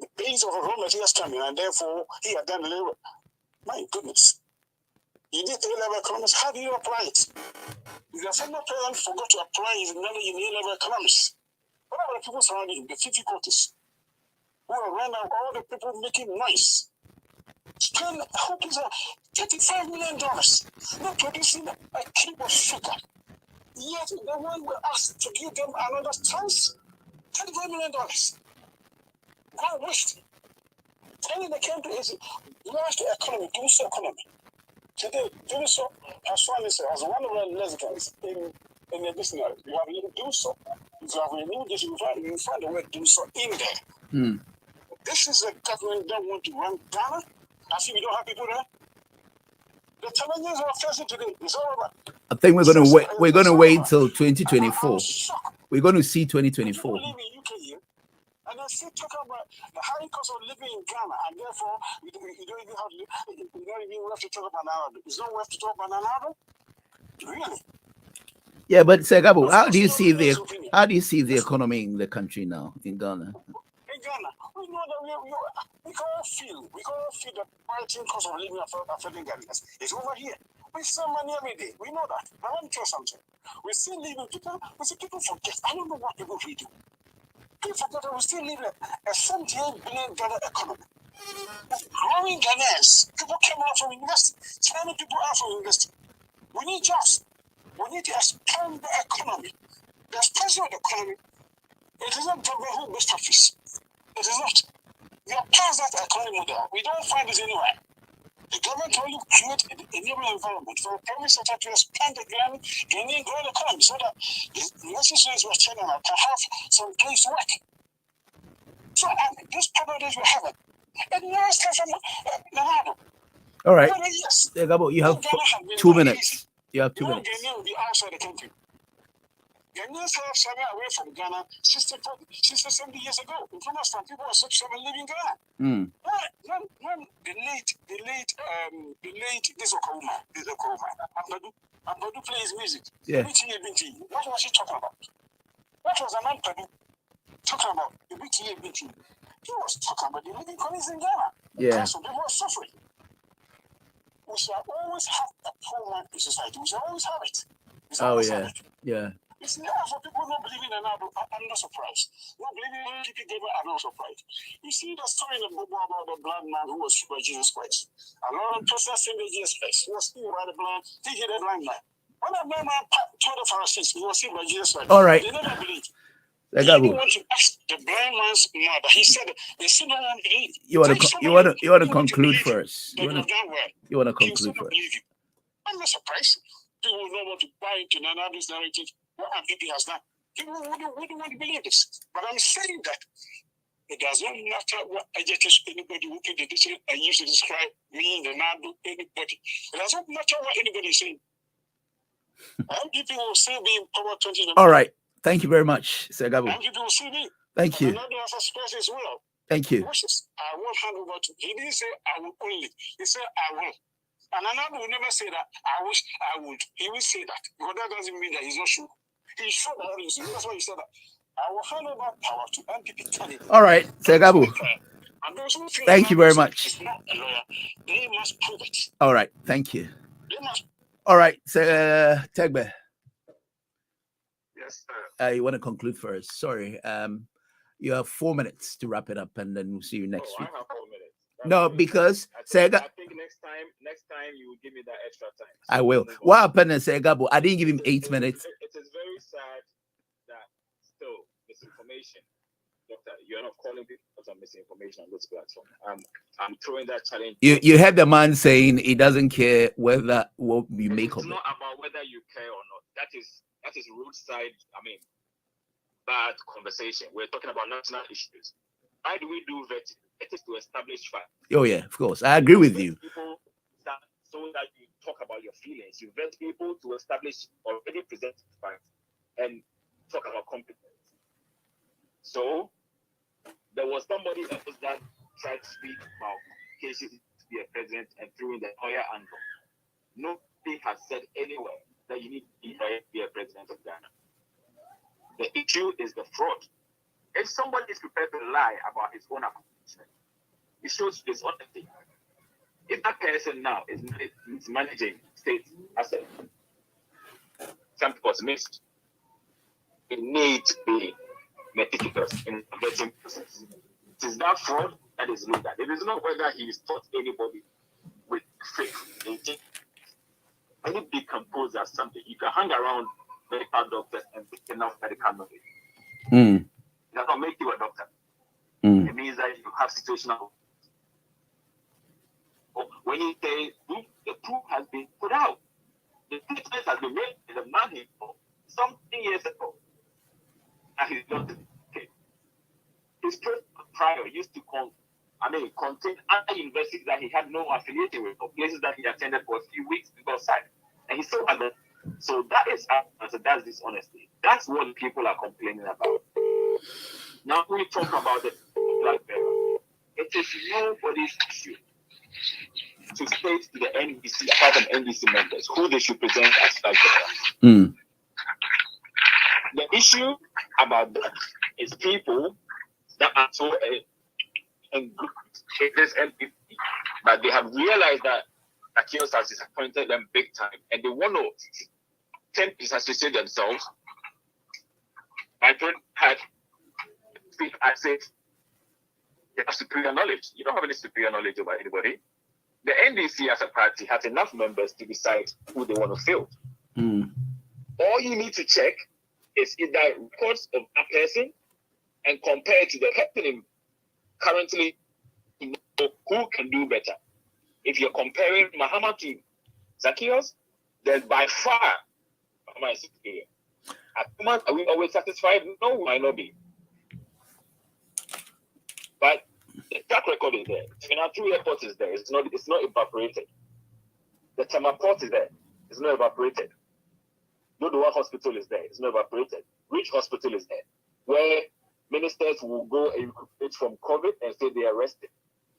The base of a raw material is coming, and therefore he had done labor. My goodness. You did A-level economics, how do you apply it? If the former president forgot to apply his knowledge in A-level economics, what about the people surrounding him, the 50 quarters? Who are running out, all the people making noise. Spend $35 million, not producing a cube of sugar. Yet the one will ask to give them another chance. $35 million. Go waste. Telling the country is large economy, do so economy. Today, do so has found itself as one of the lexicons in the dictionary. You have do so. If you have a new dictionary, you find the word do so in there. This is a government that want to run Ghana. I think we don't have people there. The challenges are facing today. It's all over. I think we're going to wait. We're going to wait till 2024. We're going to see 2024. People live in UK here, and they still talk about the high cost of living in Ghana, and therefore you don't even have to talk about Arab. It's not worth to talk about Arab. Really? Yeah, but Segabo, how do you see the economy in the country now in Ghana? In Ghana, we know that we can all feel the biting cost of living affecting Ghanaians. It's over here. We send money every day. We know that. But let me tell you something. We still living people. We see people forget. I don't know what people really do. People forget that we still live a $78 billion economy. Growing Ghanaians. People came out from university. So many people out from university. We need jobs. We need to expand the economy. The expansion of the economy. It is not government who makes office. It is not. We are past that economy model. We don't find this anywhere. The government only create an enabling environment for the private sector to expand the Ghanaian growing economy so that the necessaries we're checking out can have some place to work. So this problem that we have it. And now it's time from Leonardo. All right. Yes. Gabo, you have 2 minutes. You have 2 minutes. Ghanaian will be outside the country. Ghanaians have somewhere away from Ghana 60, 70 years ago. In front of some people were 6, 7 living in Ghana. When the late this Okoma, Ampadu plays music. Yeah. What was he talking about? What was Ampadu talking about? The BTA. He was talking about the living conditions in Ghana. Yeah. So people were suffering. We shall always have a poor man in society. We shall always have it. Yeah. It's never for people not believing in Nado. I'm not surprised. Not believing in people, I'm not surprised. You see the story in the Bible about the blind man who was by Jesus Christ. A lot of people saying that Jesus Christ was healed by the blind. He hit a blind man. When a blind man told the Pharisees he was healed by Jesus Christ, all right. They never believed. He didn't want to ask the blind man's mother. He said they still don't want to believe. You want to conclude first. You want to conclude first. I'm not surprised. People will not want to buy into Nanado's narrative. What MPP has done. People wouldn't want to believe this. But I'm saying that it does not matter what adjectives anybody who can use to describe me, Nanado, anybody. It does not matter what anybody is saying. MPP will still be in power 20. All right. Thank you very much, Sir Gabo. MPP will still be. Thank you. Nanado has expressed his will. Thank you. I will hand over to. He didn't say I will only. He said I will. And Nanado will never say that I wish I would. He will say that. Because that doesn't mean that he's not sure. He's sure that he's sure. That's why he said that. I will hand over power to MPP candidate. All right, Sir Gabo. Thank you very much. Not a lawyer. They must prove it. All right, thank you. They must. All right, Sir Tegbe. Yes, sir. You want to conclude first? Sorry. You have 4 minutes to wrap it up, and then we'll see you next week. I have 4 minutes. No, because I think next time you will give me that extra time. So I will. What happened is Gabo, I didn't give him 8 minutes. It is very sad that still misinformation. Doctor, you're not calling people for some misinformation on this platform. I'm throwing that challenge. You heard the man saying he doesn't care whether what you make of it. It's not about whether you care or not. That is roadside. Bad conversation. We're talking about national issues. Why do we do vetting? It is to establish facts. Oh yeah, of course. I agree with you. People so that you talk about your feelings. You vet people to establish already presented facts and talk about competence. So there was somebody else that tried to speak about cases to be a president and threw in the lawyer angle. Nobody has said anywhere that you need to be a president of Ghana. The issue is the fraud. If somebody is prepared to lie about his own accomplishment, it shows dishonesty. If that person now is managing state assets, some was missed. It needs to be meticulous in the vetting process. It is that fraud that is looked at. It is not whether he is taught anybody with fake thinking. Any big composer, something you can hang around medical doctors and pick enough medical knowledge. That will make you a doctor. It means that you have situational. When you say the proof has been put out, the treatment has been made in the man for something years ago, and he's not the case. His first trial used to contain other universities that he had no affiliation with, or places that he attended for a few weeks outside, and he still had them. So that is that's dishonesty. That's what people are complaining about. Now we talk about the black bearer. It is nobody's issue to state to the NDC, apart from NDC members, who they should present as flag bearers. The issue about that is people that are so in this NDC, but they have realized that Zacchaeus has disappointed them big time, and they want to disassociate themselves. I don't have speak as if they have superior knowledge. You don't have any superior knowledge over anybody. The NDC as a party has enough members to decide who they want to field. All you need to check is either records of that person and compare it to the person currently to know who can do better. If you're comparing Muhammad to Zacchaeus, then by far Muhammad is superior. Are we always satisfied? No, we might not be. But the track record is there. Finatu Airport is there. It's not evaporated. The Tamaport is there. It's not evaporated. Dodowa Hospital is there. It's not evaporated. Rich Hospital is there. Where ministers will go and recuperate from COVID and say they are arrested.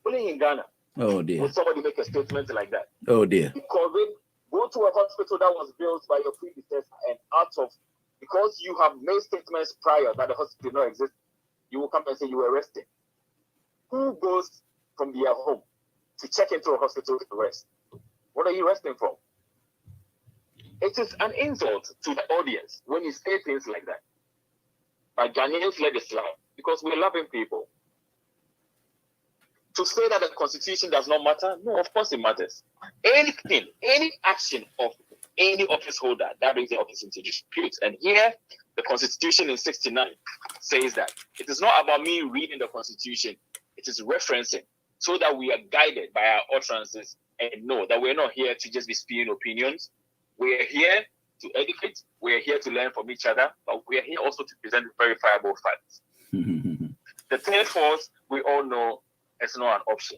Only in Ghana. Oh dear. Will somebody make a statement like that? Oh dear. COVID, go to a hospital that was built by your predecessor and because you have made statements prior that the hospital did not exist, you will come and say you were arrested. Who goes from their home to check into a hospital to rest? What are you resting from? It is an insult to the audience when you say things like that. But Ghanaians let it slide because we're loving people. To say that the constitution does not matter, no, of course it matters. Anything, any action of any office holder that brings the office into dispute. And here, the constitution in 69 says that it is not about me reading the constitution, it is referencing so that we are guided by our utterances and know that we're not here to just be spewing opinions. We're here to educate, we're here to learn from each other, but we're here also to present verifiable facts. The third force, we all know, it's not an option.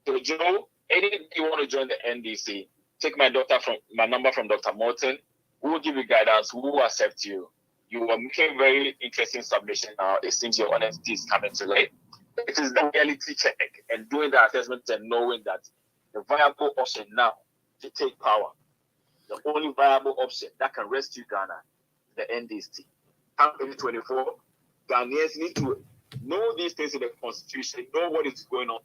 So Joe, anything you want to join the NDC, take my number from Dr. MORTON. We will give you guidance. We will accept you. You are making very interesting submission now. It seems your honesty is coming to light. It is the reality check and doing the assessment and knowing that the viable option now to take power, the only viable option that can rescue Ghana, the NDC. Come 2024, Ghanaians need to know these things in the constitution, know what is going on,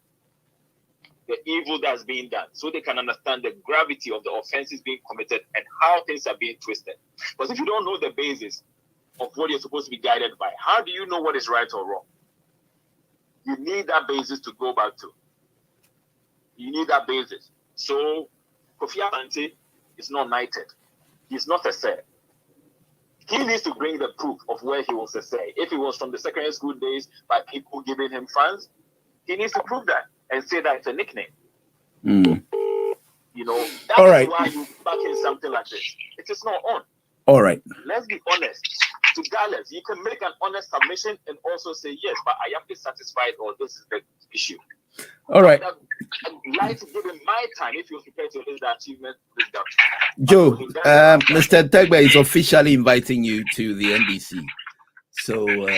the evil that's being done, so they can understand the gravity of the offenses being committed and how things are being twisted. Because if you don't know the basis of what you're supposed to be guided by, how do you know what is right or wrong? You need that basis to go back to. You need that basis. So Kofi Asante is not knighted. He's not a sir. He needs to bring the proof of where he was a say. If it was from the secondary school days by people giving him funds, he needs to prove that and say that it's a nickname. You know, that's why you back in something like this. It is not on. All right. Let's be honest. Regardless, you can make an honest submission and also say, yes, but I am dissatisfied or this is the issue. All right. I'd like to give him my time if you're prepared to list the achievement. Joe, Mr. Tegba is officially inviting you to the NDC. So, invitation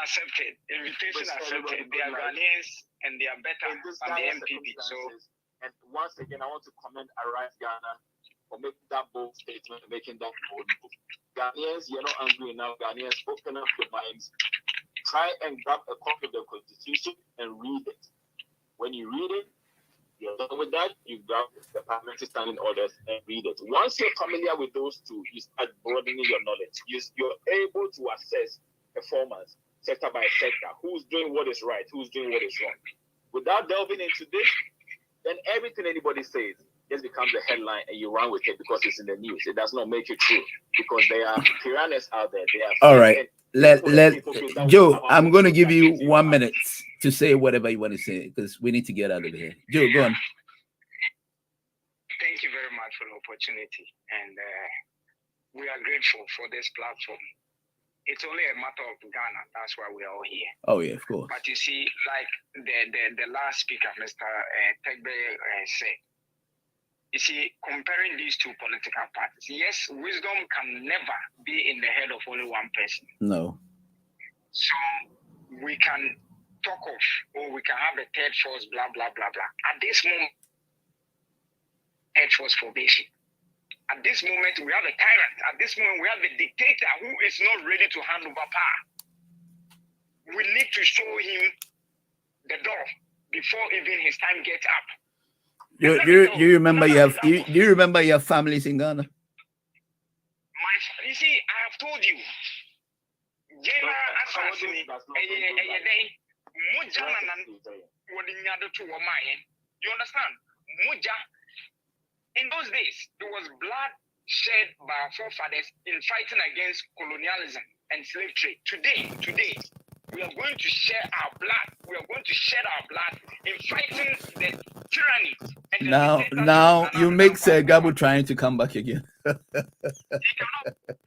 accepted. Invitation accepted. They are Ghanaians and they are better than the MPP. So, and once again, I want to commend Arise Ghana for making that bold statement, making that bold move. Ghanaians, you're not angry enough. Ghanaians, open up your minds. Try and grab a copy of the Constitution and read it. When you read it, you're done with that, you grab the parliamentary standing orders and read it. Once you're familiar with those two, you start broadening your knowledge. You're able to assess performance sector by sector. Who's doing what is right? Who's doing what is wrong? Without delving into this, then everything anybody says just becomes a headline and you run with it because it's in the news. It does not make it true because there are piranhas out there. All right. Joe, I'm going to give you 1 minute to say whatever you want to say because we need to get out of here. Joe, go on. Thank you very much for the opportunity. And we are grateful for this platform. It's only a matter of Ghana. That's why we're all here. Oh, yeah, of course. But you see, like the last speaker, Mr. Tegbe said, you see, comparing these two political parties, yes, wisdom can never be in the head of only one person. No. So we can talk of, or we can have a third force, blah, blah, blah, blah. At this moment, third force formation. At this moment, we have a tyrant. At this moment, we have a dictator who is not ready to hand over power. We need to show him the door before even his time gets up. You remember you remember your families in Ghana? You see, I have told you. You understand? Muja. In those days, it was blood shed by our forefathers in fighting against colonialism and slave trade. Today, we are going to share our blood. We are going to shed our blood in fighting the tyranny. And now you make Gabu trying to come back again. He cannot.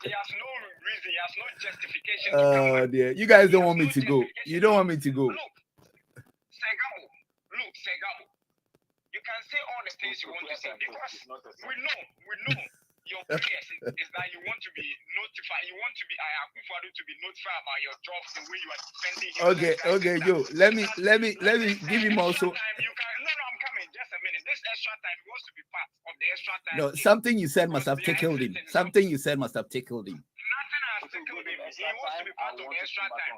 He has no reason. He has no justification. Oh dear, you guys don't want me to go. You don't want me to go. Look, Segabo. You can say all the things you want to say because we know your prayers is that you want to be notified. You want to be to be notified about your job, the way you are defending him. Okay, Joe. Let me give him also. I'm coming. Just a minute. This extra time wants to be part of the extra time. No, something you said must have tickled him. Something you said must have tickled him. Nothing has tickled him. He wants to be part of the extra time.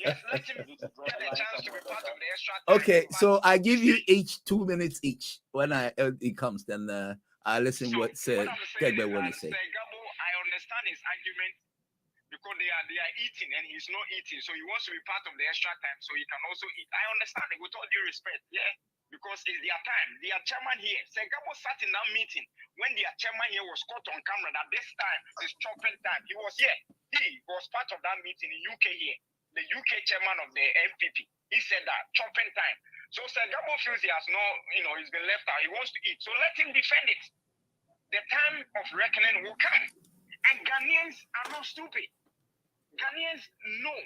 Yes, let him get a chance to be part of the extra time. Okay, so I give you each 2 minutes each. When it comes, then I listen what Tegbe want to say. I understand his argument because they are eating and he's not eating, so he wants to be part of the extra time, so he can also eat. I understand it with all due respect, yeah, because it's their time. Their chairman here, Segabo sat in that meeting when their chairman here was caught on camera. That this time is chopping time. He was here. He was part of that meeting in UK here. The UK chairman of the MPP. He said that chopping time. So Segabo feels he has he's been left out. He wants to eat. So let him defend it. The time of reckoning will come. And Ghanaians are not stupid. Ghanaians know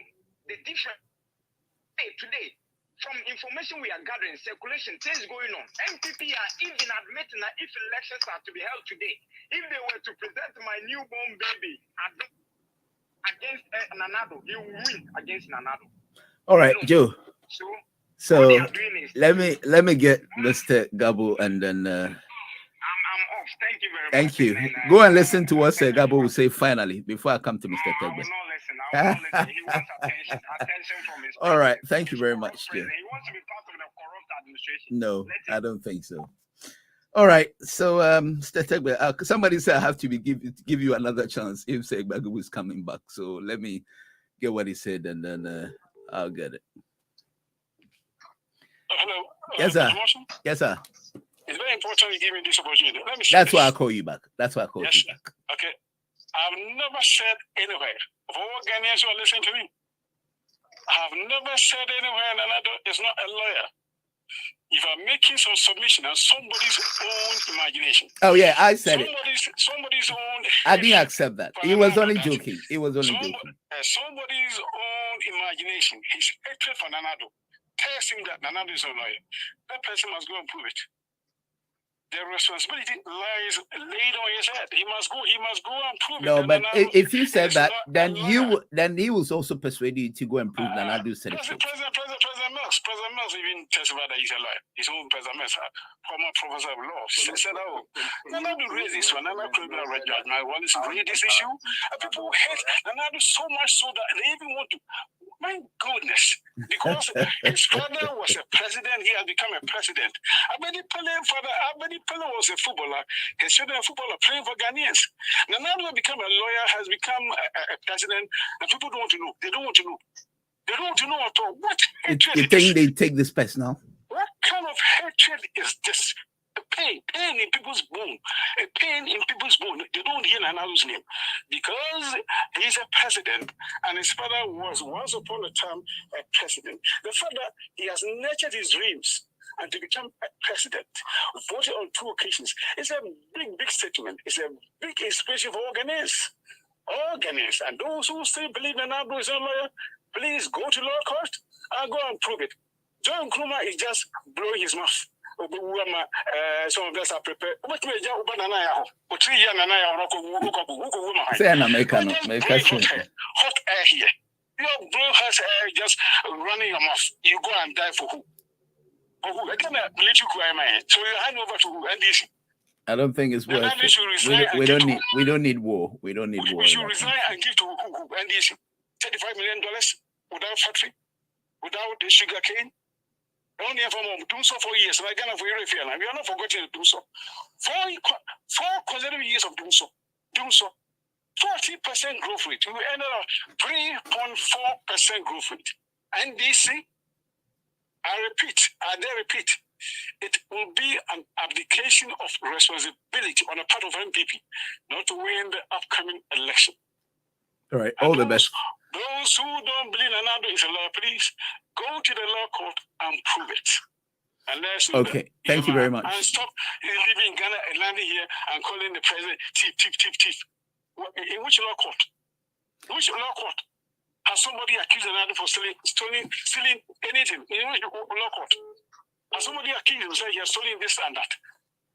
the difference. Today, from information we are gathering, circulation, things going on, MPP are even admitting that if elections are to be held today, if they were to present my newborn baby against Nanado, he will win against Nanado. All right, Joe. So let me get Mr. Gabo and then I'm off. Thank you very much. Thank you. Go and listen to what Gabo will say finally before I come to Mr. Tegbe. I will not listen. He wants attention from his All right. Thank you very much, Joe. He wants to be part of the corrupt administration. No, I don't think so. All right. So Mr. Tegbe, somebody said I have to give you another chance if Segbe is coming back. So let me get what he said and then I'll get it. Hello. Yes, sir. Yes, sir. It's very important you give me this opportunity. Let me That's why I call you back. That's why I call you back. Okay. I've never said anywhere. For all Ghanaians who are listening to me, I've never said anywhere and another is not a lawyer. If I'm making some submission on somebody's own imagination. Oh yeah, I said somebody's own. I didn't accept that. He was only joking. He was only joking. Somebody's own imagination. His hatred for Nanado tells him that Nanado is a lawyer. That person must go and prove it. The responsibility lies laid on his head. He must go and prove it. No, but if you said that, then he was also persuaded you to go and prove Nanado said it. President Mills even testified that he's a lawyer. His own President Mills, former professor of law, said, "Oh, Nanado raised this one. Nanado criminal judgment. Well, it's raised this issue. And people hate Nanado so much so that they even want to." My goodness, because his father was a president, he has become a president. Abedi Pele was a footballer. His children are footballer playing for Ghanaians. Nanado become a lawyer, has become a president, and people don't want to know. They don't want to know. They don't want to know at all. What hatred? You think they take this personal? What kind of hatred is this? A pain in people's bone. A pain in people's bone. They don't hear Nanado's name because he's a president and his father was once upon a time a president. The fact that he has nurtured his dreams and to become a president, voted on 2 occasions, is a big statement. It's a big inspiration for all Ghanaians. All Ghanaians. And those who still believe Nanado is a lawyer, please go to law court and go and prove it. John Nkrumah is just blowing his mouth. Some of us are prepared. What may you banana? What 3 years say an American, hot air here. Your blow has air just running your mouth. You go and die for who? I can't let you cry, man. So you hand over to NDC. I don't think it's worth it. We don't need war. We don't need war. We should resign and give to who? NDC. $35 million without factory, without the sugar cane. Only form of doing so for years, and I can't for you. We are not forgetting to do so. Four consecutive years of doing so. 40% growth rate. We ended up 3.4% growth rate. NDC, I dare repeat, it will be an abdication of responsibility on the part of MPP not to win the upcoming election. All right, all the best. Those who don't believe another is a law, please go to the law court and prove it. Okay, thank you very much. And stop living in Ghana and landing here and calling the president thief. In which law court? Which law court? Has somebody accused another for stealing anything? In which law court? Has somebody accused him saying he has stolen this and that?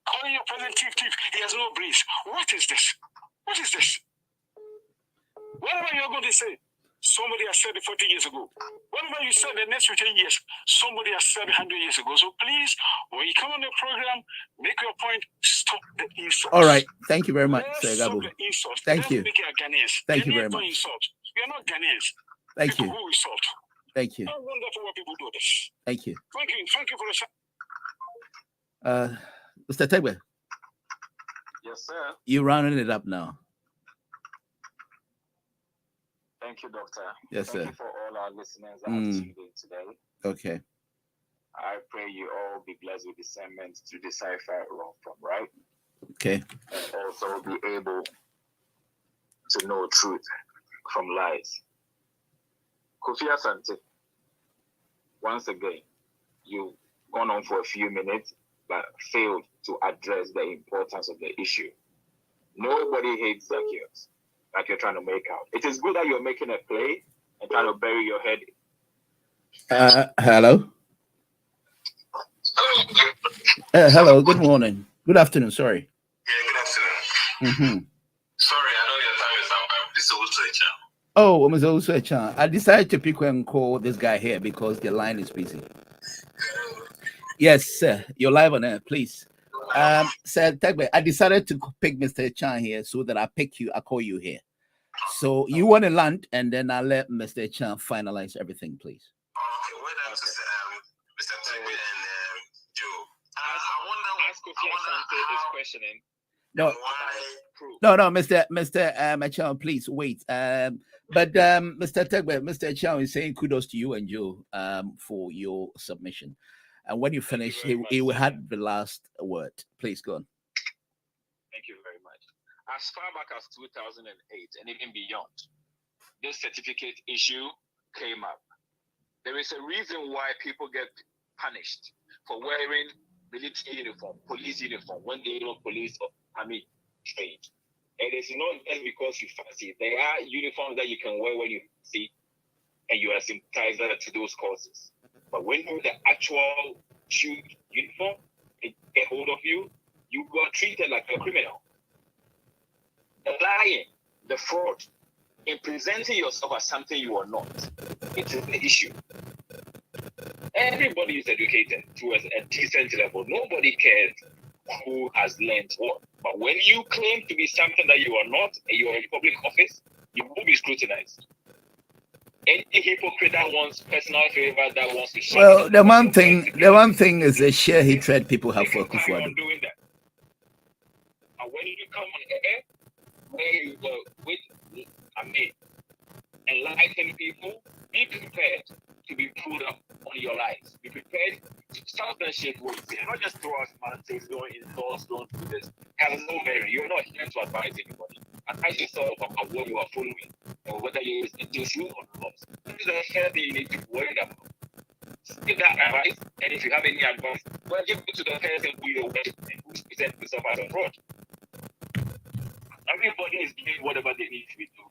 Calling your president thief, he has no brains. What is this? Whatever you're going to say, somebody has said it 40 years ago. Whatever you said the next 15 years, somebody has said 100 years ago. So please, when you come on the program, make your point, stop the insults. All right. Thank you very much, Sir Stop Gabu. the insults. Thank you. Thank you very much. Insult. We are not Ghanaians. Thank People you. who insult. Thank you. How wonderful when people do this. Thank you. Thank you for the shot. Mr. Tegbe, Yes, sir. you're rounding it up now. Thank you, Doctor. Yes, Thank sir. you for all our listeners that have tuned in today. Okay. I pray you all be blessed with discernment to decipher wrong from right. Okay. And also be able to know truth from lies. Kofi Asante, once again, you've gone on for a few minutes but failed to address the importance of the issue. Nobody hates Zacchaeus like you're trying to make out. It is good that you're making a play and trying to bury your head. Hello. Hello. Good morning. Good afternoon. Sorry. Yeah, good afternoon. Sorry, I know your time is up. This is also a channel. Oh, Mr. Osuechan, I decided to pick and call this guy here because the line is busy. Yes, sir. You're live on air, please. Sir Tegbe, I decided to pick Mr. Chan here so that I call you here. So you want to land, and then I'll let Mr. Chan finalize everything, please. Okay, well done to Mr. Tegbe and Joe. I wonder is questioning. No, Mr. Chan, please wait. But Mr. Tegbe, Mr. Chan is saying kudos to you and Joe for your submission. And when you finish, he will have the last word. Please go on. Thank you very much. As far back as 2008 and even beyond, this certificate issue came up. There is a reason why people get punished for wearing military uniform, police uniform, when they don't police or army trained. And it's not just because you fancy. There are uniforms that you can wear when you see, and you are sympathized to those causes. But when you the actual shoot uniform, they get hold of you, you got treated like a criminal. The lying, the fraud, in presenting yourself as something you are not, it is the issue. Everybody is educated to a decent level. Nobody cares who has learned what. But when you claim to be something that you are not, and you are in public office, you will be scrutinized. Any hypocrite that wants personal favor, that wants to. Well, the one thing is the sheer hatred people have for Kufuor. Doing that. And when you come on air, where you go with, enlighten people, be prepared to be pulled up on your lives. Be prepared to substantiate what you say. Not just throw us mandates, don't endorse, don't do this. Has no merit. You're not here to advise anybody. Advise yourself about what you are following, or whether you use it issue or not. This is the first thing you need to be worried about. Give that advice, and if you have any advice, well, give it to the person who you're working and who presents himself as a fraud. Everybody is doing whatever they need to be doing.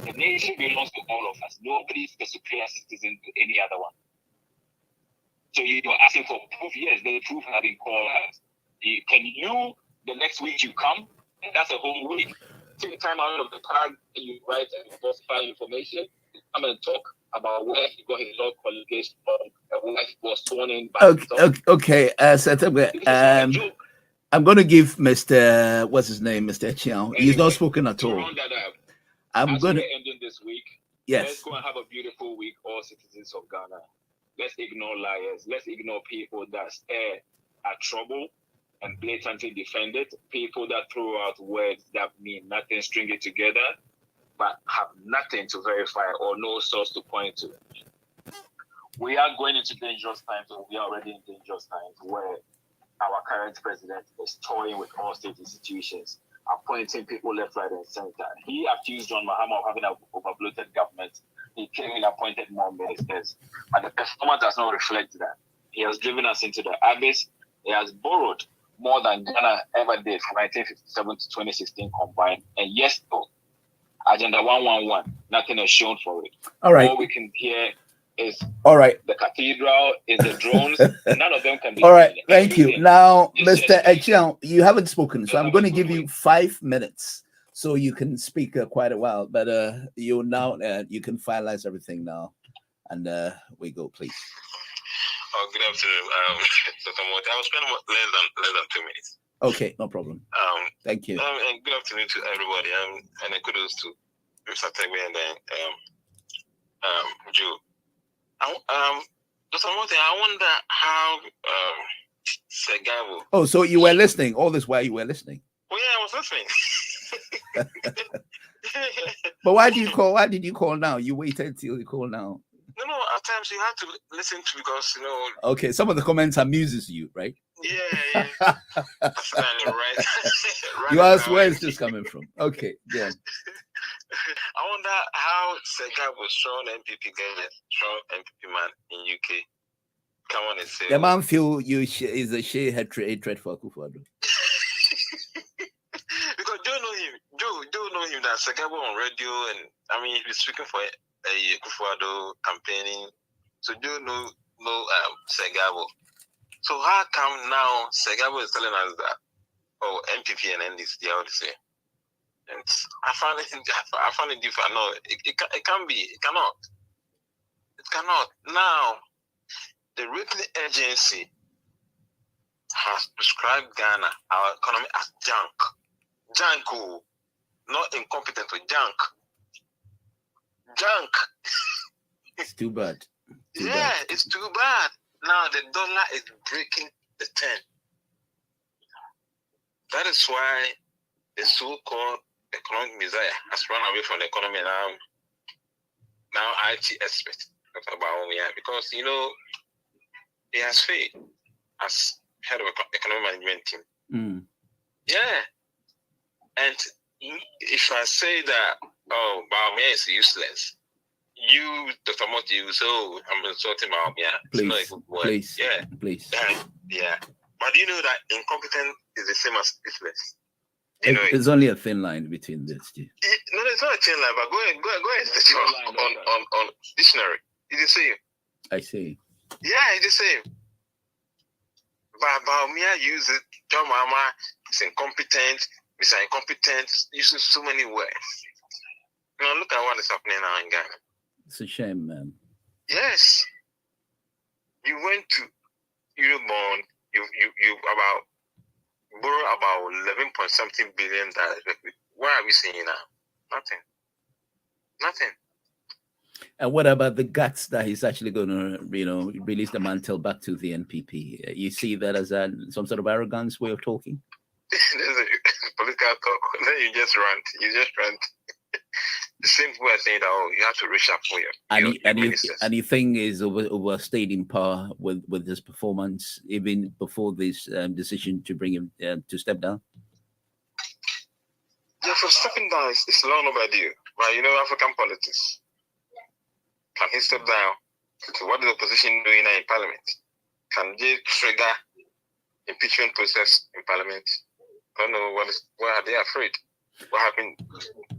The nation belongs to all of us. Nobody is the superior citizen to any other one. So you're asking for proof? Yes, the proof has been called out. Can you, the next week you come, and that's a whole week, take time out of the time and you write and falsify information, you come and talk about where he got his law qualification from, and where he was sworn in by okay. I'm going to give Mr. What's his name, Mr. Chiao. He's not spoken at all. I'm going to end this week. Yes. Let's go and have a beautiful week, all citizens of Ghana. Let's ignore liars. Let's ignore people that stare at trouble and blatantly defend it. People that throw out words that mean nothing, string it together, but have nothing to verify or no source to point to. We are going into dangerous times, or we are already in dangerous times, where our current president is toying with all state institutions, appointing people left, right, and center. He accused John Mahama of having an overbloated government. He came in, appointed more ministers, but the performance does not reflect that. He has driven us into the abyss. He has borrowed more than Ghana ever did from 1957 to 2016 combined, and yes, though, Agenda 111, nothing is shown for it. All right. All we can hear is all right. The cathedral, is the drones. None of them can be all right. seen. Thank you. Everything Now, is Mr. just- Echiang, you haven't spoken, so Yes, I'm going to I'm give you speaking. 5 minutes so you can speak quite a while. But you now you can finalize everything now, and we go, please. Oh, good afternoon, Dr. Morty. I will spend less than 2 minutes. Okay, no problem. Thank you. And good afternoon to everybody. And kudos to Mr. Tegbe and then Joe. Dr. Morty, I wonder how Segavo. Oh, so you were listening all this while you were listening? Oh yeah, I was listening. But why did you call now? You waited till you call now. No, at times you have to listen to, because Okay, some of the comments amuses you, right? Yeah. Absolutely, right. You ask, where is this coming from? Okay, yeah. I wonder how Sega was strong MPP guy, strong MPP man in UK. Come on and say, The man feel you is a sheer hatred for Akufo-Addo. Because Joe know him that Sega on radio, and I mean he's speaking for a Akufo-Addo campaigning. So Joe know Segabo. So how come now Segabo is telling us that MPP and NDC, they are the same? And I find it different. No, it can be. It cannot. It cannot. Now, the rating agency has described Ghana, our economy, as junk. Junk, not incompetent, but junk. Junk. It's too bad. It's too bad. Now the dollar is breaking the 10. That is why the so-called economic messiah has run away from the economy now IT expert, Dr. Baumia, because he has failed as head of economic management team. Mm. Yeah. And if I say that Baumia is useless, you, Dr. Moti, you say, I'm insulting Baumia. Please. Yeah. Please. Yeah. But you know that incompetent is the same as useless. There's only a thin line between this. No, it's not a thin line, but go ahead search on dictionary. It's the same. I see. Yeah, it's the same. But Baumia uses John Mama is incompetent, Mr. Incompetent, uses so many words. Look at what is happening now in Ghana. It's a shame, man. Yes. You went to Eurobond, you borrow about 11.something billion dollars. What are we seeing now? Nothing. And what about the guts that he's actually going to, release the mantle back to the NPP? You see that as some sort of arrogance way of talking? There's a political talk. Then you just rant. The same way as saying that you have to reach up for and you think is overstayed in power with his performance even before this decision to bring him to step down? Yeah, for stepping down, it's long overdue. But African politics, can he step down? So what is the opposition doing now in Parliament? Can they trigger impeachment process in Parliament? I don't know what are they afraid? What happened?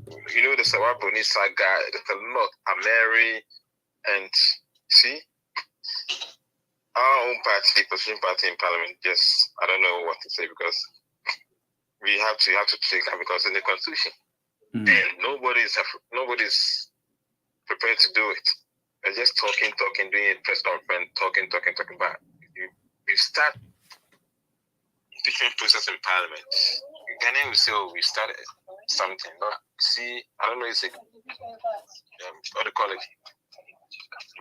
The Sawaboni saga, there's a lot, Ameri, and see, our own party, opposition party in Parliament, just, I don't know what to say, because we have to take that, because in the Constitution, nobody's prepared to do it. They're just talking, doing it, press conference, talking, but we start impeachment process in Parliament. Ghanaian will say, we started something, but see, I don't know, it's what do you call it?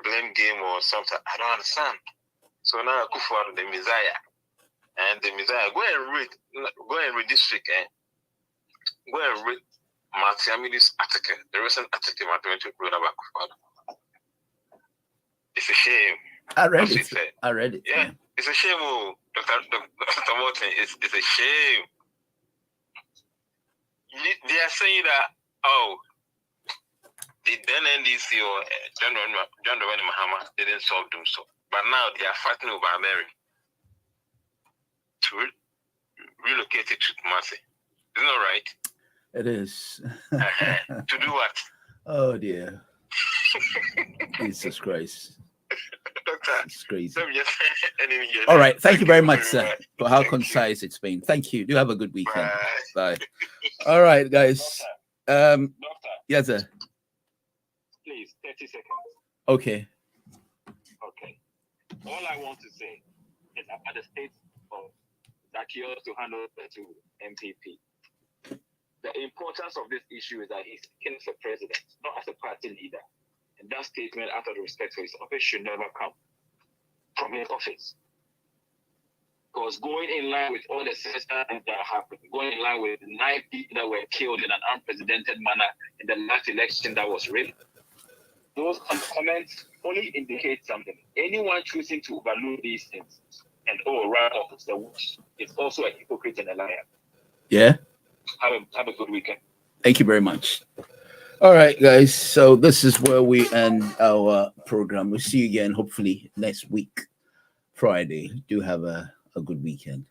blame game or something. I don't understand. So now Akufo-Addo, the Messiah, and the Messiah, go and read this week, go and read Martiamidi's article, the recent article Martiamidi wrote about Akufo-Addo. It's a shame. I read it. I read it. Yeah, it's a shame, Dr. Morton. It's a shame. They are saying that, the then NDC or John Dramani Mahama didn't solve them so. But now they are fighting over America to relocate it to Kumasi. Isn't that right? It is. To do what? Oh dear. Jesus Christ. Doctor, it's crazy. All right. Thank you very much, sir, for how concise it's been. Thank you. Do have a good weekend. Bye. All right, guys. Doctor, yes, sir. Please, 30 seconds. Okay. All I want to say is about the state of Zacchaeus to hand over to MPP. The importance of this issue is that he's speaking as a president, not as a party leader. And that statement, out of respect for his office, should never come from his office. Because going in line with all the things that happened, going in line with 9 people that were killed in an unprecedented manner in the last election that was rigged, those comments only indicate something. Anyone choosing to overlook these things and right off it's the worst, it's also a hypocrite and a liar. Yeah. Have a good weekend. Thank you very much. All right, guys. So this is where we end our program. We'll see you again, hopefully, next week, Friday. Do have a good weekend.